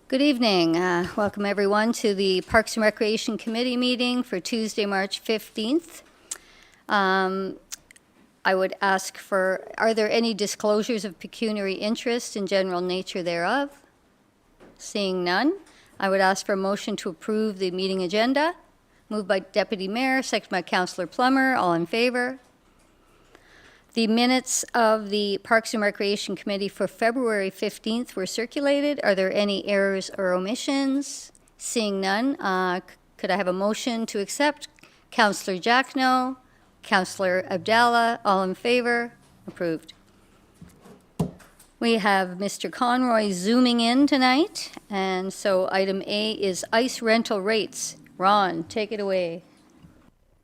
Good evening. Welcome everyone to the Parks and Recreation Committee meeting for Tuesday, March 15th. I would ask for, are there any disclosures of pecuniary interest and general nature thereof? Seeing none, I would ask for a motion to approve the meeting agenda. Moved by Deputy Mayor, seconded by Councillor Plummer. All in favor? The minutes of the Parks and Recreation Committee for February 15th were circulated. Are there any errors or omissions? Seeing none, could I have a motion to accept? Councillor Jackno, Councillor Abdallah, all in favor? Approved. We have Mr. Conroy zooming in tonight, and so item A is ice rental rates. Ron, take it away.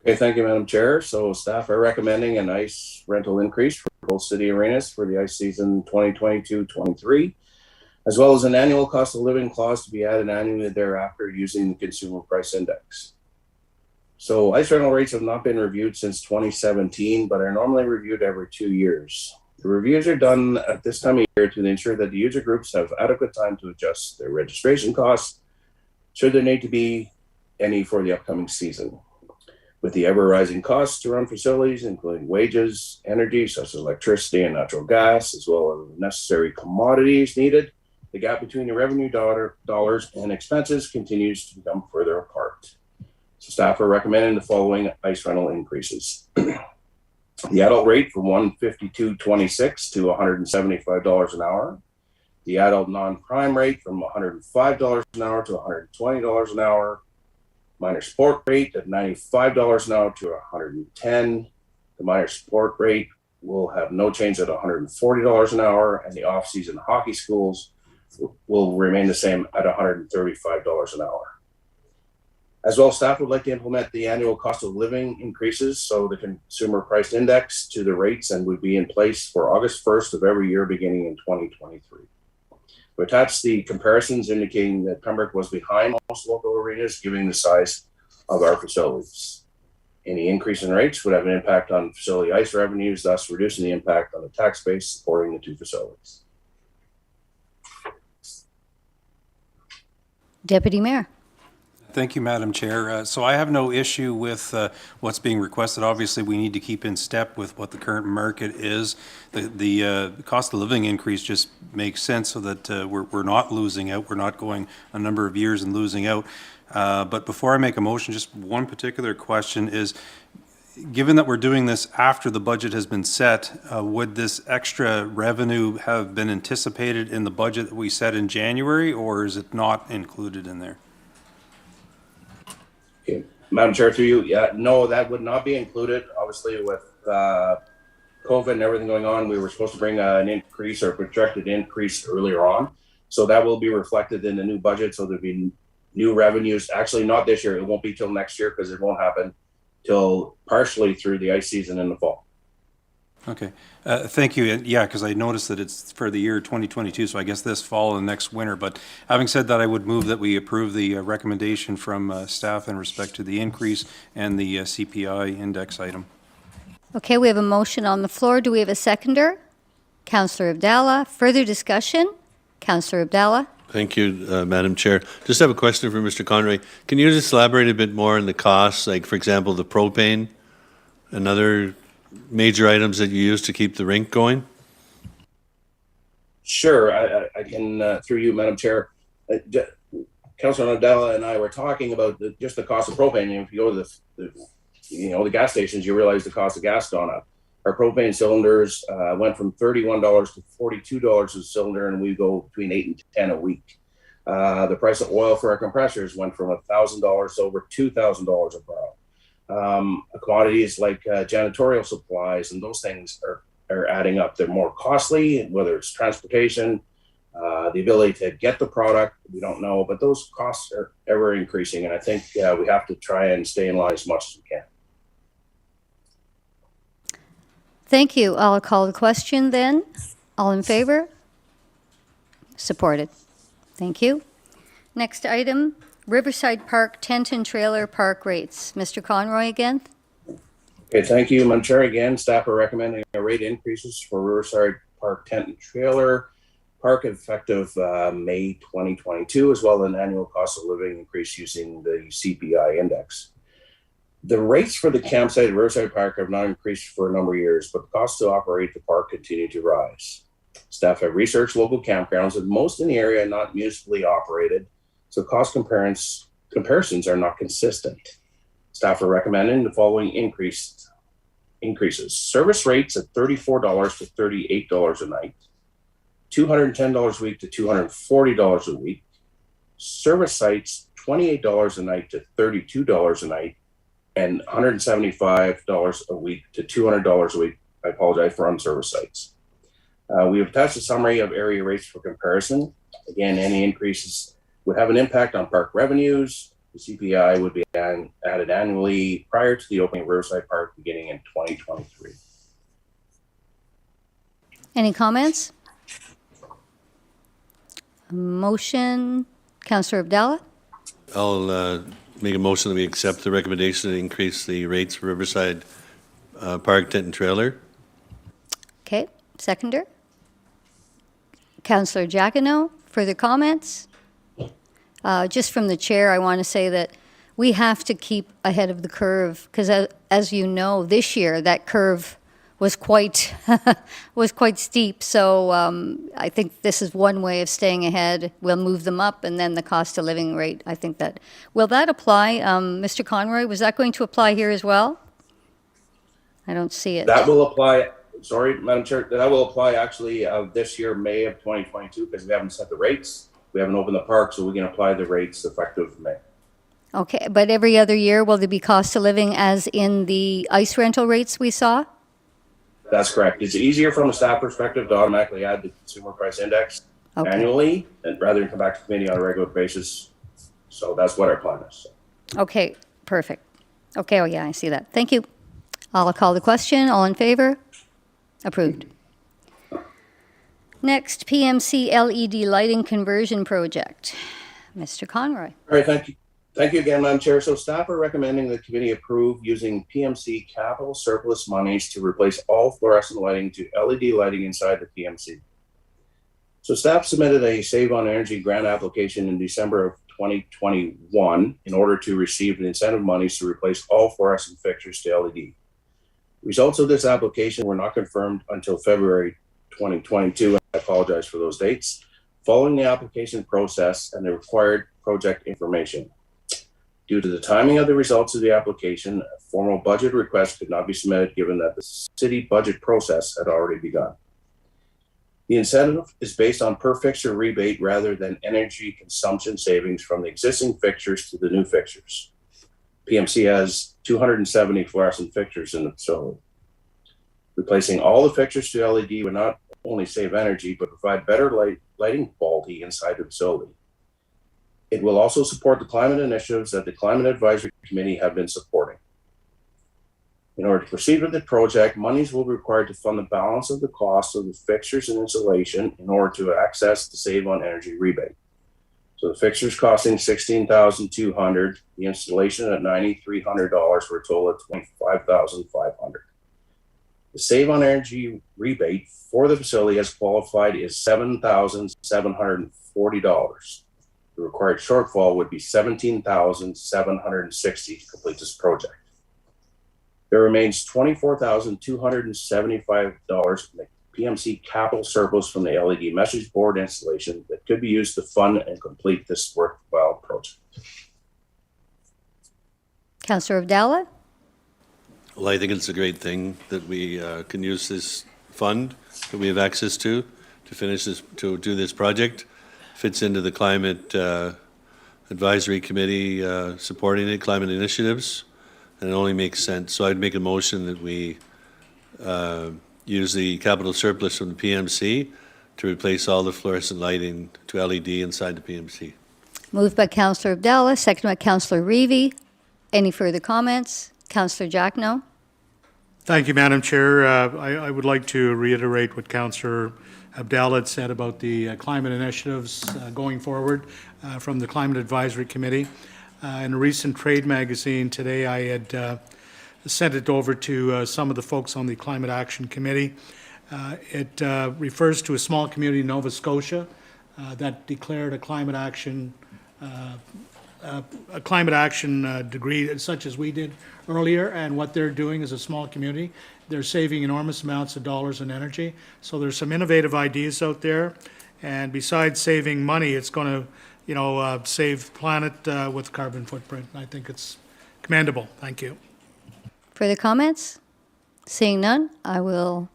Okay, thank you, Madam Chair. So staff are recommending an ice rental increase for both city arenas for the ice season 2022-23, as well as an annual cost of living clause to be added annually thereafter using the Consumer Price Index. So ice rental rates have not been reviewed since 2017, but are normally reviewed every 2 years. The reviews are done at this time of year to ensure that the user groups have adequate time to adjust their registration costs, should there need to be any for the upcoming season. With the ever-rising costs to run facilities, including wages, energy, such as electricity and natural gas, as well as necessary commodities needed, the gap between the revenue dollars and expenses continues to become further apart. So staff are recommending the following ice rental increases. The adult rate from $152.26 to $175 an hour. The adult non-prime rate from $105 an hour to $120 an hour. Minor sport rate at $95 an hour to $110. The minor sport rate will have no change at $140 an hour, and the off-season hockey schools will remain the same at $135 an hour. As well, staff would like to implement the annual cost of living increases, so the Consumer Price Index to the rates and would be in place for August 1st of every year beginning in 2023. We attached the comparisons indicating that Pembroke was behind most local arenas, given the size of our facilities. Any increase in rates would have an impact on facility ice revenues, thus reducing the impact on the tax base supporting the two facilities. Deputy Mayor. Thank you, Madam Chair. So I have no issue with what's being requested. Obviously, we need to keep in step with what the current market is. The cost of living increase just makes sense so that we're not losing out. We're not going a number of years and losing out. But before I make a motion, just one particular question is, given that we're doing this after the budget has been set, would this extra revenue have been anticipated in the budget that we set in January, or is it not included in there? Okay. Madam Chair, through you, no, that would not be included. Obviously, with COVID and everything going on, we were supposed to bring an increase or projected increase earlier on. So that will be reflected in the new budget. So there'll be new revenues. Actually, not this year. It won't be till next year because it won't happen till partially through the ice season in the fall. Okay, thank you. Yeah, because I noticed that it's for the year 2022, so I guess this fall and next winter. But having said that, I would move that we approve the recommendation from staff in respect to the increase and the CPI index item. Okay, we have a motion on the floor. Do we have a seconder? Councillor Abdallah. Further discussion? Councillor Abdallah. Thank you, Madam Chair. Just have a question for Mr. Conroy. Can you just elaborate a bit more on the costs, like, for example, the propane and other major items that you use to keep the rink going? Sure, I can, through you, Madam Chair. Councillor Abdallah and I were talking about just the cost of propane. If you go to the gas stations, you realize the cost of gas gone up. Our propane cylinders went from $31 to $42 a cylinder, and we go between 8 and 10 a week. The price of oil for our compressors went from $1,000 to over $2,000 a barrel. Commodities like janitorial supplies and those things are adding up. They're more costly, whether it's transportation, the ability to get the product, we don't know, but those costs are ever increasing. And I think we have to try and stay in line as much as we can. Thank you. I'll call the question then. All in favor? Supported. Thank you. Next item, Riverside Park Tent and Trailer Park rates. Mr. Conroy again. Okay, thank you, Madam Chair. Again, staff are recommending rate increases for Riverside Park Tent and Trailer park effective May 2022, as well as an annual cost of living increase using the CPI index. The rates for the campsite at Riverside Park have not increased for a number of years, but the costs to operate the park continue to rise. Staff have researched local campgrounds, and most in the area are not municipally operated, so cost comparisons are not consistent. Staff are recommending the following increases. Service rates at $34 to $38 a night, $210 a week to $240 a week. Service sites, $28 a night to $32 a night, and $175 a week to $200 a week. I apologize, for unserviced sites. We have attached a summary of area rates for comparison. Again, any increases would have an impact on park revenues. The CPI would be added annually prior to the opening of Riverside Park beginning in 2023. Any comments? Motion, Councillor Abdallah? I'll make a motion that we accept the recommendation to increase the rates for Riverside Park tent and trailer. Okay, seconder. Councillor Giacono, further comments? Just from the chair, I want to say that we have to keep ahead of the curve because, as you know, this year that curve was quite steep. So I think this is one way of staying ahead. We'll move them up, and then the cost of living rate. I think that will that apply, Mr. Conroy? Was that going to apply here as well? I don't see it. That will apply. Sorry, Madam Chair. That will apply actually this year, May of 2022, because we haven't set the rates. We haven't opened the park, so we can apply the rates effective May. Okay, but every other year, will there be cost of living as in the ice rental rates we saw? That's correct. It's easier from a staff perspective to automatically add the consumer price index annually, and rather than come back to committee on a regular basis. So that's what our plan is. Okay, perfect. Okay, oh yeah, I see that. Thank you. I'll call the question. All in favor? Approved. Next, PMC LED lighting conversion project. Mr. Conroy. All right, thank you. Thank you again, Madam Chair. So staff are recommending the committee approve using PMC capital surplus monies to replace all fluorescent lighting to LED lighting inside the PMC. So staff submitted a Save on Energy grant application in December of 2021 in order to receive the incentive monies to replace all fluorescent fixtures to LED. Results of this application were not confirmed until February 2022. I apologize for those dates. Following the application process and the required project information. Due to the timing of the results of the application, a formal budget request could not be submitted given that the city budget process had already begun. The incentive is based on per fixture rebate rather than energy consumption savings from the existing fixtures to the new fixtures. PMC has 270 fluorescent fixtures in the facility. Replacing all the fixtures to LED would not only save energy, but provide better lighting quality inside the facility. It will also support the climate initiatives that the Climate Advisory Committee have been supporting. In order to proceed with the project, monies will be required to fund the balance of the cost of the fixtures and installation in order to access the Save on Energy rebate. So the fixtures costing $16,200, the installation at $9,300 for a total of $25,500. The Save on Energy rebate for the facility as qualified is $7,740. The required shortfall would be $17,760 to complete this project. There remains $24,275 in the PMC capital surplus from the LED message board installation that could be used to fund and complete this worthwhile project. Councillor Abdallah? Well, I think it's a great thing that we can use this fund that we have access to finish this, to do this project. Fits into the Climate Advisory Committee supporting it, climate initiatives, and it only makes sense. So I'd make a motion that we use the capital surplus from the PMC to replace all the fluorescent lighting to LED inside the PMC. Moved by Councillor Abdallah, seconded by Councillor Reevy. Any further comments? Councillor Giacono? Thank you, Madam Chair. I would like to reiterate what Councillor Abdallah had said about the climate initiatives going forward from the Climate Advisory Committee. In a recent trade magazine today, I had sent it over to some of the folks on the Climate Action Committee. It refers to a small community in Nova Scotia that declared a climate action degree such as we did earlier, and what they're doing is a small community. They're saving enormous amounts of dollars in energy. So there's some innovative ideas out there, and besides saving money, it's going to, save the planet with carbon footprint. I think it's commendable. Thank you. Further comments? Seeing none, I will.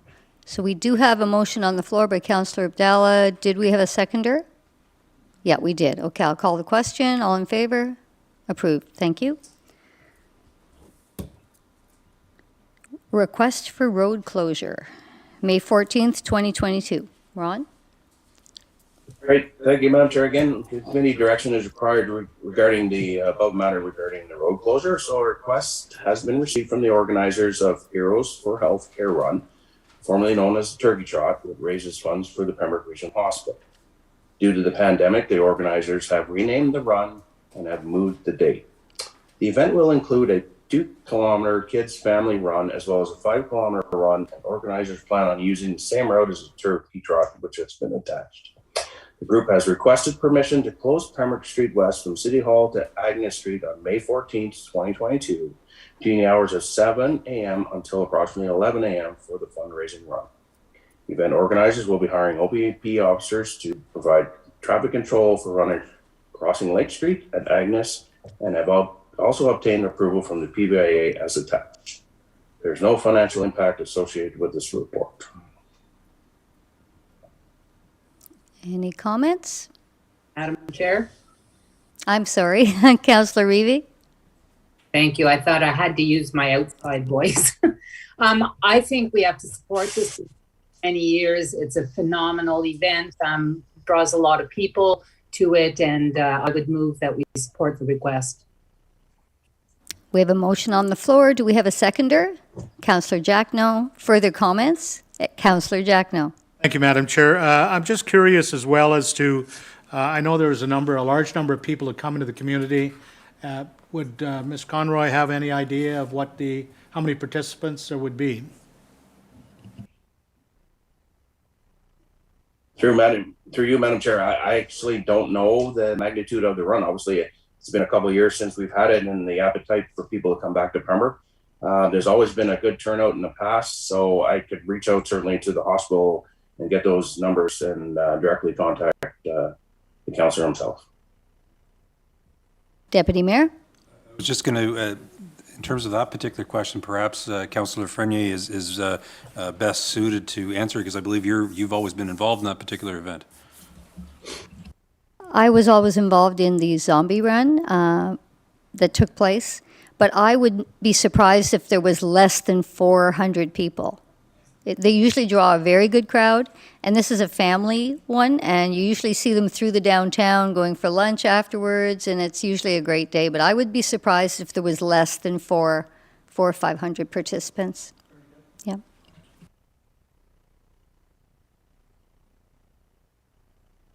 So we do have a motion on the floor by Councillor Abdallah. Did we have a seconder? Yeah, we did. Okay, I'll call the question. All in favor? Approved. Thank you. Request for road closure, May 14th, 2022. Ron? Great, thank you, Madam Chair. Again, committee direction is required regarding the above matter regarding the road closure. So a request has been received from the organizers of Heroes for Healthcare Run, formerly known as the Turkey Trot, that raises funds for the Pembroke Regional Hospital. Due to the pandemic, the organizers have renamed the run and have moved the date. The event will include a 2-kilometer kids family run as well as a 5-kilometer run, and organizers plan on using the same route as the Turkey Trot, which has been attached. The group has requested permission to close Pembroke Street West from City Hall to Agnes Street on May 14th, 2022, between the hours of 7 a.m. until approximately 11 a.m. for the fundraising run. Event organizers will be hiring OPP officers to provide traffic control for runners crossing Lake Street at Agnes, and have also obtained approval from the PBIA as attached. There's no financial impact associated with this report. Any comments? Madam Chair? I'm sorry, Councillor Reevy? Thank you. I thought I had to use my outside voice. I think we have to support this. Many years. It's a phenomenal event, draws a lot of people to it, and I would move that we support the request. We have a motion on the floor. Do we have a seconder? Councillor Jackno. Further comments? Councillor Jackno. Thank you, Madam Chair. I'm just curious as well as to, I know there's a large number of people that come into the community. Would Ms. Conroy have any idea of how many participants there would be? Through you, Madam Chair, I actually don't know the magnitude of the run. Obviously, it's been a couple of years since we've had it, and the appetite for people to come back to Pembroke. There's always been a good turnout in the past, so I could reach out certainly to the hospital and get those numbers and directly contact the councillor himself. Deputy Mayor? I was just going to, in terms of that particular question, perhaps Councillor Frenier is best suited to answer, because I believe you've always been involved in that particular event. I was always involved in the zombie run that took place, but I would be surprised if there was less than 400 people. They usually draw a very good crowd, and this is a family one, and you usually see them through the downtown going for lunch afterwards, and it's usually a great day. But I would be surprised if there was less than 400 or 500 participants. Yeah.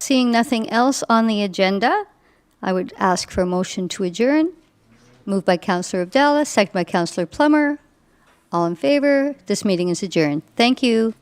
Seeing nothing else on the agenda, I would ask for a motion to adjourn. Moved by Councillor Abdallah, second by Councillor Plummer. All in favor? This meeting is adjourned. Thank you.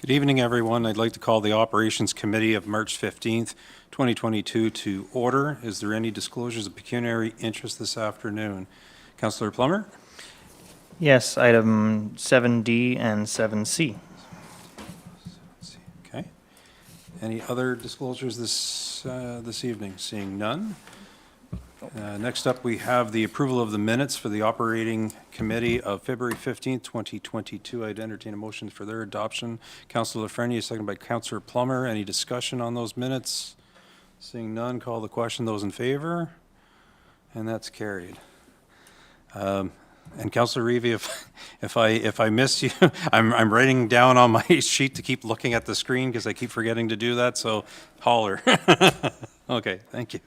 Good evening, everyone. I'd like to call the Operations Committee of March 15th, 2022 to order. Is there any disclosures of pecuniary interest this afternoon? Councillor Plummer? Yes, item 7D and 7C. Okay. Any other disclosures this evening? Seeing none. Next up, we have the approval of the minutes for the Operating Committee of February 15th, 2022. I'd entertain a motion for their adoption. Councillor Lafreniere, seconded by Councillor Plummer. Any discussion on those minutes? Seeing none, call the question. Those in favor? And that's carried. And Councillor Reevy, if I miss you, I'm writing down on my sheet to keep looking at the screen because I keep forgetting to do that, so holler. Okay, thank you.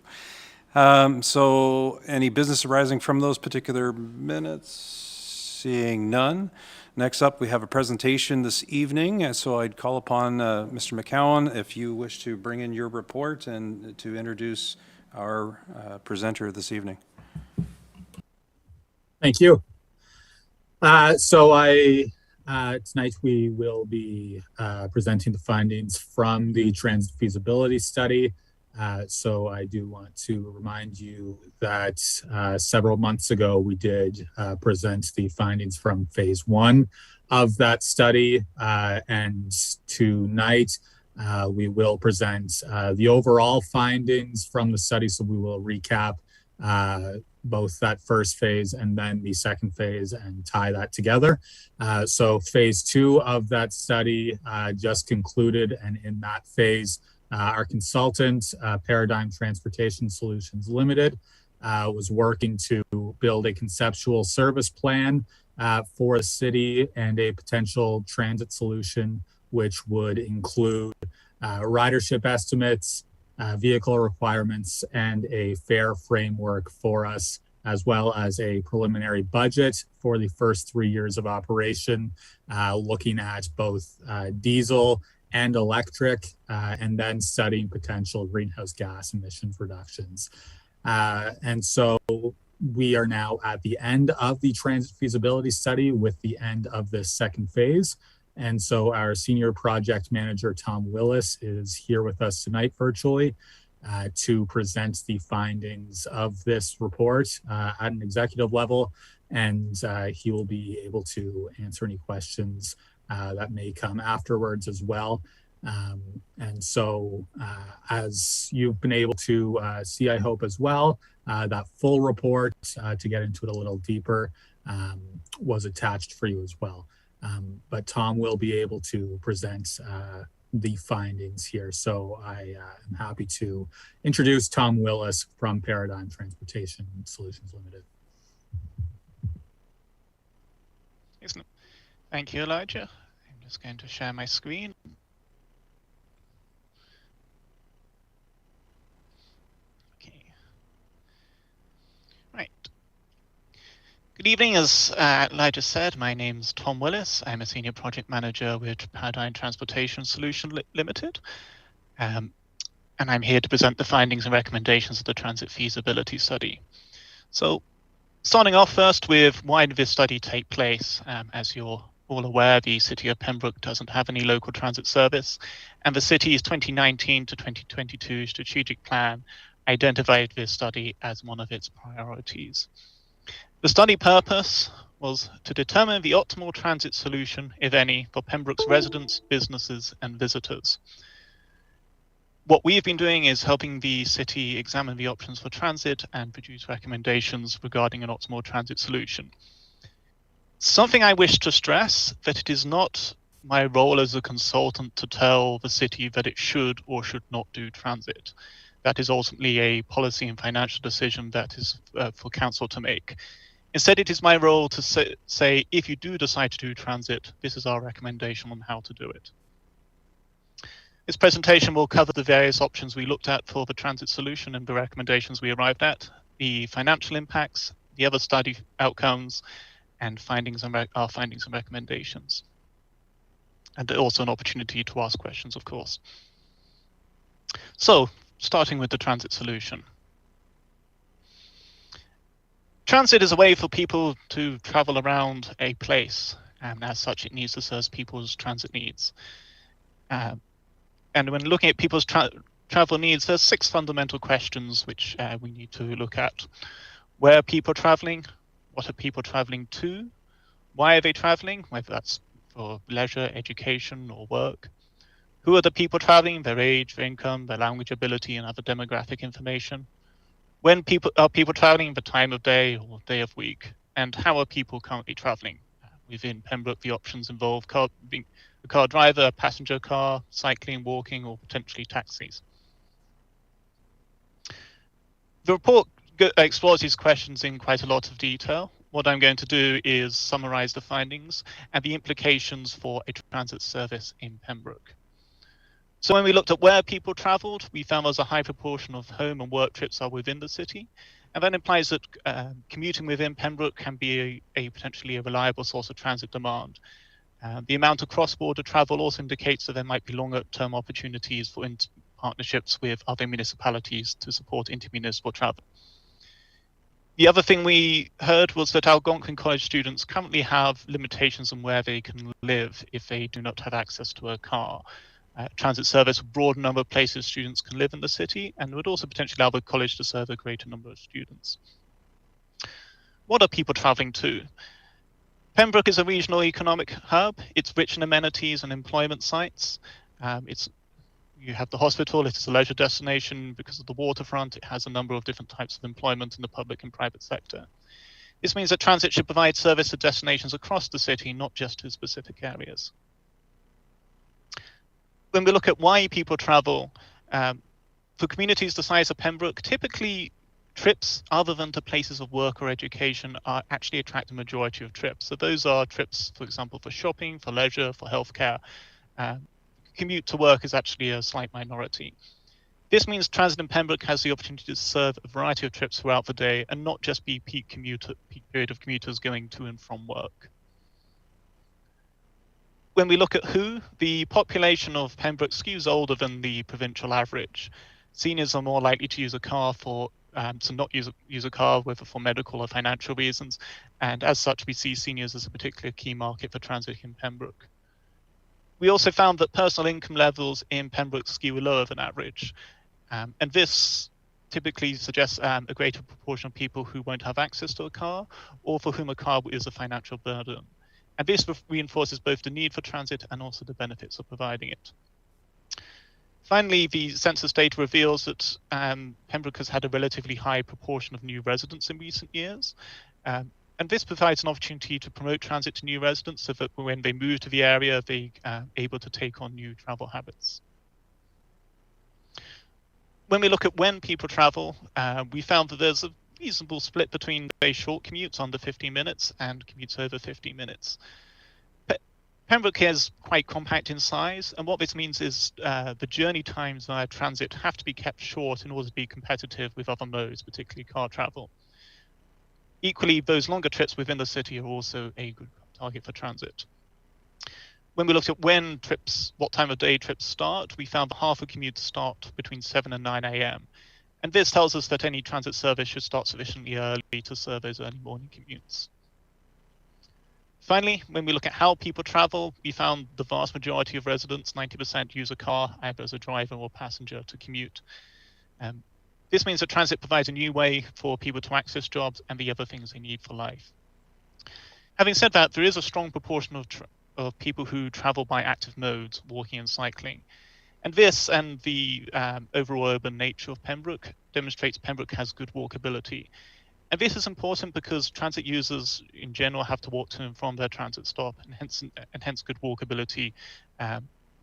So any business arising from those particular minutes? Seeing none. Next up, we have a presentation this evening, so I'd call upon Mr. McCowan if you wish to bring in your report and to introduce our presenter this evening. Thank you. Tonight we will be presenting the findings from the transit feasibility study. So I do want to remind you that several months ago we did present the findings from phase 1 of that study, and tonight we will present the overall findings from the study. So we will recap both that first phase and then the second phase and tie that together. So phase 2 of that study just concluded, and in that phase, our consultant, Paradigm Transportation Solutions Limited, was working to build a conceptual service plan for the city and a potential transit solution, which would include ridership estimates, vehicle requirements, and a fare framework for us, as well as a preliminary budget for the first 3 years of operation, looking at both diesel and electric, and then studying potential greenhouse gas emissions reductions. And so we are now at the end of the transit feasibility study with the end of this second phase. And so our senior project manager, Tom Willis, is here with us tonight virtually to present the findings of this report at an executive level. And he will be able to answer any questions that may come afterwards as well. And so as you've been able to see, I hope as well, that full report, to get into it a little deeper, was attached for you as well. But Tom will be able to present the findings here. So I am happy to introduce Tom Willis from Paradigm Transportation Solutions Limited. Excellent. Thank you, Elijah. I'm just going to share my screen. Okay. Right. Good evening. As Elijah said, my name's Tom Willis. I'm a senior project manager with Paradigm Transportation Solutions Limited. And I'm here to present the findings and recommendations of the transit feasibility study. So starting off first with why did this study take place? As you're all aware, the City of Pembroke doesn't have any local transit service, and the city's 2019 to 2022 strategic plan identified this study as one of its priorities. The study purpose was to determine the optimal transit solution, if any, for Pembroke's residents, businesses, and visitors. What we've been doing is helping the city examine the options for transit and produce recommendations regarding an optimal transit solution. Something I wish to stress, that it is not my role as a consultant to tell the city that it should or should not do transit. That is ultimately a policy and financial decision that is for council to make. Instead, it is my role to say, if you do decide to do transit, this is our recommendation on how to do it. This presentation will cover the various options we looked at for the transit solution and the recommendations we arrived at, the financial impacts, the other study outcomes, and our findings and recommendations. And also an opportunity to ask questions, of course. So, starting with the transit solution. Transit is a way for people to travel around a place, and as such it needs to serve people's transit needs. And when looking at people's travel needs, there's 6 fundamental questions which we need to look at. Where are people traveling? What are people traveling to? Why are they traveling? Whether that's for leisure, education, or work. Who are the people traveling? Their age, their income, their language ability, and other demographic information. When are people traveling? The time of day or day of week. And how are people currently traveling? Within Pembroke, the options involve being a car driver, a passenger car, cycling, walking, or potentially taxis. The report explores these questions in quite a lot of detail. What I'm going to do is summarize the findings and the implications for a transit service in Pembroke. So when we looked at where people traveled, we found there's a high proportion of home and work trips are within the city. And that implies that commuting within Pembroke can be potentially a reliable source of transit demand. The amount of cross-border travel also indicates that there might be longer-term opportunities for partnerships with other municipalities to support intermunicipal travel. The other thing we heard was that Algonquin College students currently have limitations on where they can live if they do not have access to a car. Transit service would broaden the number of places students can live in the city and would also potentially allow the college to serve a greater number of students. What are people traveling to? Pembroke is a regional economic hub. It's rich in amenities and employment sites. You have the hospital, it is a leisure destination because of the waterfront. It has a number of different types of employment in the public and private sector. This means that transit should provide service to destinations across the city, not just to specific areas. When we look at why people travel, for communities the size of Pembroke, typically trips other than to places of work or education are actually attract the majority of trips. So those are trips, for example, for shopping, for leisure, for healthcare. Commute to work is actually a slight minority. This means transit in Pembroke has the opportunity to serve a variety of trips throughout the day and not just be peak period of commuters going to and from work. When we look at the population of Pembroke skews older than the provincial average. Seniors are more likely to use a car to not use a car, whether for medical or financial reasons. And as such, we see seniors as a particular key market for transit in Pembroke. We also found that personal income levels in Pembroke skew lower than average. And this typically suggests a greater proportion of people who won't have access to a car or for whom a car is a financial burden. And this reinforces both the need for transit and also the benefits of providing it. Finally, the census data reveals that Pembroke has had a relatively high proportion of new residents in recent years. And this provides an opportunity to promote transit to new residents so that when they move to the area, they are able to take on new travel habits. When we look at when people travel, we found that there's a reasonable split between very short commutes under 15 minutes and commutes over 15 minutes. Pembroke is quite compact in size, and what this means is the journey times via transit have to be kept short in order to be competitive with other modes, particularly car travel. Equally, those longer trips within the city are also a good target for transit. When we looked at what time of day trips start, we found that half of commutes start between 7 and 9 a.m. And this tells us that any transit service should start sufficiently early to serve those early morning commutes. Finally, when we look at how people travel, we found the vast majority of residents, 90%, use a car either as a driver or passenger to commute. This means that transit provides a new way for people to access jobs and the other things they need for life. Having said that, there is a strong proportion of people who travel by active modes, walking and cycling. And this and the overall urban nature of Pembroke demonstrates Pembroke has good walkability. And this is important because transit users in general have to walk to and from their transit stop, and hence good walkability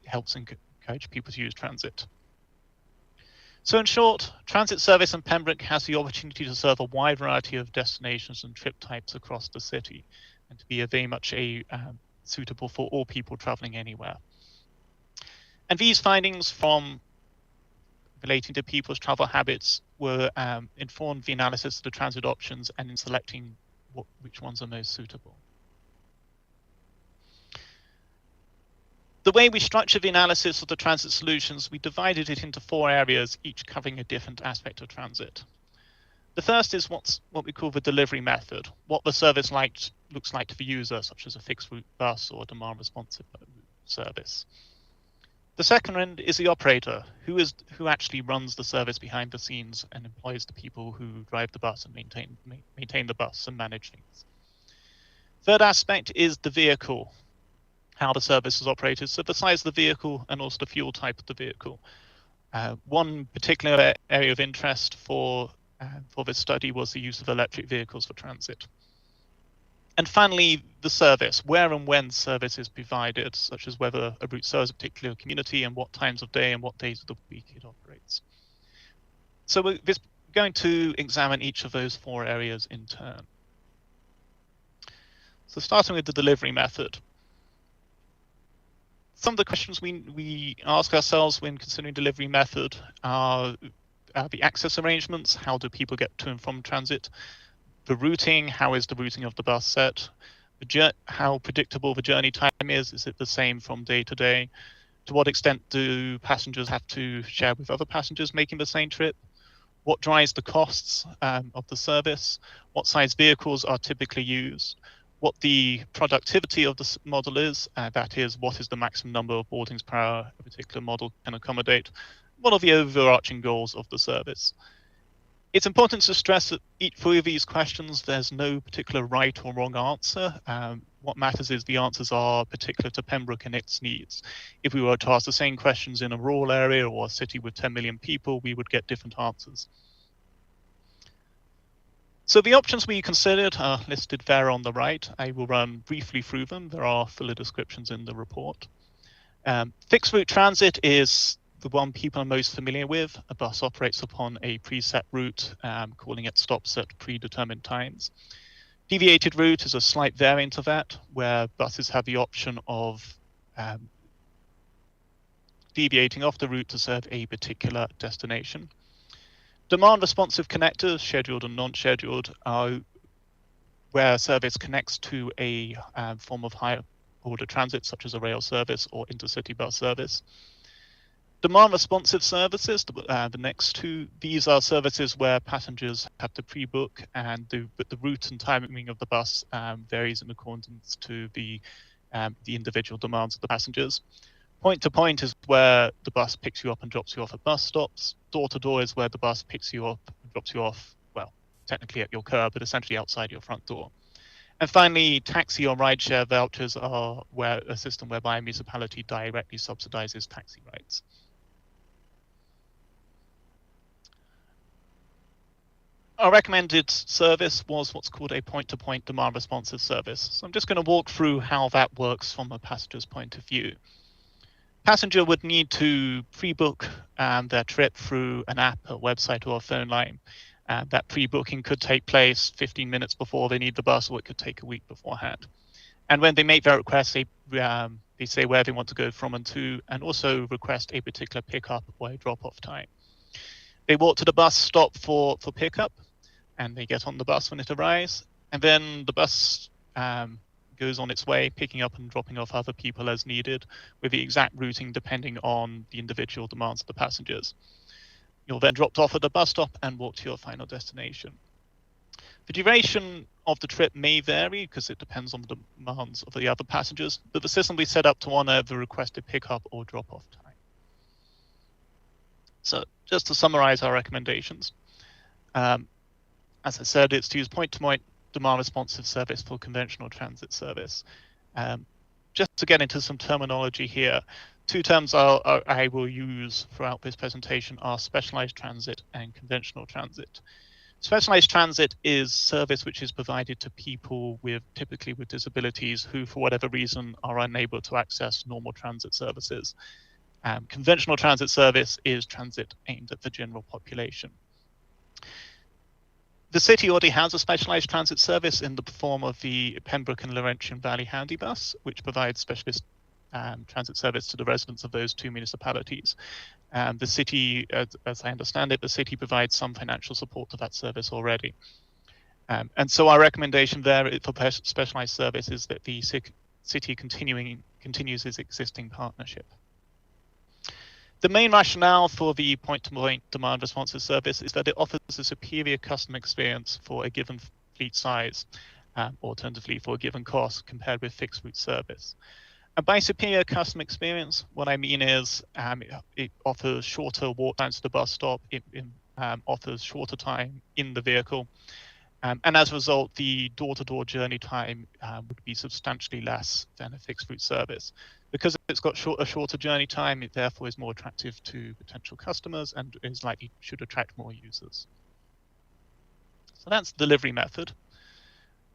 helps encourage people to use transit. So in short, transit service in Pembroke has the opportunity to serve a wide variety of destinations and trip types across the city, and to be very much suitable for all people traveling anywhere. And these findings from relating to people's travel habits were informed the analysis of the transit options and in selecting which ones are most suitable. The way we structured the analysis of the transit solutions, we divided it into 4 areas, each covering a different aspect of transit. The first is what we call the delivery method, what the service looks like to the user, such as a fixed route bus or a demand responsive service. The second end is the operator, who actually runs the service behind the scenes and employs the people who drive the bus and maintain the bus and manage things. Third aspect is the vehicle, how the service is operated. So the size of the vehicle and also the fuel type of the vehicle. One particular area of interest for this study was the use of electric vehicles for transit. And finally, the service, where and when service is provided, such as whether a route serves a particular community and what times of day and what days of the week it operates. So we're going to examine each of those 4 areas in turn. So starting with the delivery method. Some of the questions we ask ourselves when considering delivery method are the access arrangements, how do people get to and from transit? The routing, how is the routing of the bus set? How predictable the journey time is it the same from day to day? To what extent do passengers have to share with other passengers making the same trip? What drives the costs of the service? What size vehicles are typically used? What the productivity of the model is, that is, what is the maximum number of boardings per hour a particular model can accommodate? What are the overarching goals of the service? It's important to stress that for these questions, there's no particular right or wrong answer. What matters is the answers are particular to Pembroke and its needs. If we were to ask the same questions in a rural area or a city with 10 million people, we would get different answers. So the options we considered are listed there on the right. I will run briefly through them. There are fuller descriptions in the report. Fixed route transit is the one people are most familiar with. A bus operates upon a preset route, calling it stops at predetermined times. Deviated route is a slight variant of that, where buses have the option of deviating off the route to serve a particular destination. Demand responsive connectors, scheduled and non-scheduled, are where service connects to a form of higher order transit, such as a rail service or intercity bus service. Demand responsive services, the next 2, these are services where passengers have to pre-book, and the route and timing of the bus varies in accordance to the individual demands of the passengers. Point to point is where the bus picks you up and drops you off at bus stops. Door to door is where the bus picks you up and drops you off, well, technically at your curb, but essentially outside your front door. And finally, taxi or rideshare vouchers are a system whereby a municipality directly subsidizes taxi rides. Our recommended service was what's called a point-to-point demand responsive service. So I'm just going to walk through how that works from a passenger's point of view. Passenger would need to pre-book their trip through an app, a website, or a phone line. That pre-booking could take place 15 minutes before they need the bus, or it could take a week beforehand. And when they make their request, they say where they want to go from and to, and also request a particular pickup or a drop-off time. They walk to the bus stop for pickup, and they get on the bus when it arrives, and then the bus goes on its way, picking up and dropping off other people as needed, with the exact routing depending on the individual demands of the passengers. You're then dropped off at the bus stop and walk to your final destination. The duration of the trip may vary because it depends on the demands of the other passengers, but the system will be set up to honor the requested pickup or drop-off time. So just to summarize our recommendations, as I said, it's to use point-to-point demand responsive service for conventional transit service. Just to get into some terminology here, 2 terms I will use throughout this presentation are specialized transit and conventional transit. Specialized transit is service which is provided to people typically with disabilities who, for whatever reason, are unable to access normal transit services. Conventional transit service is transit aimed at the general population. The city already has a specialized transit service in the form of the Pembroke and Laurentian Valley Handy Bus, which provides specialist transit service to the residents of those 2 municipalities. The city, as I understand it, the city provides some financial support to that service already. And so our recommendation there for specialized service is that the city continues its existing partnership. The main rationale for the point-to-point demand responsive service is that it offers a superior customer experience for a given fleet size, or alternatively for a given cost compared with fixed route service. And by superior customer experience, what I mean is it offers shorter walk times to the bus stop, it offers shorter time in the vehicle, and as a result, the door-to-door journey time would be substantially less than a fixed route service. Because it's got a shorter journey time, it therefore is more attractive to potential customers and is likely should attract more users. So that's the delivery method.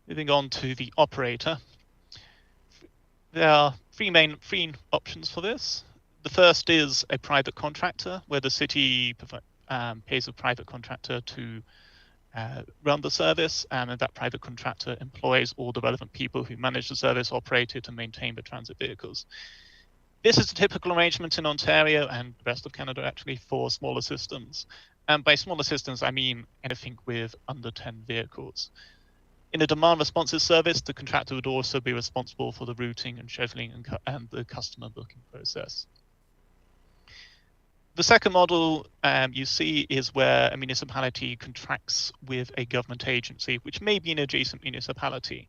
Moving on to the operator. There are three main options for this. The first is a private contractor, where the city pays a private contractor to run the service, and that private contractor employs all the relevant people who manage the service, operate it, and maintain the transit vehicles. This is a typical arrangement in Ontario and the rest of Canada, actually, for smaller systems. And by smaller systems, I mean anything with under 10 vehicles. In a demand responsive service, the contractor would also be responsible for the routing and scheduling and the customer booking process. The second model you see is where a municipality contracts with a government agency, which may be an adjacent municipality.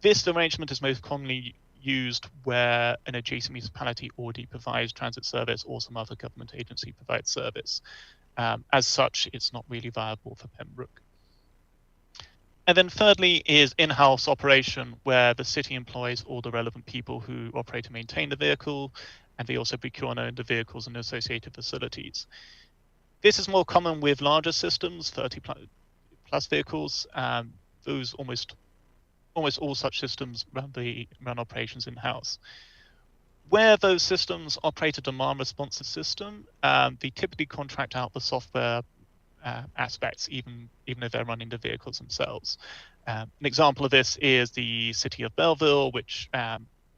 This arrangement is most commonly used where an adjacent municipality already provides transit service or some other government agency provides service. As such, it's not really viable for Pembroke. And then thirdly is in-house operation, where the city employs all the relevant people who operate and maintain the vehicle, and they also procure and own the vehicles and associated facilities. This is more common with larger systems, 30 plus vehicles. Those almost all such systems run operations in-house. Where those systems operate a demand responsive system, they typically contract out the software aspects, even if they're running the vehicles themselves. An example of this is the city of Belleville, which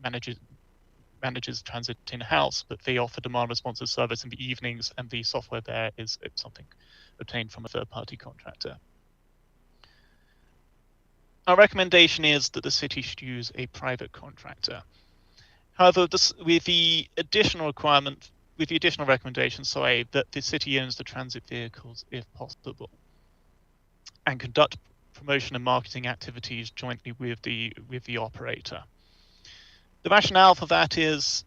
manages transit in-house, but they offer demand responsive service in the evenings, and the software there is something obtained from a third-party contractor. Our recommendation is that the city should use a private contractor. However, with the additional recommendation, that the city owns the transit vehicles if possible, and conduct promotion and marketing activities jointly with the operator. The rationale for that is,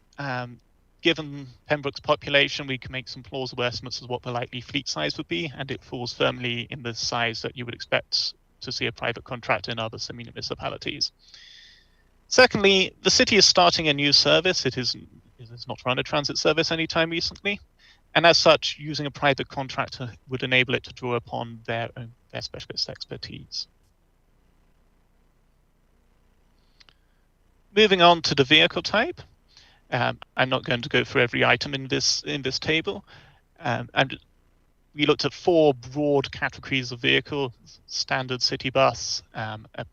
given Pembroke's population, we can make some plausible estimates of what the likely fleet size would be, and it falls firmly in the size that you would expect to see a private contractor in other semi-municipalities. Secondly, the city is starting a new service. It has not run a transit service anytime recently, and as such, using a private contractor would enable it to draw upon their specialist expertise. Moving on to the vehicle type, I'm not going to go through every item in this table, and we looked at 4 broad categories of vehicle: standard city bus, a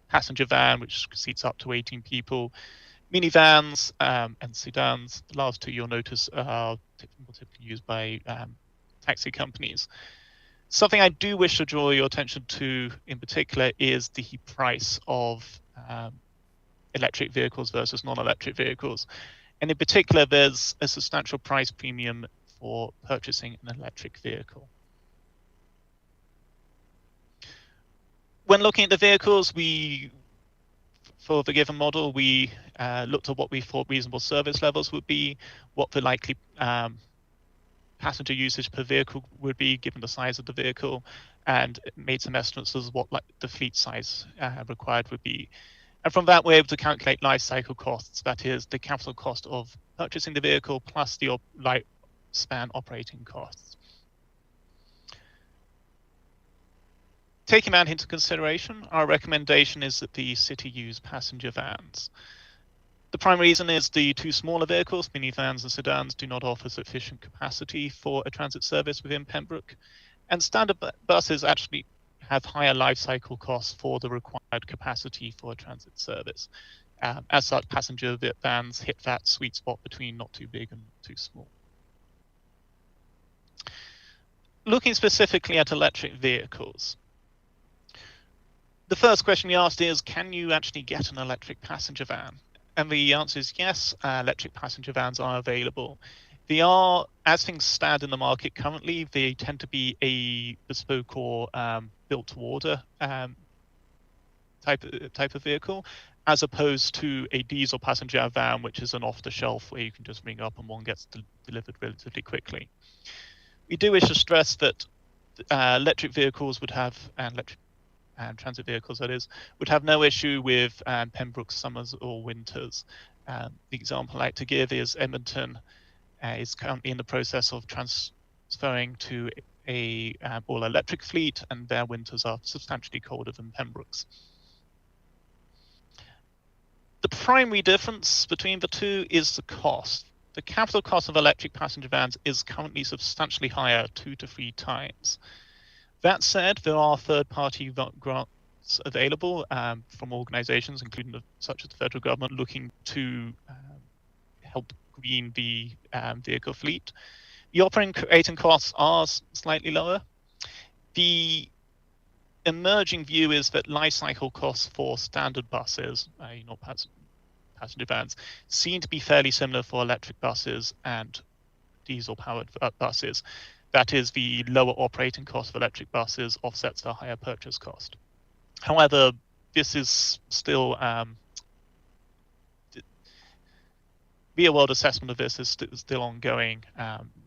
passenger van which seats up to 18 people, minivans and sedans. The last 2 you'll notice are typically used by taxi companies. Something I do wish to draw your attention to in particular is the price of electric vehicles versus non-electric vehicles. And in particular, there's a substantial price premium for purchasing an electric vehicle. When looking at the vehicles, for the given model, we looked at what we thought reasonable service levels would be, what the likely passenger usage per vehicle would be given the size of the vehicle, and made some estimates as what the fleet size required would be. And from that, we're able to calculate life cycle costs, that is, the capital cost of purchasing the vehicle plus the lifespan operating costs. Taking that into consideration, our recommendation is that the city use passenger vans. The primary reason is the 2 smaller vehicles, minivans and sedans, do not offer sufficient capacity for a transit service within Pembroke, and standard buses actually have higher life cycle costs for the required capacity for a transit service. As such, passenger vans hit that sweet spot between not too big and not too small. Looking specifically at electric vehicles, the first question we asked is, can you actually get an electric passenger van? And the answer is yes, electric passenger vans are available. They are, as things stand in the market currently, they tend to be a bespoke or built to order type of vehicle, as opposed to a diesel passenger van, which is an off-the-shelf where you can just ring up and one gets delivered relatively quickly. We do wish to stress that electric vehicles would have, and transit vehicles that is, would have no issue with Pembroke summers or winters. The example I like to give is Edmonton is currently in the process of transferring to a all-electric fleet, and their winters are substantially colder than Pembroke's. The primary difference between the two is the cost. The capital cost of electric passenger vans is currently substantially higher, 2 to 3 times. That said, there are third-party grants available from organizations, including such as the federal government, looking to help green the vehicle fleet. The operating costs are slightly lower. The emerging view is that life cycle costs for standard buses, not passenger vans, seem to be fairly similar for electric buses and diesel-powered buses. That is, the lower operating cost of electric buses offsets the higher purchase cost. However, this is still real-world assessment of this is still ongoing.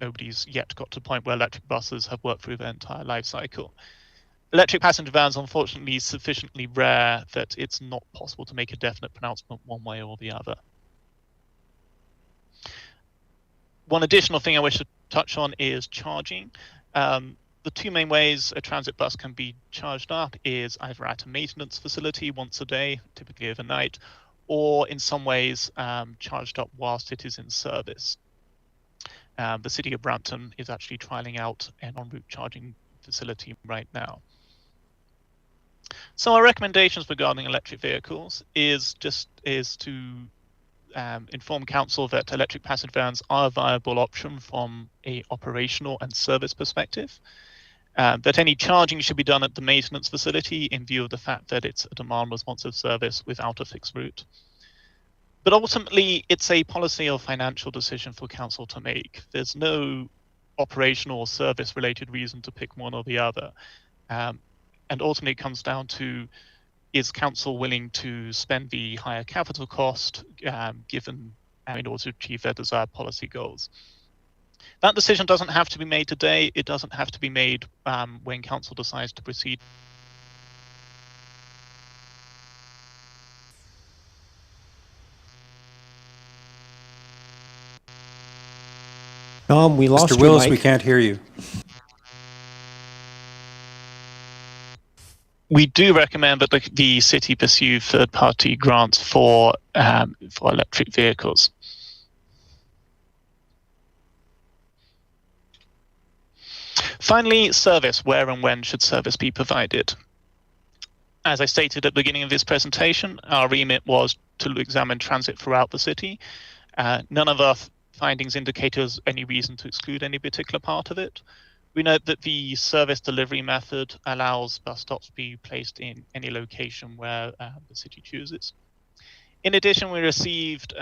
Nobody's yet got to the point where electric buses have worked through their entire life cycle. Electric passenger vans, unfortunately, is sufficiently rare that it's not possible to make a definite pronouncement one way or the other. One additional thing I wish to touch on is charging. The two main ways a transit bus can be charged up is either at a maintenance facility once a day, typically overnight, or in some ways charged up whilst it is in service. The City of Brampton is actually trialing out an en route charging facility right now. So our recommendations regarding electric vehicles is to inform Council that electric passenger vans are a viable option from a operational and service perspective. That any charging should be done at the maintenance facility in view of the fact that it's a demand responsive service without a fixed route. But ultimately, it's a policy or financial decision for Council to make. There's no operational or service related reason to pick one or the other. And ultimately it comes down to, is Council willing to spend the higher capital cost given in order to achieve their desired policy goals? That decision doesn't have to be made today. It doesn't have to be made when Council decides to proceed. Tom, we lost Mr. your Willis, mic. we can't hear you. We do recommend that the city pursue third-party grants for electric vehicles. Finally, service. Where and when should service be provided? As I stated at the beginning of this presentation, our remit was to examine transit throughout the city. None of our findings indicate us any reason to exclude any particular part of it. We note that the service delivery method allows bus stops to be placed in any location where the city chooses. In addition, we received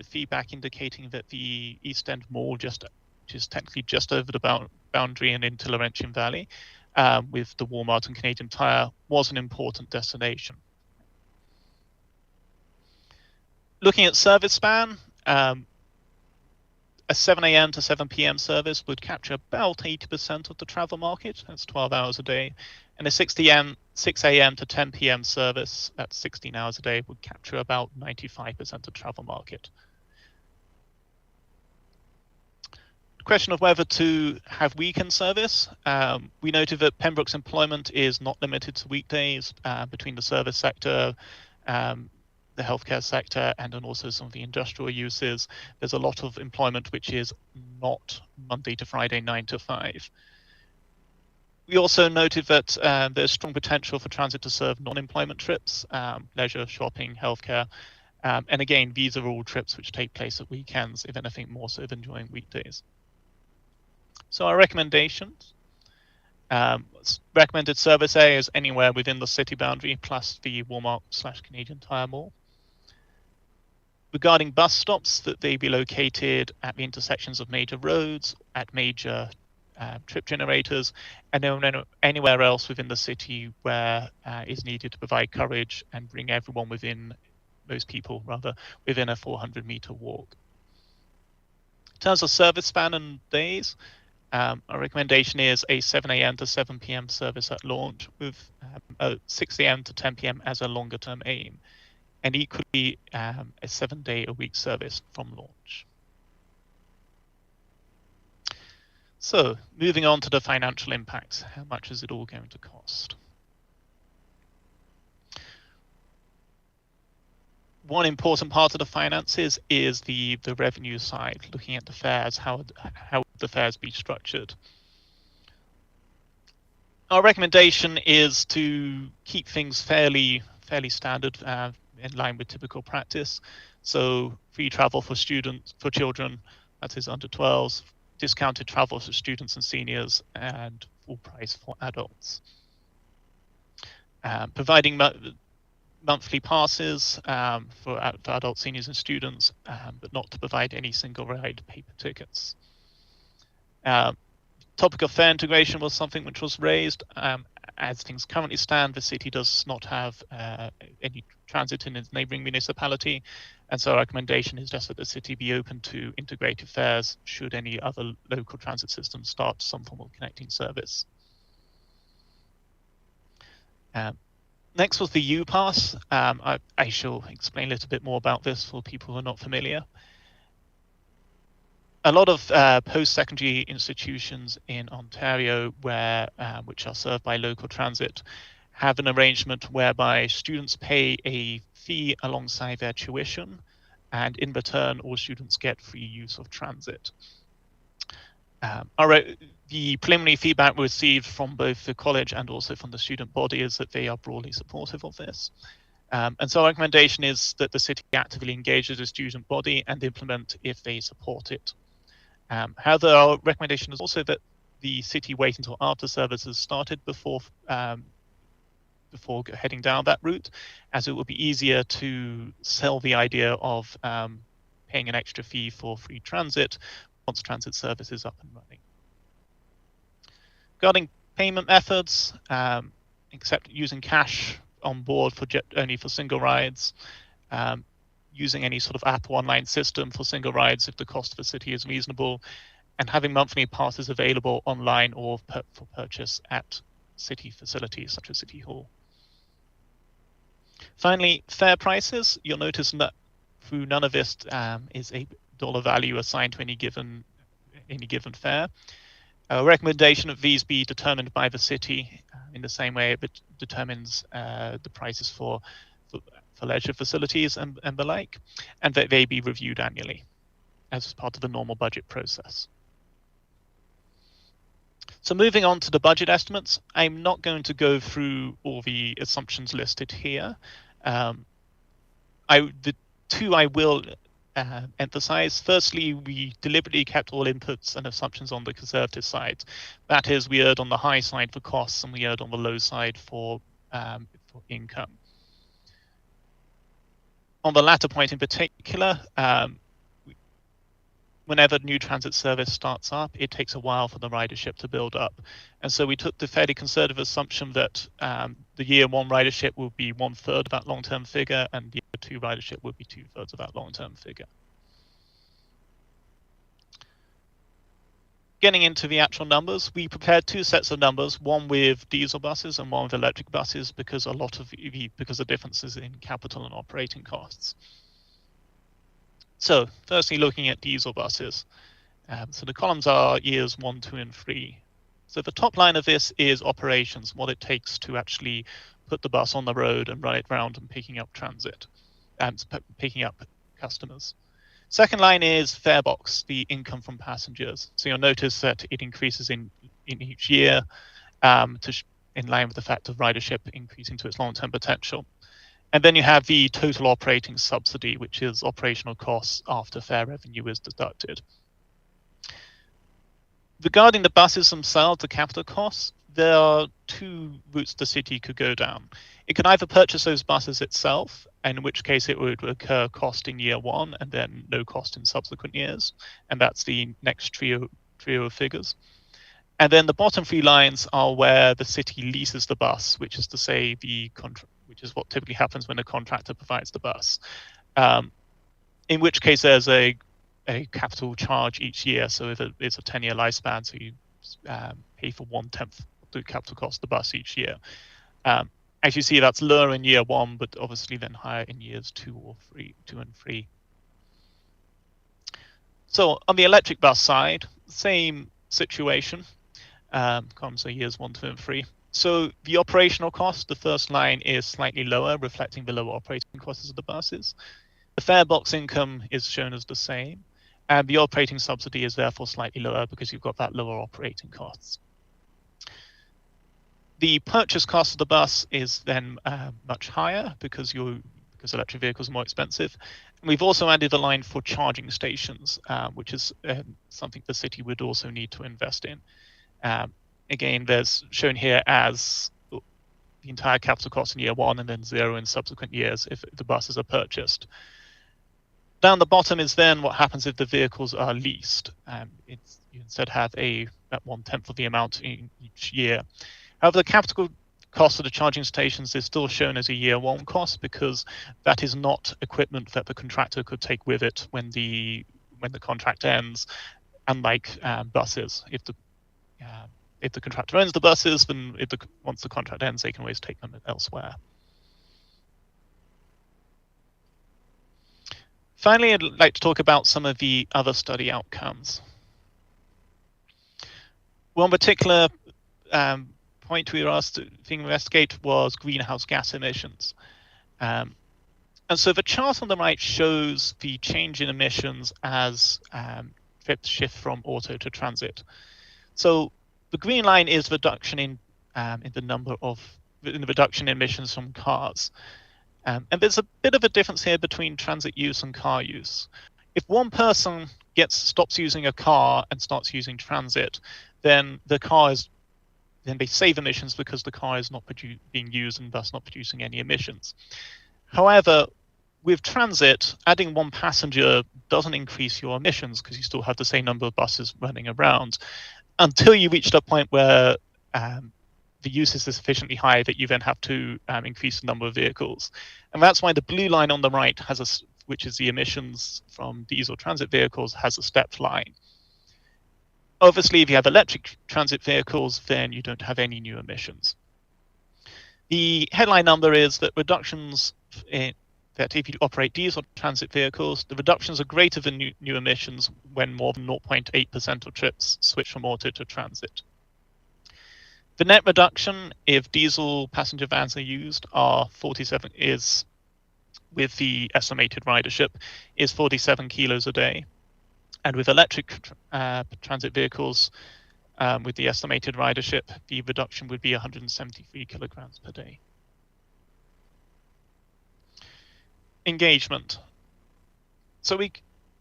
feedback indicating that the East End Mall, which is technically just over the boundary and into Laurentian Valley, with the Walmart and Canadian Tire, was an important destination. Looking at service span, a 7 a.m. to 7 p.m. service would capture about 80% of the travel market. That's 12 hours a day. And a 6 a.m. to 10 p.m. service, that's 16 hours a day, would capture about 95% of the travel market. The question of whether to have weekend service. We noted that Pembroke's employment is not limited to weekdays between the service sector, the healthcare sector, and then also some of the industrial uses. There's a lot of employment which is not Monday to Friday, 9 to 5. We also noted that there's strong potential for transit to serve non-employment trips, leisure, shopping, healthcare. And again, these are all trips which take place at weekends, if anything more so than during weekdays. So our recommendations. Recommended service areas anywhere within the city boundary, plus the Walmart/Canadian Tire Mall. Regarding bus stops, that they be located at the intersections of major roads, at major trip generators, and then anywhere else within the city where is needed to provide coverage and bring everyone within, most people rather, within a 400-meter walk. In terms of service span and days, our recommendation is a 7 a.m. to 7 p.m. service at launch, with a 6 a.m. to 10 p.m. as a longer-term aim, and equally a 7-day-a-week service from launch. So, moving on to the financial impacts. How much is it all going to cost? One important part of the finances is the revenue side, looking at the fares, how the fares be structured. Our recommendation is to keep things fairly standard, in line with typical practice. So free travel for children, that is under 12s, discounted travel for students and seniors, and full price for adults. Providing monthly passes for adults, seniors, and students, but not to provide any single ride paper tickets. Topic of fare integration was something which was raised. As things currently stand, the city does not have any transit in its neighbouring municipality, and so our recommendation is just that the city be open to integrated fares should any other local transit system start some form of connecting service. Next was the U-Pass. I shall explain a little bit more about this for people who are not familiar. A lot of post-secondary institutions in Ontario, which are served by local transit, have an arrangement whereby students pay a fee alongside their tuition, and in return, all students get free use of transit. The preliminary feedback we received from both the college and also from the student body is that they are broadly supportive of this. And so our recommendation is that the city actively engages the student body and implement if they support it. However, our recommendation is also that the city wait until after services started before heading down that route, as it would be easier to sell the idea of paying an extra fee for free transit once transit service is up and running. Regarding payment methods, except using cash on board only for single rides, using any sort of app or online system for single rides if the cost of the city is reasonable, and having monthly passes available online or for purchase at city facilities such as City Hall. Finally, fare prices. You'll notice that through none of this is a dollar value assigned to any given fare. A recommendation of these be determined by the city in the same way it determines the prices for leisure facilities and the like, and that they be reviewed annually as part of the normal budget process. So moving on to the budget estimates, I'm not going to go through all the assumptions listed here. The two I will emphasize. Firstly, we deliberately kept all inputs and assumptions on the conservative side. That is, we erred on the high side for costs and we erred on the low side for income. On the latter point in particular, whenever new transit service starts up, it takes a while for the ridership to build up. And so we took the fairly conservative assumption that the year one ridership will be 1/3 of that long-term figure, and the year two ridership will be 2/3 of that long-term figure. Getting into the actual numbers, we prepared two sets of numbers, one with diesel buses and one with electric buses, because of differences in capital and operating costs. So, firstly, looking at diesel buses. So the columns are years 1, 2, and 3. So the top line of this is operations, what it takes to actually put the bus on the road and run it around and picking up transit, picking up customers. Second line is fare box, the income from passengers. So you'll notice that it increases in each year in line with the fact of ridership increasing to its long-term potential. And then you have the total operating subsidy, which is operational costs after fare revenue is deducted. Regarding the buses themselves, the capital costs, there are two routes the city could go down. It could either purchase those buses itself, in which case it would incur cost in year one and then no cost in subsequent years. And that's the next trio of figures. And then the bottom 3 lines are where the city leases the bus, which is to say which is what typically happens when a contractor provides the bus. In which case there's a capital charge each year. So if it's a 10-year lifespan, so you pay for 1/10 of the capital cost of the bus each year. As you see, that's lower in year 1, but obviously then higher in years 2 and 3. So on the electric bus side, same situation. Columns are years 1, 2, and 3. So the operational cost, the first line, is slightly lower, reflecting the lower operating costs of the buses. The fare box income is shown as the same, and the operating subsidy is therefore slightly lower because you've got that lower operating costs. The purchase cost of the bus is then much higher because electric vehicles are more expensive. And we've also added a line for charging stations, which is something the city would also need to invest in. Again, there's shown here as the entire capital cost in year 1 and then 0 in subsequent years if the buses are purchased. Down the bottom is then what happens if the vehicles are leased. You instead have at 1/10 of the amount in each year. However, the capital cost of the charging stations is still shown as a year 1 cost because that is not equipment that the contractor could take with it when the contract ends, unlike buses. If the contractor owns the buses, then once the contract ends, they can always take them elsewhere. Finally, I'd like to talk about some of the other study outcomes. One particular point we were asked to investigate was greenhouse gas emissions. And so the chart on the right shows the change in emissions as trips shift from auto to transit. So the green line is reduction in the reduction in emissions from cars. And there's a bit of a difference here between transit use and car use. If one person stops using a car and starts using transit, then they save emissions because the car is not being used and thus not producing any emissions. However, with transit, adding 1 passenger doesn't increase your emissions because you still have the same number of buses running around until you reach the point where the use is sufficiently high that you then have to increase the number of vehicles. And that's why the blue line on the right which is the emissions from diesel transit vehicles, has a stepped line. Obviously, if you have electric transit vehicles, then you don't have any new emissions. The headline number is that that if you operate diesel transit vehicles, the reductions are greater than new emissions when more than 0.8% of trips switch from auto to transit. The net reduction if diesel passenger vans are used with the estimated ridership is 47 kilos a day. And with electric transit vehicles, with the estimated ridership, the reduction would be 173 kilograms per day. Engagement. So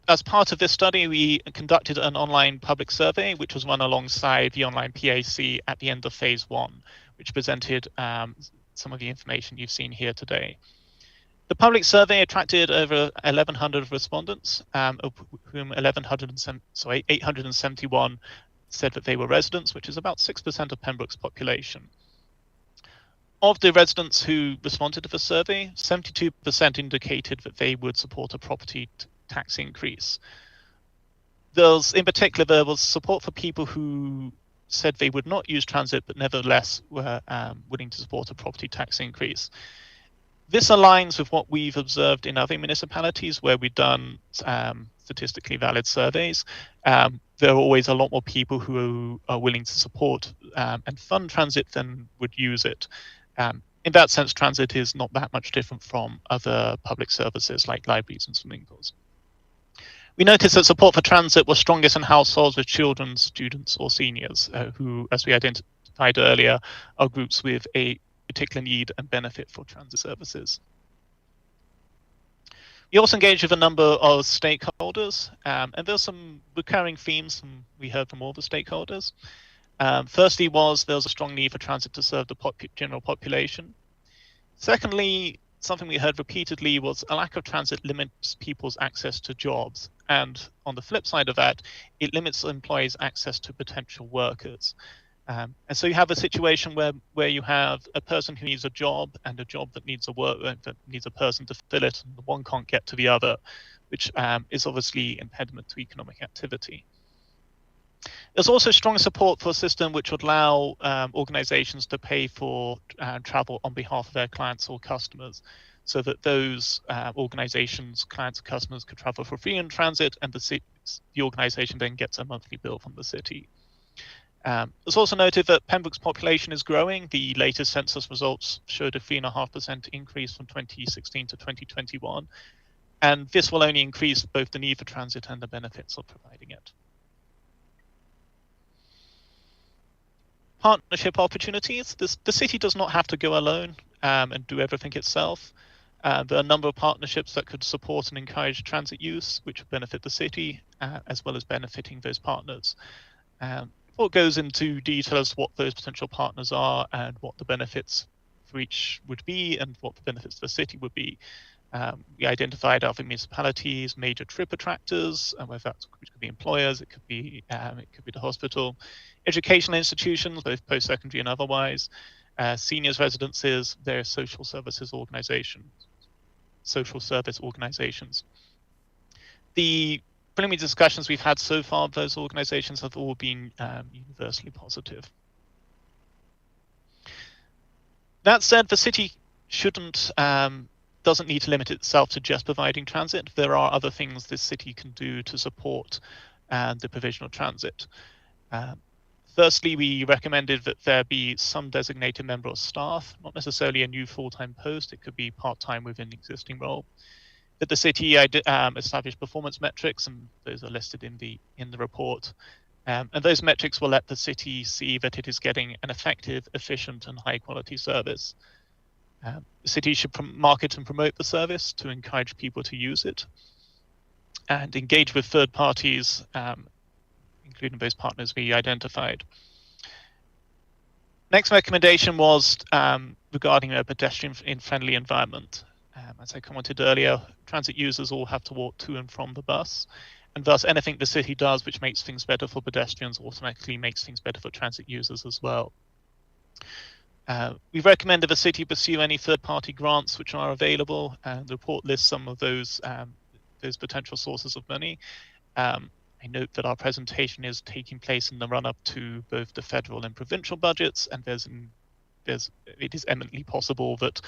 as part of this study, we conducted an online public survey, which was run alongside the online PAC at the end of phase 1, which presented some of the information you've seen here today. The public survey attracted over 1,100 respondents, of whom 871 said that they were residents, which is about 6% of Pembroke's population. Of the residents who responded to the survey, 72% indicated that they would support a property tax increase. In particular, there was support for people who said they would not use transit, but nevertheless were willing to support a property tax increase. This aligns with what we've observed in other municipalities where we've done statistically valid surveys. There are always a lot more people who are willing to support and fund transit than would use it. In that sense, transit is not that much different from other public services like libraries and swimming pools. We noticed that support for transit was strongest in households with children, students, or seniors, who, as we identified earlier, are groups with a particular need and benefit for transit services. We also engaged with a number of stakeholders, and there's some recurring themes we heard from all the stakeholders. Firstly there was a strong need for transit to serve the general population. Secondly, something we heard repeatedly was a lack of transit limits people's access to jobs. And on the flip side of that, it limits employees' access to potential workers. And so you have a situation where you have a person who needs a job and a job that needs a person to fill it, and the one can't get to the other, which is obviously impediment to economic activity. There's also strong support for a system which would allow organizations to pay for travel on behalf of their clients or customers, so that those organizations, clients, or customers could travel for free in transit, and the organization then gets a monthly bill from the city. It's also noted that Pembroke's population is growing. The latest census results showed a 3.5% increase from 2016 to 2021. And this will only increase both the need for transit and the benefits of providing it. Partnership opportunities. The city does not have to go alone and do everything itself. There are a number of partnerships that could support and encourage transit use, which would benefit the city, as well as benefiting those partners. What goes into detail as what those potential partners are and what the benefits for each would be and what the benefits to the city would be. We identified other municipalities, major trip attractors, whether that could be employers, it could be the hospital, educational institutions, both post-secondary and otherwise, seniors residences, their social service organizations. The preliminary discussions we've had so far of those organizations have all been universally positive. That said, the city doesn't need to limit itself to just providing transit. There are other things this city can do to support the provision of transit. Firstly, we recommended that there be some designated member of staff, not necessarily a new full-time post, it could be part-time within the existing role. That the city establish performance metrics, and those are listed in the report. And those metrics will let the city see that it is getting an effective, efficient, and high-quality service. The city should market and promote the service to encourage people to use it, and engage with third parties, including those partners we identified. Next recommendation was regarding a pedestrian-friendly environment. As I commented earlier, transit users all have to walk to and from the bus, and thus anything the city does which makes things better for pedestrians automatically makes things better for transit users as well. We've recommended the city pursue any third-party grants which are available, and the report lists some of those potential sources of money. I note that our presentation is taking place in the run-up to both the federal and provincial budgets, and it is eminently possible that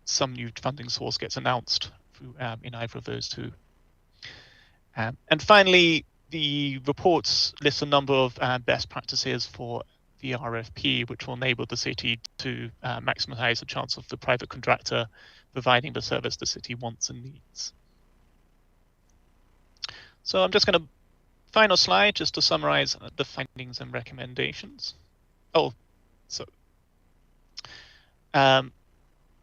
some new funding source gets announced in either of those two. And finally, the reports list a number of best practices for the RFP, which will enable the city to maximize the chance of the private contractor providing the service the city wants and needs. So I'm just going to, final slide, just to summarize the findings and recommendations.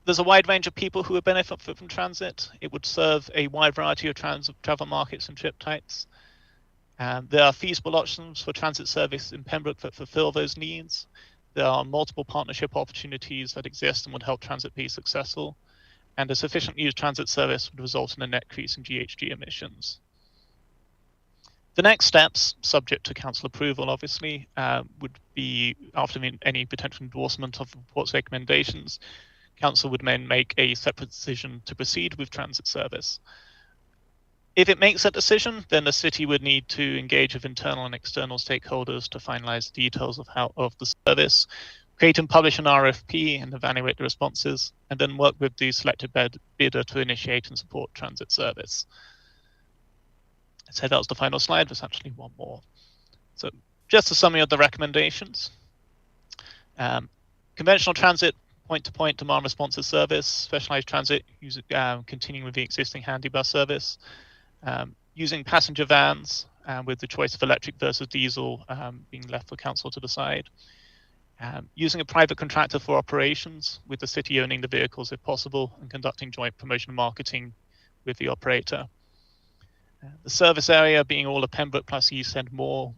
There's a wide range of people who would benefit from transit. It would serve a wide variety of travel markets and trip types. There are feasible options for transit service in Pembroke that fulfill those needs. There are multiple partnership opportunities that exist and would help transit be successful. And a sufficiently used transit service would result in a net increase in GHG emissions. The next steps, subject to council approval, obviously, would be after any potential endorsement of the report's recommendations, council would then make a separate decision to proceed with transit service. If it makes that decision, then the city would need to engage with internal and external stakeholders to finalize the details of the service, create and publish an RFP and evaluate the responses, and then work with the selected bidder to initiate and support transit service. So that was the final slide. There's actually one more. So just a summary of the recommendations. Conventional transit, point-to-point demand responsive service, specialized transit, continuing with the existing handy bus service, using passenger vans with the choice of electric versus diesel being left for council to decide, using a private contractor for operations with the city owning the vehicles if possible and conducting joint promotion and marketing with the operator. The service area being all of Pembroke plus East End Mall,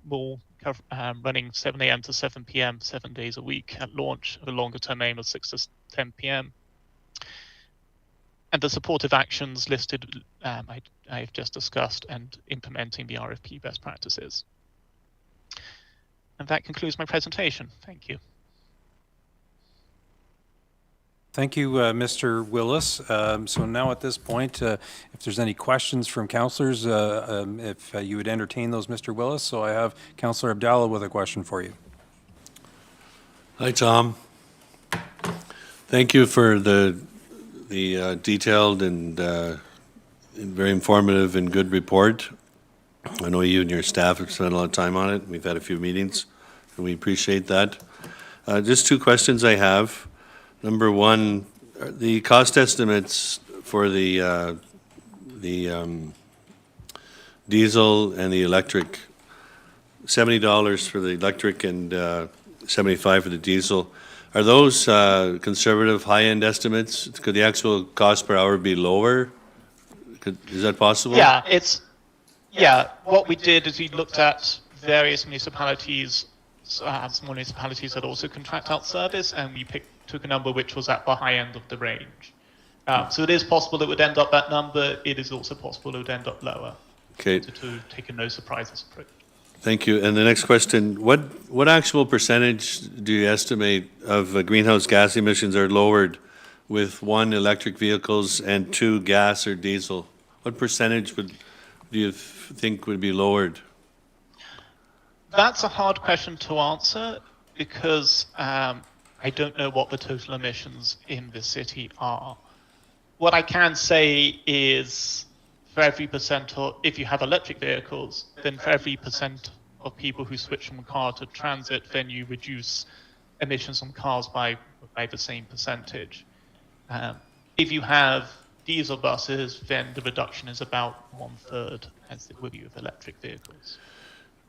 running 7 a.m. to 7 p.m. 7 days a week at launch, with a longer term aim of 6 to 10 p.m. and the supportive actions listed I've just discussed, and implementing the RFP best practices. And that concludes my presentation. Thank you. Thank you, Mr. Willis. So now at this point, if there's any questions from councillors, if you would entertain those, Mr. Willis. So I have Councillor Abdallah with a question for you. Hi, Tom. Thank you for the detailed and very informative and good report. I know you and your staff have spent a lot of time on it. We've had a few meetings, and we appreciate that. Just two questions I have. Number one, the cost estimates for the diesel and the electric, $70 for the electric and $75 for the diesel. Are those conservative high-end estimates? Could the actual cost per hour be lower? Is that possible? Yeah, what we did is we looked at various municipalities, small municipalities that also contract out service, and we took a number which was at the high end of the range. So it is possible it would end up that number. It is also possible it would end up lower. Okay. To take a no surprises approach. Thank you. And the next question, what actual percentage do you estimate of greenhouse gas emissions are lowered with 1, electric vehicles, and 2, gas or diesel? What percentage do you think would be lowered? That's a hard question to answer because I don't know what the total emissions in the city are. What I can say is for every percent, or if you have electric vehicles, then for every percent of people who switch from car to transit, then you reduce emissions from cars by the same percentage. If you have diesel buses, then the reduction is about 1/3, as it would be with electric vehicles.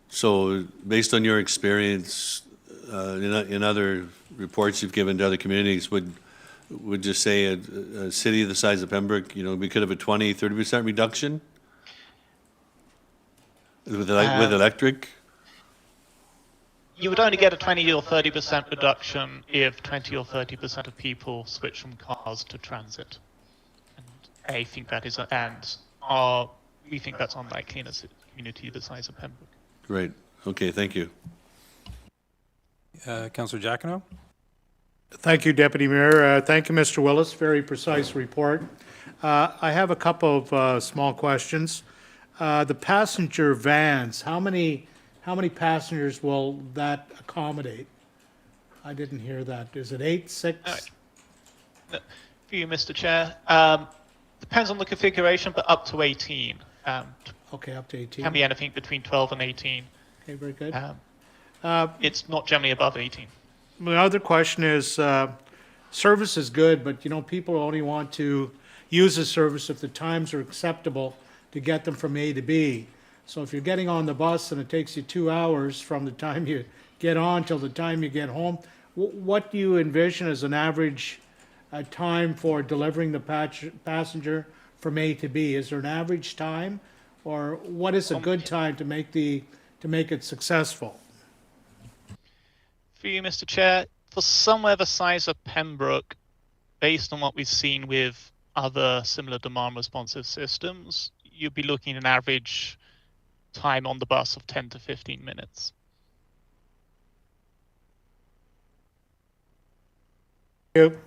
So based on your experience in other reports you've given to other communities, would you say a city the size of Pembroke, we could have a 20-30% reduction with electric? You would only get a 20 or 30% reduction if 20 or 30% of people switch from cars to transit. And I think that is, we think that's unlikely in a community the size of Pembroke. Right. Okay. Thank you. Councillor Giacono? Thank you, Deputy Mayor. Thank you, Mr. Willis. Very precise report. I have a couple of small questions. The passenger vans, how many passengers will that accommodate? I didn't hear that. Is it 8, 6? For you, Mr. Chair, depends on the configuration, but up to 18. Okay, up to 18. Can be anything between 12 and 18. Okay, very good. It's not generally above 18. My other question is, service is good, but people only want to use the service if the times are acceptable to get them from A to B. So if you're getting on the bus and it takes you 2 hours from the time you get on till the time you get home, what do you envision as an average time for delivering the passenger from A to B? Is there an average time, or what is a good time to make it successful? For you, Mr. Chair, for somewhere the size of Pembroke, based on what we've seen with other similar demand responsive systems, you'd be looking at an average time on the bus of 10 to 15 minutes. Thank you.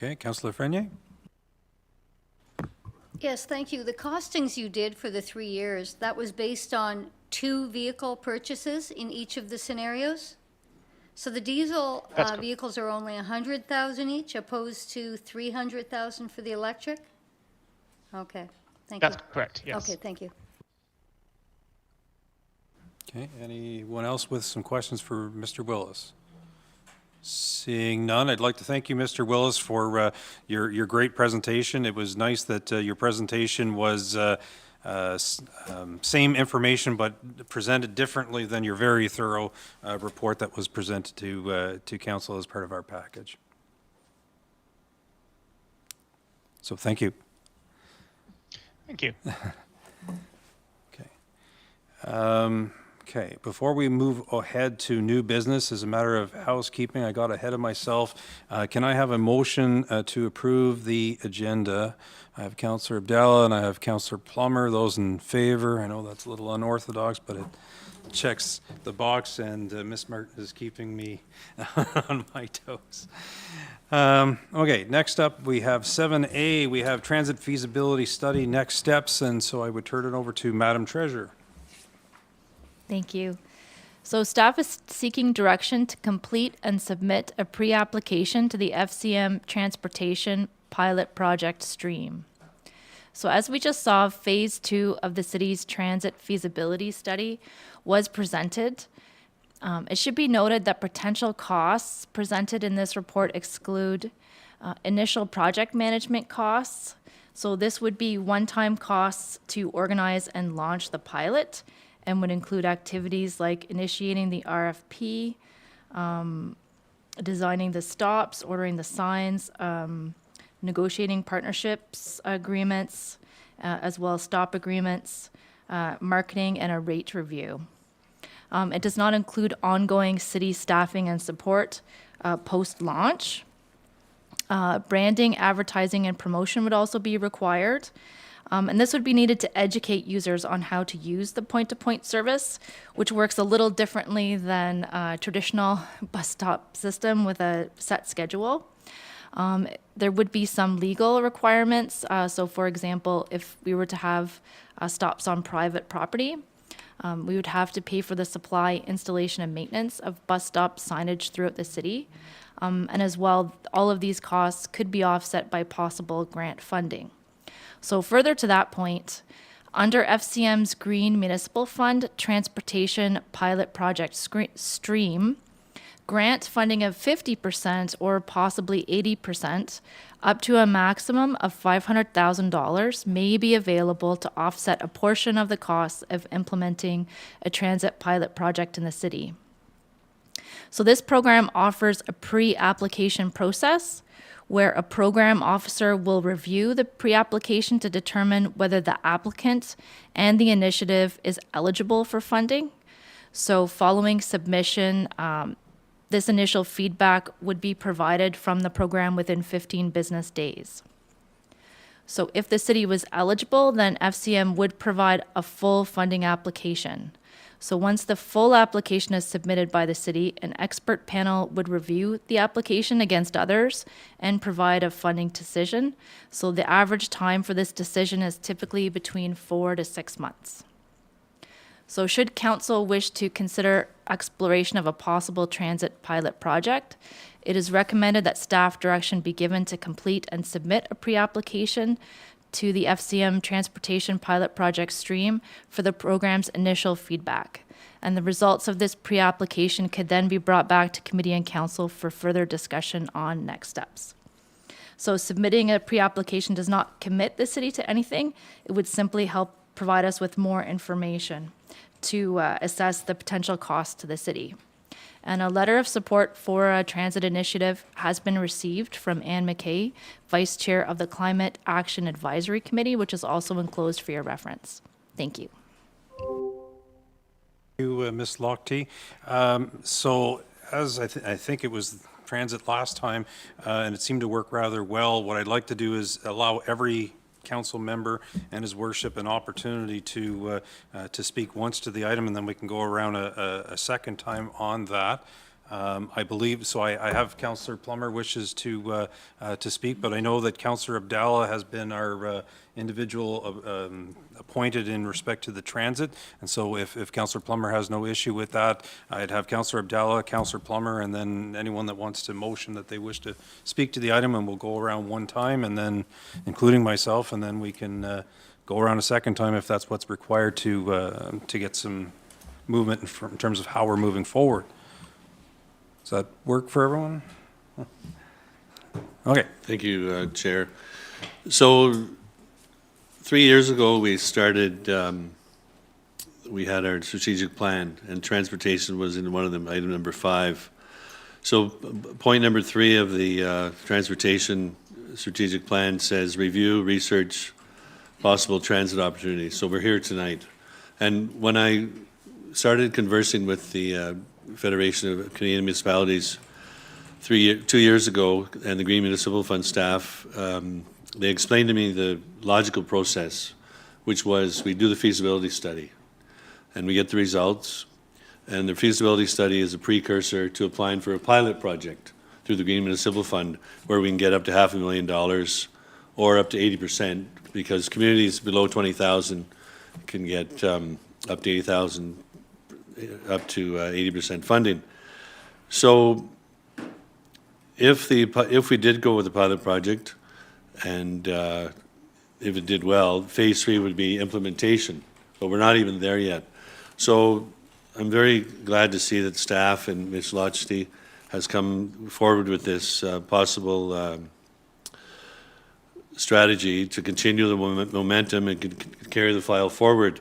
Okay, Councillor Frenier? Yes, thank you. The costings you did for the 3 years, that was based on 2 vehicle purchases in each of the scenarios? So the diesel vehicles are only 100,000 each, opposed to 300,000 for the electric? Okay, thank you. That's correct, yes. Okay, thank you. Okay, anyone else with some questions for Mr. Willis? Seeing none, I'd like to thank you, Mr. Willis, for your great presentation. It was nice that your presentation was same information but presented differently than your very thorough report that was presented to council as part of our package. So thank you. Thank you. Okay. Okay, before we move ahead to new business, as a matter of housekeeping, I got ahead of myself. Can I have a motion to approve the agenda? I have Councillor Abdallah and I have Councillor Plummer. Those in favor? I know that's a little unorthodox, but it checks the box, and Ms. Martin is keeping me on my toes. Okay, next up, we have 7A. We have Transit Feasibility Study Next Steps, and so I would turn it over to Madam Treasurer. Thank you. So staff is seeking direction to complete and submit a pre-application to the FCM Transportation Pilot Project Stream. So as we just saw, phase 2 of the city's transit feasibility study was presented. It should be noted that potential costs presented in this report exclude initial project management costs. So this would be one-time costs to organize and launch the pilot, and would include activities like initiating the RFP, designing the stops, ordering the signs, negotiating partnerships agreements, as well as stop agreements, marketing, and a rate review. It does not include ongoing city staffing and support post-launch. Branding, advertising, and promotion would also be required. And this would be needed to educate users on how to use the point-to-point service, which works a little differently than a traditional bus stop system with a set schedule. There would be some legal requirements. So for example, if we were to have stops on private property, we would have to pay for the supply, installation, and maintenance of bus stop signage throughout the city. And as well, all of these costs could be offset by possible grant funding. So further to that point, under FCM's Green Municipal Fund Transportation Pilot Project Stream, grant funding of 50% or possibly 80%, up to a maximum of $500,000, may be available to offset a portion of the costs of implementing a transit pilot project in the city. So this program offers a pre-application process where a program officer will review the pre-application to determine whether the applicant and the initiative is eligible for funding. So following submission, this initial feedback would be provided from the program within 15 business days. So if the city was eligible, then FCM would provide a full funding application. So once the full application is submitted by the city, an expert panel would review the application against others and provide a funding decision. So the average time for this decision is typically between 4 to 6 months. So should council wish to consider exploration of a possible transit pilot project, it is recommended that staff direction be given to complete and submit a pre-application to the FCM Transportation Pilot Project Stream for the program's initial feedback. And the results of this pre-application could then be brought back to committee and council for further discussion on next steps. So submitting a pre-application does not commit the city to anything. It would simply help provide us with more information to assess the potential cost to the city. And a letter of support for a transit initiative has been received from Anne McKay, Vice Chair of the Climate Action Advisory Committee, which is also enclosed for your reference. Thank you. Thank you, Ms. Lochte. So as I think it was transit last time, and it seemed to work rather well, what I'd like to do is allow every council member and his worship an opportunity to speak once to the item, and then we can go around a second time on that. I believe, so I have Councillor Plummer wishes to speak, but I know that Councillor Abdallah has been our individual appointed in respect to the transit, and so if Councillor Plummer has no issue with that, I'd have Councillor Abdallah, Councillor Plummer, and then anyone that wants to motion that they wish to speak to the item, and we'll go around one time, and then including myself, and then we can go around a second time if that's what's required to get some movement in terms of how we're moving forward. Does that work for everyone? Okay. Thank you, Chair. So 3 years ago, we started, we had our strategic plan, and transportation was in one of them, item number 5. So point number 3 of the transportation strategic plan says review, research, possible transit opportunities. So we're here tonight. And when I started conversing with the Federation of Canadian Municipalities 2 years ago, and the Green Municipal Fund staff. They explained to me the logical process, which was we do the feasibility study, and we get the results, and the feasibility study is a precursor to applying for a pilot project through the Green Municipal Fund, where we can get up to $500,000 or up to 80%, because communities below 20,000 can get up to 80,000, up to 80% funding. So if we did go with the pilot project, and if it did well, phase 3 would be implementation, but we're not even there yet. So I'm very glad to see that staff and Ms. Lochte has come forward with this possible strategy to continue the momentum and carry the file forward.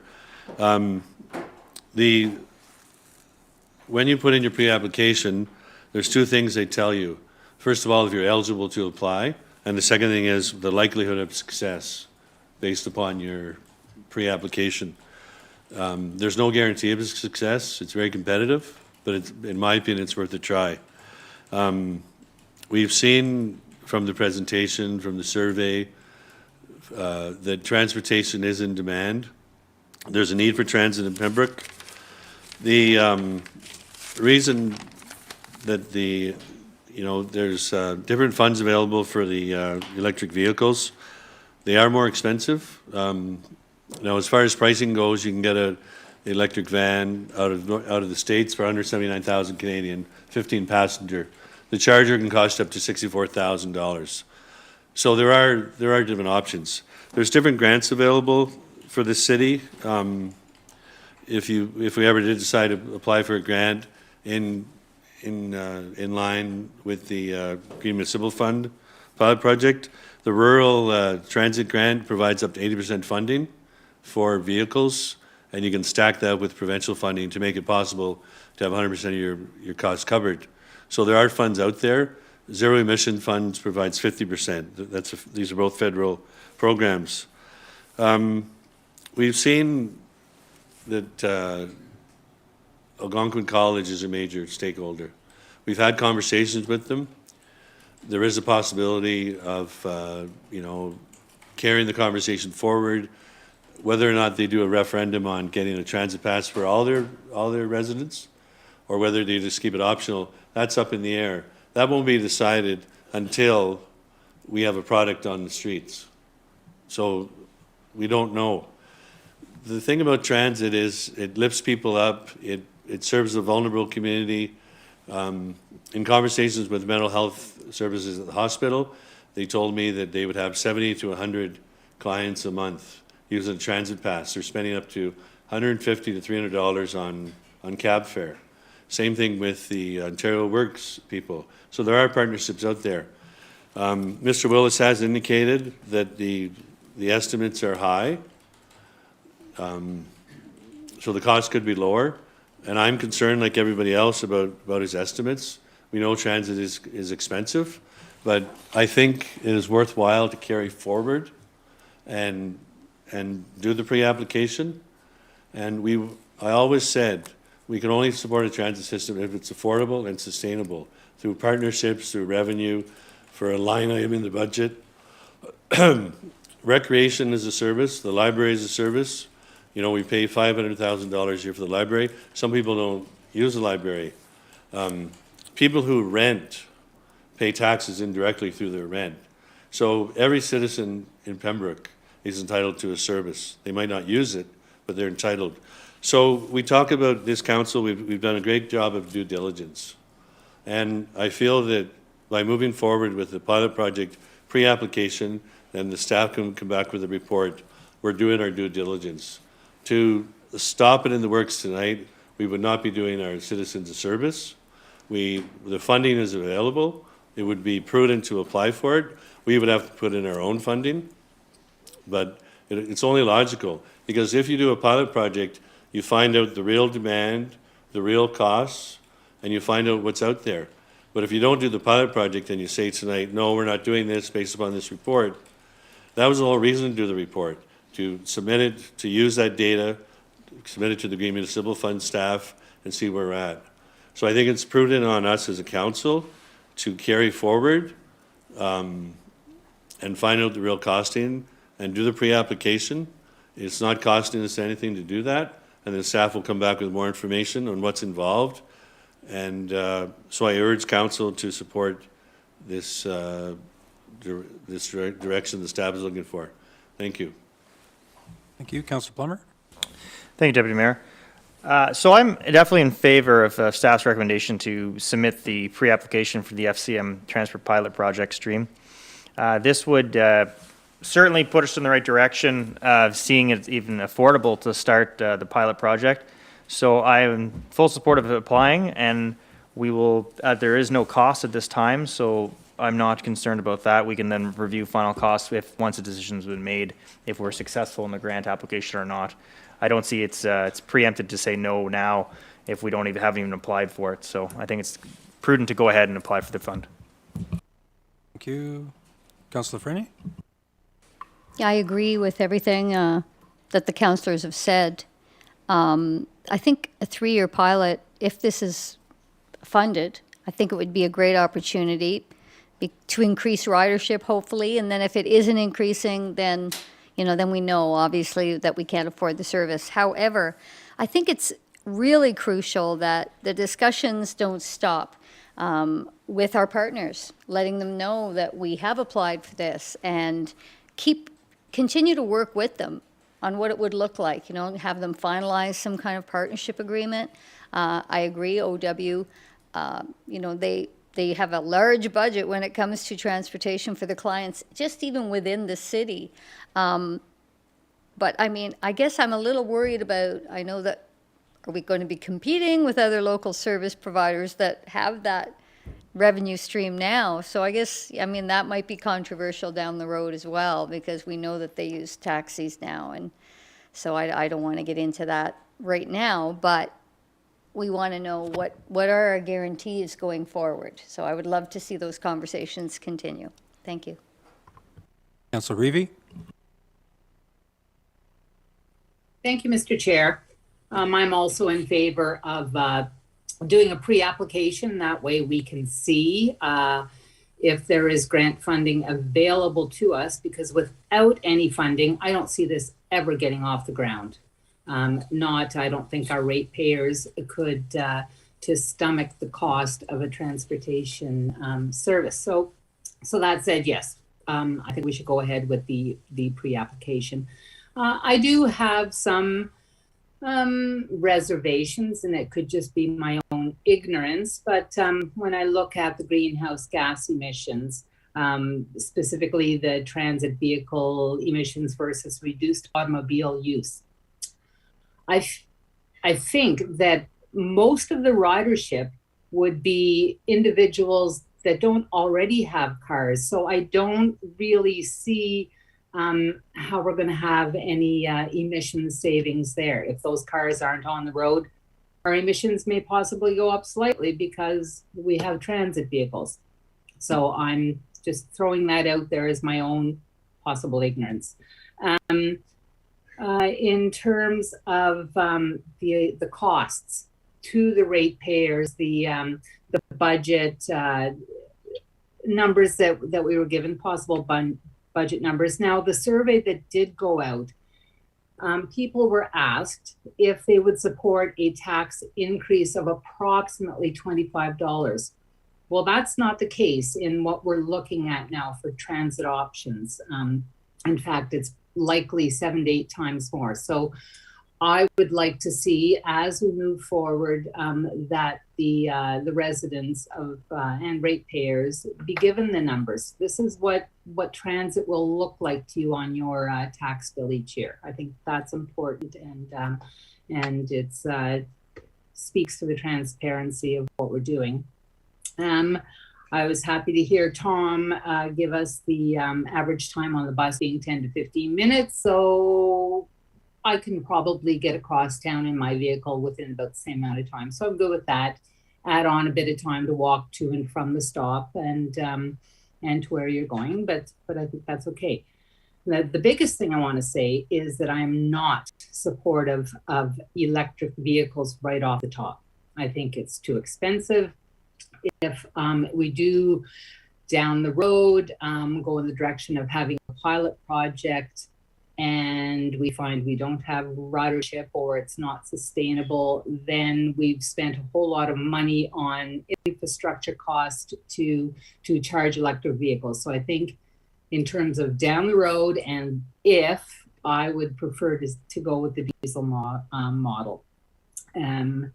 When you put in your pre-application, there's 2 things they tell you. First of all, if you're eligible to apply, and the second thing is the likelihood of success based upon your pre-application. There's no guarantee of success. It's very competitive, but in my opinion, it's worth a try. We've seen from the presentation, from the survey, that transportation is in demand. There's a need for transit in Pembroke. The reason that there's different funds available for the electric vehicles. They are more expensive. As far as pricing goes, you can get an electric van out of the States for under 79,000 Canadian, 15 passenger. The charger can cost up to $64,000. So there are different options. There's different grants available for the city. If we ever did decide to apply for a grant in line with the Green Municipal Fund pilot project, the rural transit grant provides up to 80% funding for vehicles, and you can stack that with provincial funding to make it possible to have 100% of your costs covered. So there are funds out there. Zero emission funds provides 50%. These are both federal programs. We've seen that Algonquin College is a major stakeholder. We've had conversations with them. There is a possibility of carrying the conversation forward, whether or not they do a referendum on getting a transit pass for all their residents, or whether they just keep it optional. That's up in the air. That won't be decided until we have a product on the streets. So we don't know. The thing about transit is it lifts people up. It serves a vulnerable community. In conversations with mental health services at the hospital, they told me that they would have 70 to 100 clients a month using a transit pass. They're spending up to $150 to $300 on cab fare. Same thing with the Ontario Works people. So there are partnerships out there. Mr. Willis has indicated that the estimates are high. So the cost could be lower. And I'm concerned, like everybody else, about his estimates. We know transit is expensive, but I think it is worthwhile to carry forward and do the pre-application. And I always said we can only support a transit system if it's affordable and sustainable through partnerships, through revenue, for a line item in the budget. Recreation is a service. The library is a service. We pay $500,000 a year for the library. Some people don't use the library. People who rent pay taxes indirectly through their rent. So every citizen in Pembroke is entitled to a service. They might not use it, but they're entitled. So we talk about this council. We've done a great job of due diligence. And I feel that by moving forward with the pilot project pre-application, and the staff can come back with a report, we're doing our due diligence. To stop it in the works tonight, we would not be doing our citizens a service. The funding is available. It would be prudent to apply for it. We would have to put in our own funding, but it's only logical, because if you do a pilot project, you find out the real demand, the real costs, and you find out what's out there. But if you don't do the pilot project and you say tonight, no, we're not doing this based upon this report, that was the whole reason to do the report, to submit it, to use that data, submit it to the Green Municipal Fund staff and see where we're at. So I think it's prudent on us as a council to carry forward and find out the real costing and do the pre-application. It's not costing us anything to do that, and then staff will come back with more information on what's involved. And so I urge council to support this, direction the staff is looking for. Thank you. Thank you. Councillor Plummer? Thank you, Deputy Mayor. So I'm definitely in favor of staff's recommendation to submit the pre-application for the FCM Transport Pilot Project stream. This would certainly put us in the right direction of seeing it even affordable to start the pilot project. So I am in full support of applying, and we will, there is no cost at this time, so I'm not concerned about that. We can then review final costs once a decision's been made, if we're successful in the grant application or not. I don't see it's preempted to say no now if we haven't even applied for it. So I think it's prudent to go ahead and apply for the fund. Thank you. Councillor Freni? Yeah, I agree with everything that the councillors have said. I think a 3-year pilot, if this is funded, I think it would be a great opportunity to increase ridership, hopefully. And then if it isn't increasing, then then we know, obviously, that we can't afford the service. However, I think it's really crucial that the discussions don't stop with our partners, letting them know that we have applied for this and continue to work with them on what it would look like, have them finalize some kind of partnership agreement. I agree, OW, they have a large budget when it comes to transportation for the clients, just even within the city. But I mean, I guess I'm a little worried about, I know that, are we going to be competing with other local service providers that have that revenue stream now? So I guess, I mean, that might be controversial down the road as well, because we know that they use taxis now. And so I don't want to get into that right now, but we want to know what are our guarantees going forward. So I would love to see those conversations continue. Thank you. Councillor Reevy? Thank you, Mr. Chair. I'm also in favor of doing a pre-application. That way we can see if there is grant funding available to us, because without any funding, I don't see this ever getting off the ground. I don't think our ratepayers could to stomach the cost of a transportation service. So that said, yes, I think we should go ahead with the pre-application. I do have some reservations, and it could just be my own ignorance, but when I look at the greenhouse gas emissions, specifically the transit vehicle emissions versus reduced automobile use, I think that most of the ridership would be individuals that don't already have cars. So I don't really see how we're going to have any emission savings there. If those cars aren't on the road, our emissions may possibly go up slightly because we have transit vehicles. So I'm just throwing that out there as my own possible ignorance. In terms of the costs to the ratepayers, the budget numbers that we were given, possible budget numbers. Now, the survey that did go out, people were asked if they would support a tax increase of approximately $25. Well, that's not the case in what we're looking at now for transit options. In fact, it's likely 7 to 8 times more. So I would like to see, as we move forward, that the residents of and ratepayers be given the numbers. This is what transit will look like to you on your tax bill each year. I think that's important, and it's speaks to the transparency of what we're doing. I was happy to hear Tom give us the average time on the bus being 10 to 15 minutes. So I can probably get across town in my vehicle within about the same amount of time. So I'm good with that. Add on a bit of time to walk to and from the stop and to where you're going, but I think that's okay. The biggest thing I want to say is that I am not supportive of electric vehicles right off the top. I think it's too expensive. If we do down the road go in the direction of having a pilot project and we find we don't have ridership or it's not sustainable, then we've spent a whole lot of money on infrastructure cost to charge electric vehicles. So I think in terms of down the road, and if I would prefer to go with the diesel model. I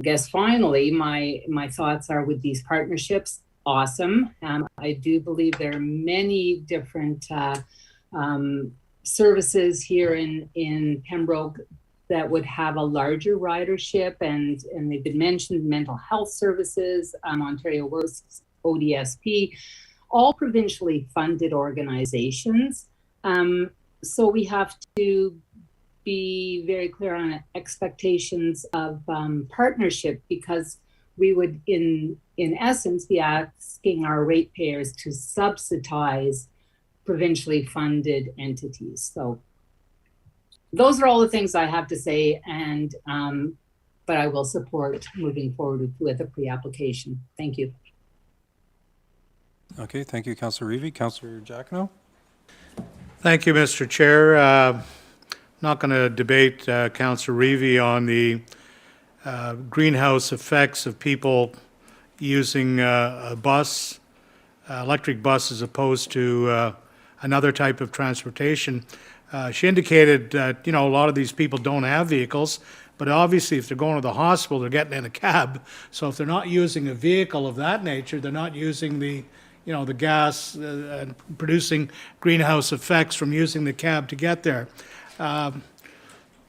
guess finally, my thoughts are with these partnerships, awesome. I do believe there are many different services here in Pembroke that would have a larger ridership, and they've been mentioned, mental health services, Ontario Works, ODSP, all provincially funded organizations. So we have to be very clear on expectations of partnership, because we would in essence be asking our ratepayers to subsidize provincially funded entities. So those are all the things I have to say, and but I will support moving forward with a pre-application. Thank you. Okay, thank you, Councillor Reevy. Councillor Giacono? Thank you, Mr. Chair. Not going to debate Councillor Reevy on the greenhouse effects of people using a bus, electric bus, as opposed to another type of transportation. She indicated that, a lot of these people don't have vehicles, but obviously if they're going to the hospital, they're getting in a cab. So if they're not using a vehicle of that nature, they're not using the gas and producing greenhouse effects from using the cab to get there.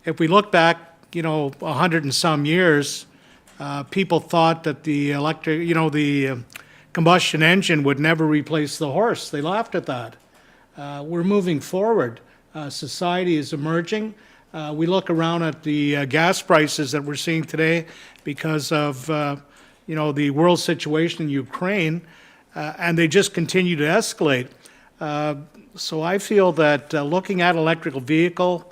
If we look back, 100 and some years, people thought that the electric, the combustion engine would never replace the horse. They laughed at that. We're moving forward. Society is emerging. We look around at the gas prices that we're seeing today because of, the world situation in Ukraine, and they just continue to escalate. So I feel that looking at electrical vehicle,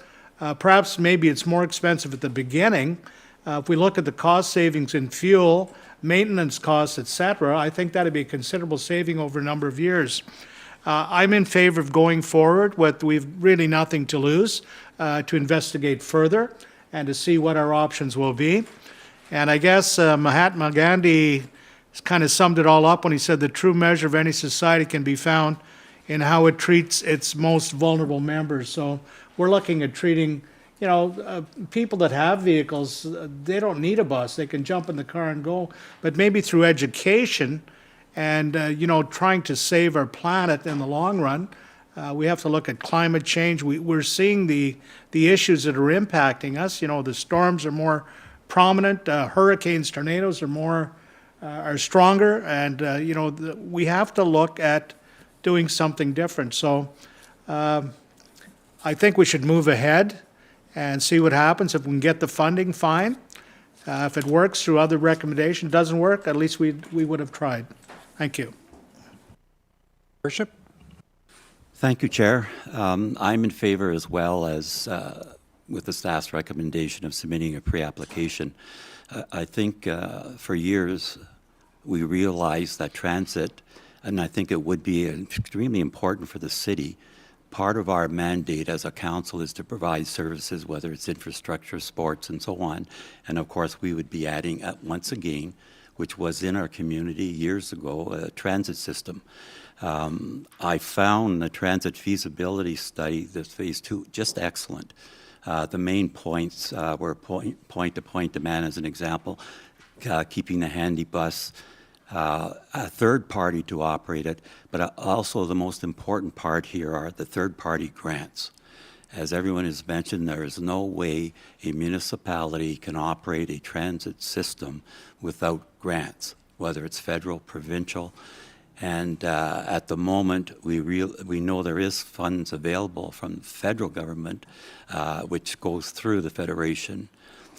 perhaps maybe it's more expensive at the beginning. If we look at the cost savings in fuel, maintenance costs, et cetera, I think that'd be a considerable saving over a number of years. I'm in favor of going forward with, we've really nothing to lose, to investigate further and to see what our options will be. And I guess Mahatma Gandhi kind of summed it all up when he said the true measure of any society can be found in how it treats its most vulnerable members. So we're looking at treating, people that have vehicles, they don't need a bus. They can jump in the car and go. But maybe through education and, trying to save our planet in the long run, we have to look at climate change. We're seeing the issues that are impacting us. The storms are more prominent. Hurricanes, tornadoes are stronger. And, we have to look at doing something different. So I think we should move ahead and see what happens. If we can get the funding, fine. If it works through other recommendations, doesn't work, at least we would have tried. Thank you. Worship? Thank you, Chair. I'm in favor as well as with the staff's recommendation of submitting a pre-application. I think for years we realized that transit, and I think it would be extremely important for the city. Part of our mandate as a council is to provide services, whether it's infrastructure, sports, and so on. And of course, we would be adding, once again, which was in our community years ago, a transit system. I found the transit feasibility study, this phase 2, just excellent. The main points were point-to-point demand as an example, keeping the handy bus, a third party to operate it, but also the most important part here are the third-party grants. As everyone has mentioned, there is no way a municipality can operate a transit system without grants, whether it's federal, provincial, and at the moment we know there is funds available from the federal government, which goes through the Federation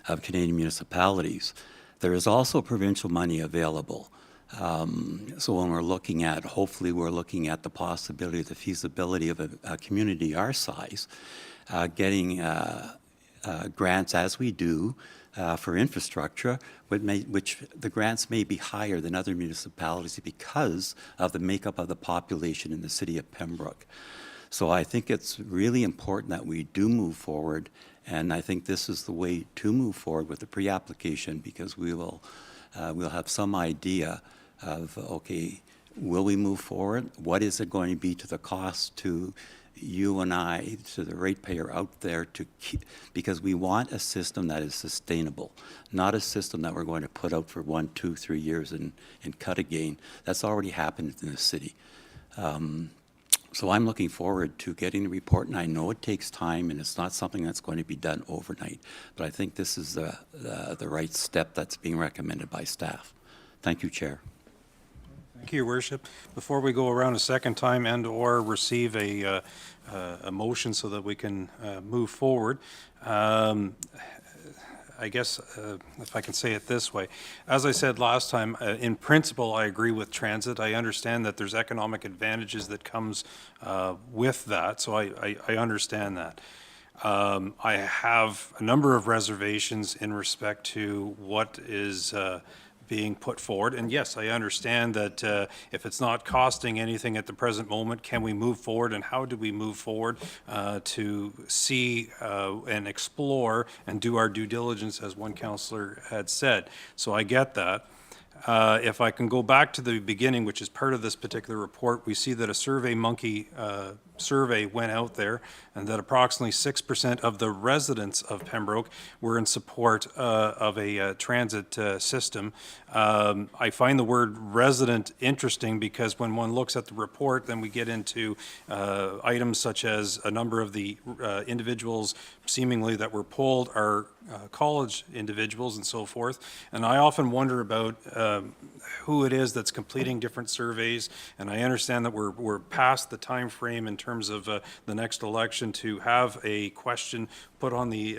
of Canadian Municipalities. There is also provincial money available. So when we're looking at, hopefully we're looking at the possibility, the feasibility of a community our size, getting grants as we do for infrastructure, which the grants may be higher than other municipalities because of the makeup of the population in the city of Pembroke. So I think it's really important that we do move forward, and I think this is the way to move forward with the pre-application, because we'll have some idea of, okay, will we move forward? What is it going to be to the cost to you and I, to the ratepayer out there, to keep, because we want a system that is sustainable, not a system that we're going to put out for 1, 2, 3 years and cut again. That's already happened in the city. So I'm looking forward to getting the report, and I know it takes time, and it's not something that's going to be done overnight, but I think this is the right step that's being recommended by staff. Thank you, Chair. Thank you, Your Worship. Before we go around a second time and/or receive a motion so that we can move forward, I guess, if I can say it this way, as I said last time, in principle, I agree with transit. I understand that there's economic advantages that comes with that, so I understand that. I have a number of reservations in respect to what is being put forward. And yes, I understand that if it's not costing anything at the present moment, can we move forward, and how do we move forward to see and explore and do our due diligence, as one councillor had said. So I get that. If I can go back to the beginning, which is part of this particular report, we see that a SurveyMonkey survey went out there, and that approximately 6% of the residents of Pembroke were in support of a transit system. I find the word resident interesting, because when one looks at the report, then we get into items such as a number of the individuals seemingly that were polled are college individuals and so forth. And I often wonder about who it is that's completing different surveys, and I understand that we're past the time frame in terms of the next election to have a question put on the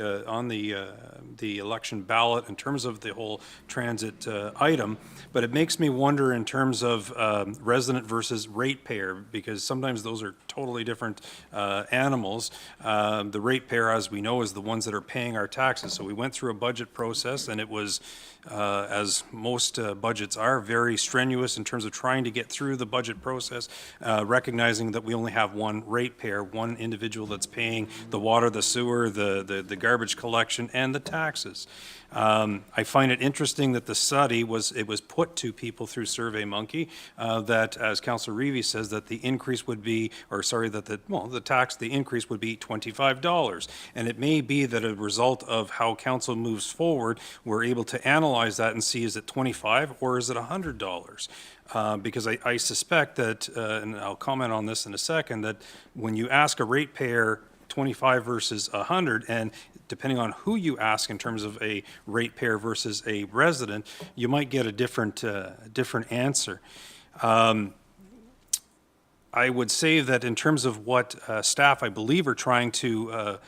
election ballot in terms of the whole transit item. But it makes me wonder in terms of resident versus ratepayer, because sometimes those are totally different animals. The ratepayer, as we know, is the ones that are paying our taxes. So we went through a budget process, and it was, as most budgets are, very strenuous in terms of trying to get through the budget process, recognizing that we only have one ratepayer, one individual that's paying the water, the sewer, the garbage collection, and the taxes. I find it interesting that the study was put to people through SurveyMonkey that, as Councillor Reevy says, that the increase would be, the increase would be $25. And it may be that a result of how council moves forward, we're able to analyze that and see, is it $25 or is it $100? Because I suspect that, and I'll comment on this in a second, that when you ask a ratepayer 25 versus 100, and depending on who you ask in terms of a ratepayer versus a resident, you might get a different answer. I would say that in terms of what staff, I believe, are trying to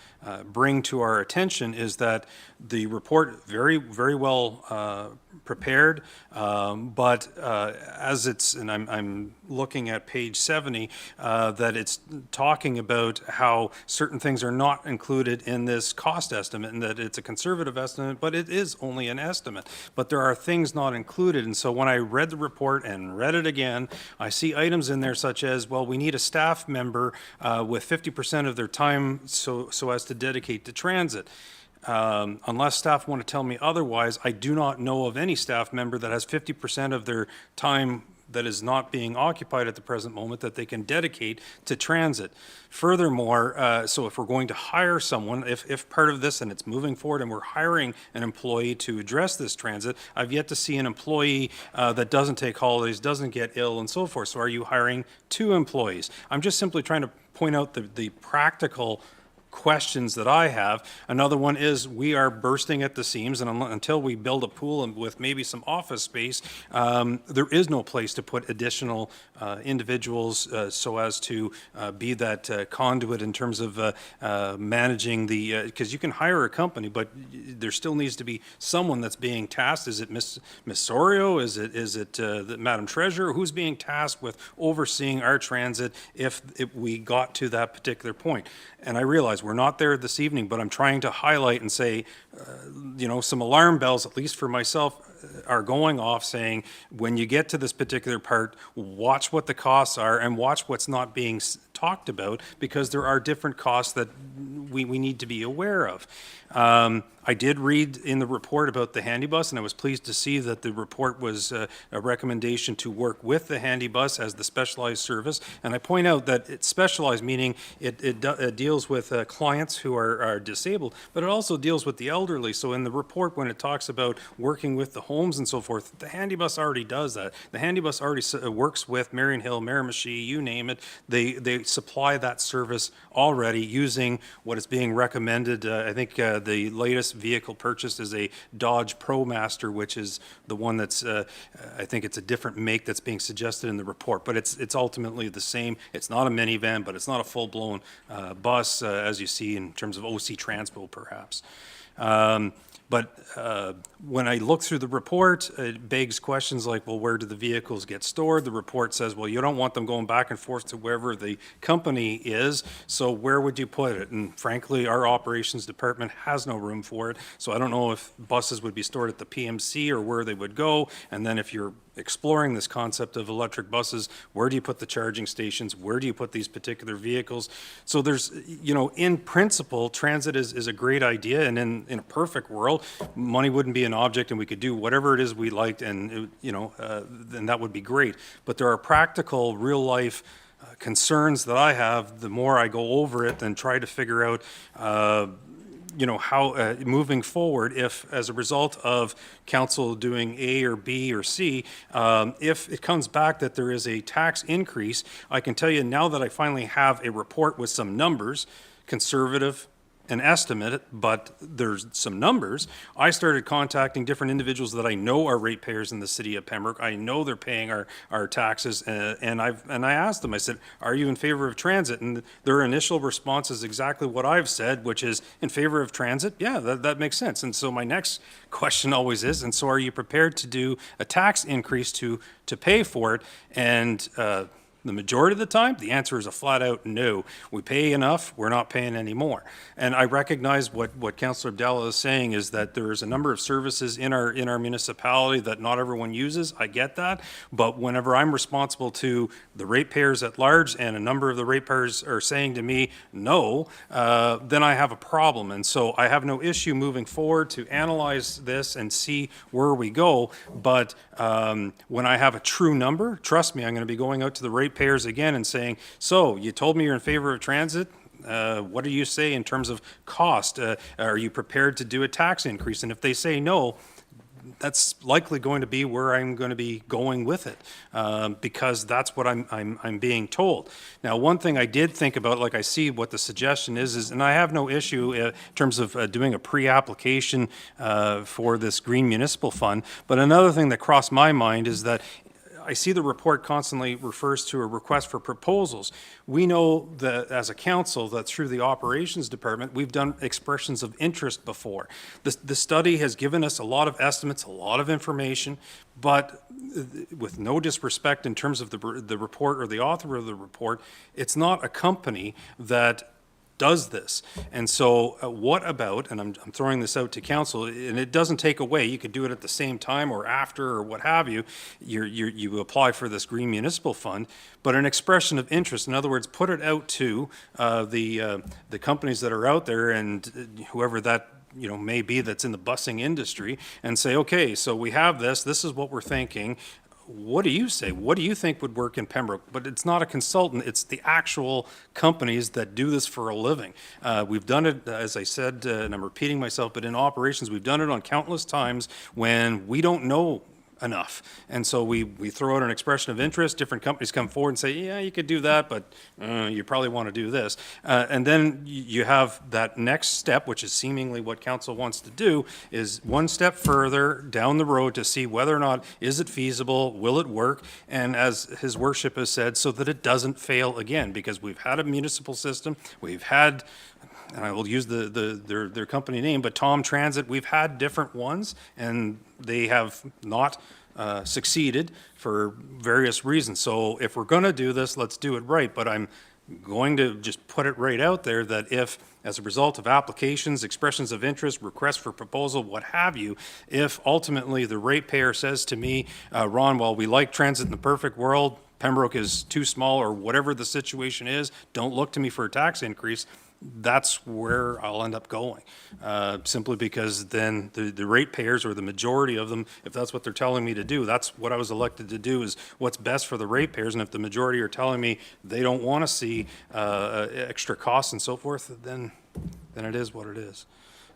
bring to our attention is that the report very, very well prepared, but as it's, and I'm looking at page 70, that it's talking about how certain things are not included in this cost estimate, and that it's a conservative estimate, but it is only an estimate. But there are things not included, and so when I read the report and read it again, I see items in there such as, well, we need a staff member with 50% of their time so as to dedicate to transit. Unless staff want to tell me otherwise, I do not know of any staff member that has 50% of their time that is not being occupied at the present moment that they can dedicate to transit. Furthermore, so if we're going to hire someone, if part of this and it's moving forward and we're hiring an employee to address this transit, I've yet to see an employee that doesn't take holidays, doesn't get ill, and so forth. So are you hiring 2 employees? I'm just simply trying to point out the practical questions that I have. Another one is we are bursting at the seams, and until we build a pool and with maybe some office space, there is no place to put additional individuals so as to be that conduit in terms of managing the, because you can hire a company, but there still needs to be someone that's being tasked. Is it Miss Sorio? Is it the Madam Treasurer? Who's being tasked with overseeing our transit if we got to that particular point? And I realize we're not there this evening, but I'm trying to highlight and say, some alarm bells, at least for myself, are going off saying, when you get to this particular part, watch what the costs are and watch what's not being talked about, because there are different costs that we need to be aware of. I did read in the report about the handy bus, and I was pleased to see that the report was a recommendation to work with the handy bus as the specialized service. And I point out that it's specialized, meaning it deals with clients who are disabled, but it also deals with the elderly. So in the report, when it talks about working with the homes and so forth, the handy bus already does that. The handy bus already works with Marion Hill, Miramichi, you name it. They supply that service already using what is being recommended. I think the latest vehicle purchased is a Dodge ProMaster, which is the one that's, I think it's a different make that's being suggested in the report, but it's ultimately the same. It's not a minivan, but it's not a full-blown bus, as you see in terms of OC Transpo, perhaps. But when I look through the report, it begs questions like, well, where do the vehicles get stored? The report says, well, you don't want them going back and forth to wherever the company is, so where would you put it? And frankly, our operations department has no room for it, so I don't know if buses would be stored at the PMC or where they would go. And then if you're exploring this concept of electric buses, where do you put the charging stations? Where do you put these particular vehicles? So there's, in principle, transit is a great idea, and in a perfect world, money wouldn't be an object and we could do whatever it is we liked, and then that would be great. But there are practical, real life concerns that I have the more I go over it and try to figure out how moving forward, if as a result of council doing A or B or C, if it comes back that there is a tax increase, I can tell you now that I finally have a report with some numbers, conservative, an estimate, but there's some numbers. I started contacting different individuals that I know are ratepayers in the city of Pembroke. I know they're paying our taxes, and I asked them, I said, are you in favor of transit? And their initial response is exactly what I've said, which is in favor of transit. Yeah, that makes sense. And so my next question always is, and so are you prepared to do a tax increase to pay for it? And the majority of the time, the answer is a flat out no. We pay enough, we're not paying any more. And I recognize what Councillor Abdallah is saying is that there is a number of services in our municipality that not everyone uses. I get that. But whenever I'm responsible to the ratepayers at large and a number of the ratepayers are saying to me no, then I have a problem. And so I have no issue moving forward to analyze this and see where we go. But when I have a true number, trust me, I'm going to be going out to the ratepayers again and saying, so you told me you're in favor of transit. What do you say in terms of cost? Are you prepared to do a tax increase? And if they say no, that's likely going to be where I'm going to be going with it, because that's what I'm being told. Now, one thing I did think about, like I see what the suggestion is, and I have no issue in terms of doing a pre-application for this Green Municipal Fund, but another thing that crossed my mind is that I see the report constantly refers to a request for proposals. We know that as a council that through the operations department, we've done expressions of interest before. The study has given us a lot of estimates, a lot of information, but with no disrespect in terms of the report or the author of the report, it's not a company that does this. And so what about, and I'm throwing this out to council, and it doesn't take away, you could do it at the same time or after or what have you, you apply for this Green Municipal Fund, but an expression of interest, in other words, put it out to the companies that are out there and whoever that may be that's in the busing industry, and say, okay, so we have this is what we're thinking. What do you say? What do you think would work in Pembroke? But it's not a consultant, it's the actual companies that do this for a living. We've done it, as I said, and I'm repeating myself, but in operations, we've done it on countless times when we don't know enough. And so we throw out an expression of interest, different companies come forward and say, yeah, you could do that, but you probably want to do this. And then you have that next step, which is seemingly what council wants to do, is one step further down the road to see whether or not, is it feasible, will it work, and as his worship has said, so that it doesn't fail again, because we've had a municipal system, we've had, and I will use their company name, but Tom Transit, we've had different ones, and they have not succeeded for various reasons. So if we're going to do this, let's do it right. But I'm going to just put it right out there that if, as a result of applications, expressions of interest, requests for proposal, what have you, if ultimately the ratepayer says to me, Ron, while we like transit in the perfect world, Pembroke is too small, or whatever the situation is, don't look to me for a tax increase, that's where I'll end up going. Simply because then the ratepayers, or the majority of them, if that's what they're telling me to do, that's what I was elected to do, is what's best for the ratepayers. And if the majority are telling me they don't want to see extra costs and so forth, then it is what it is.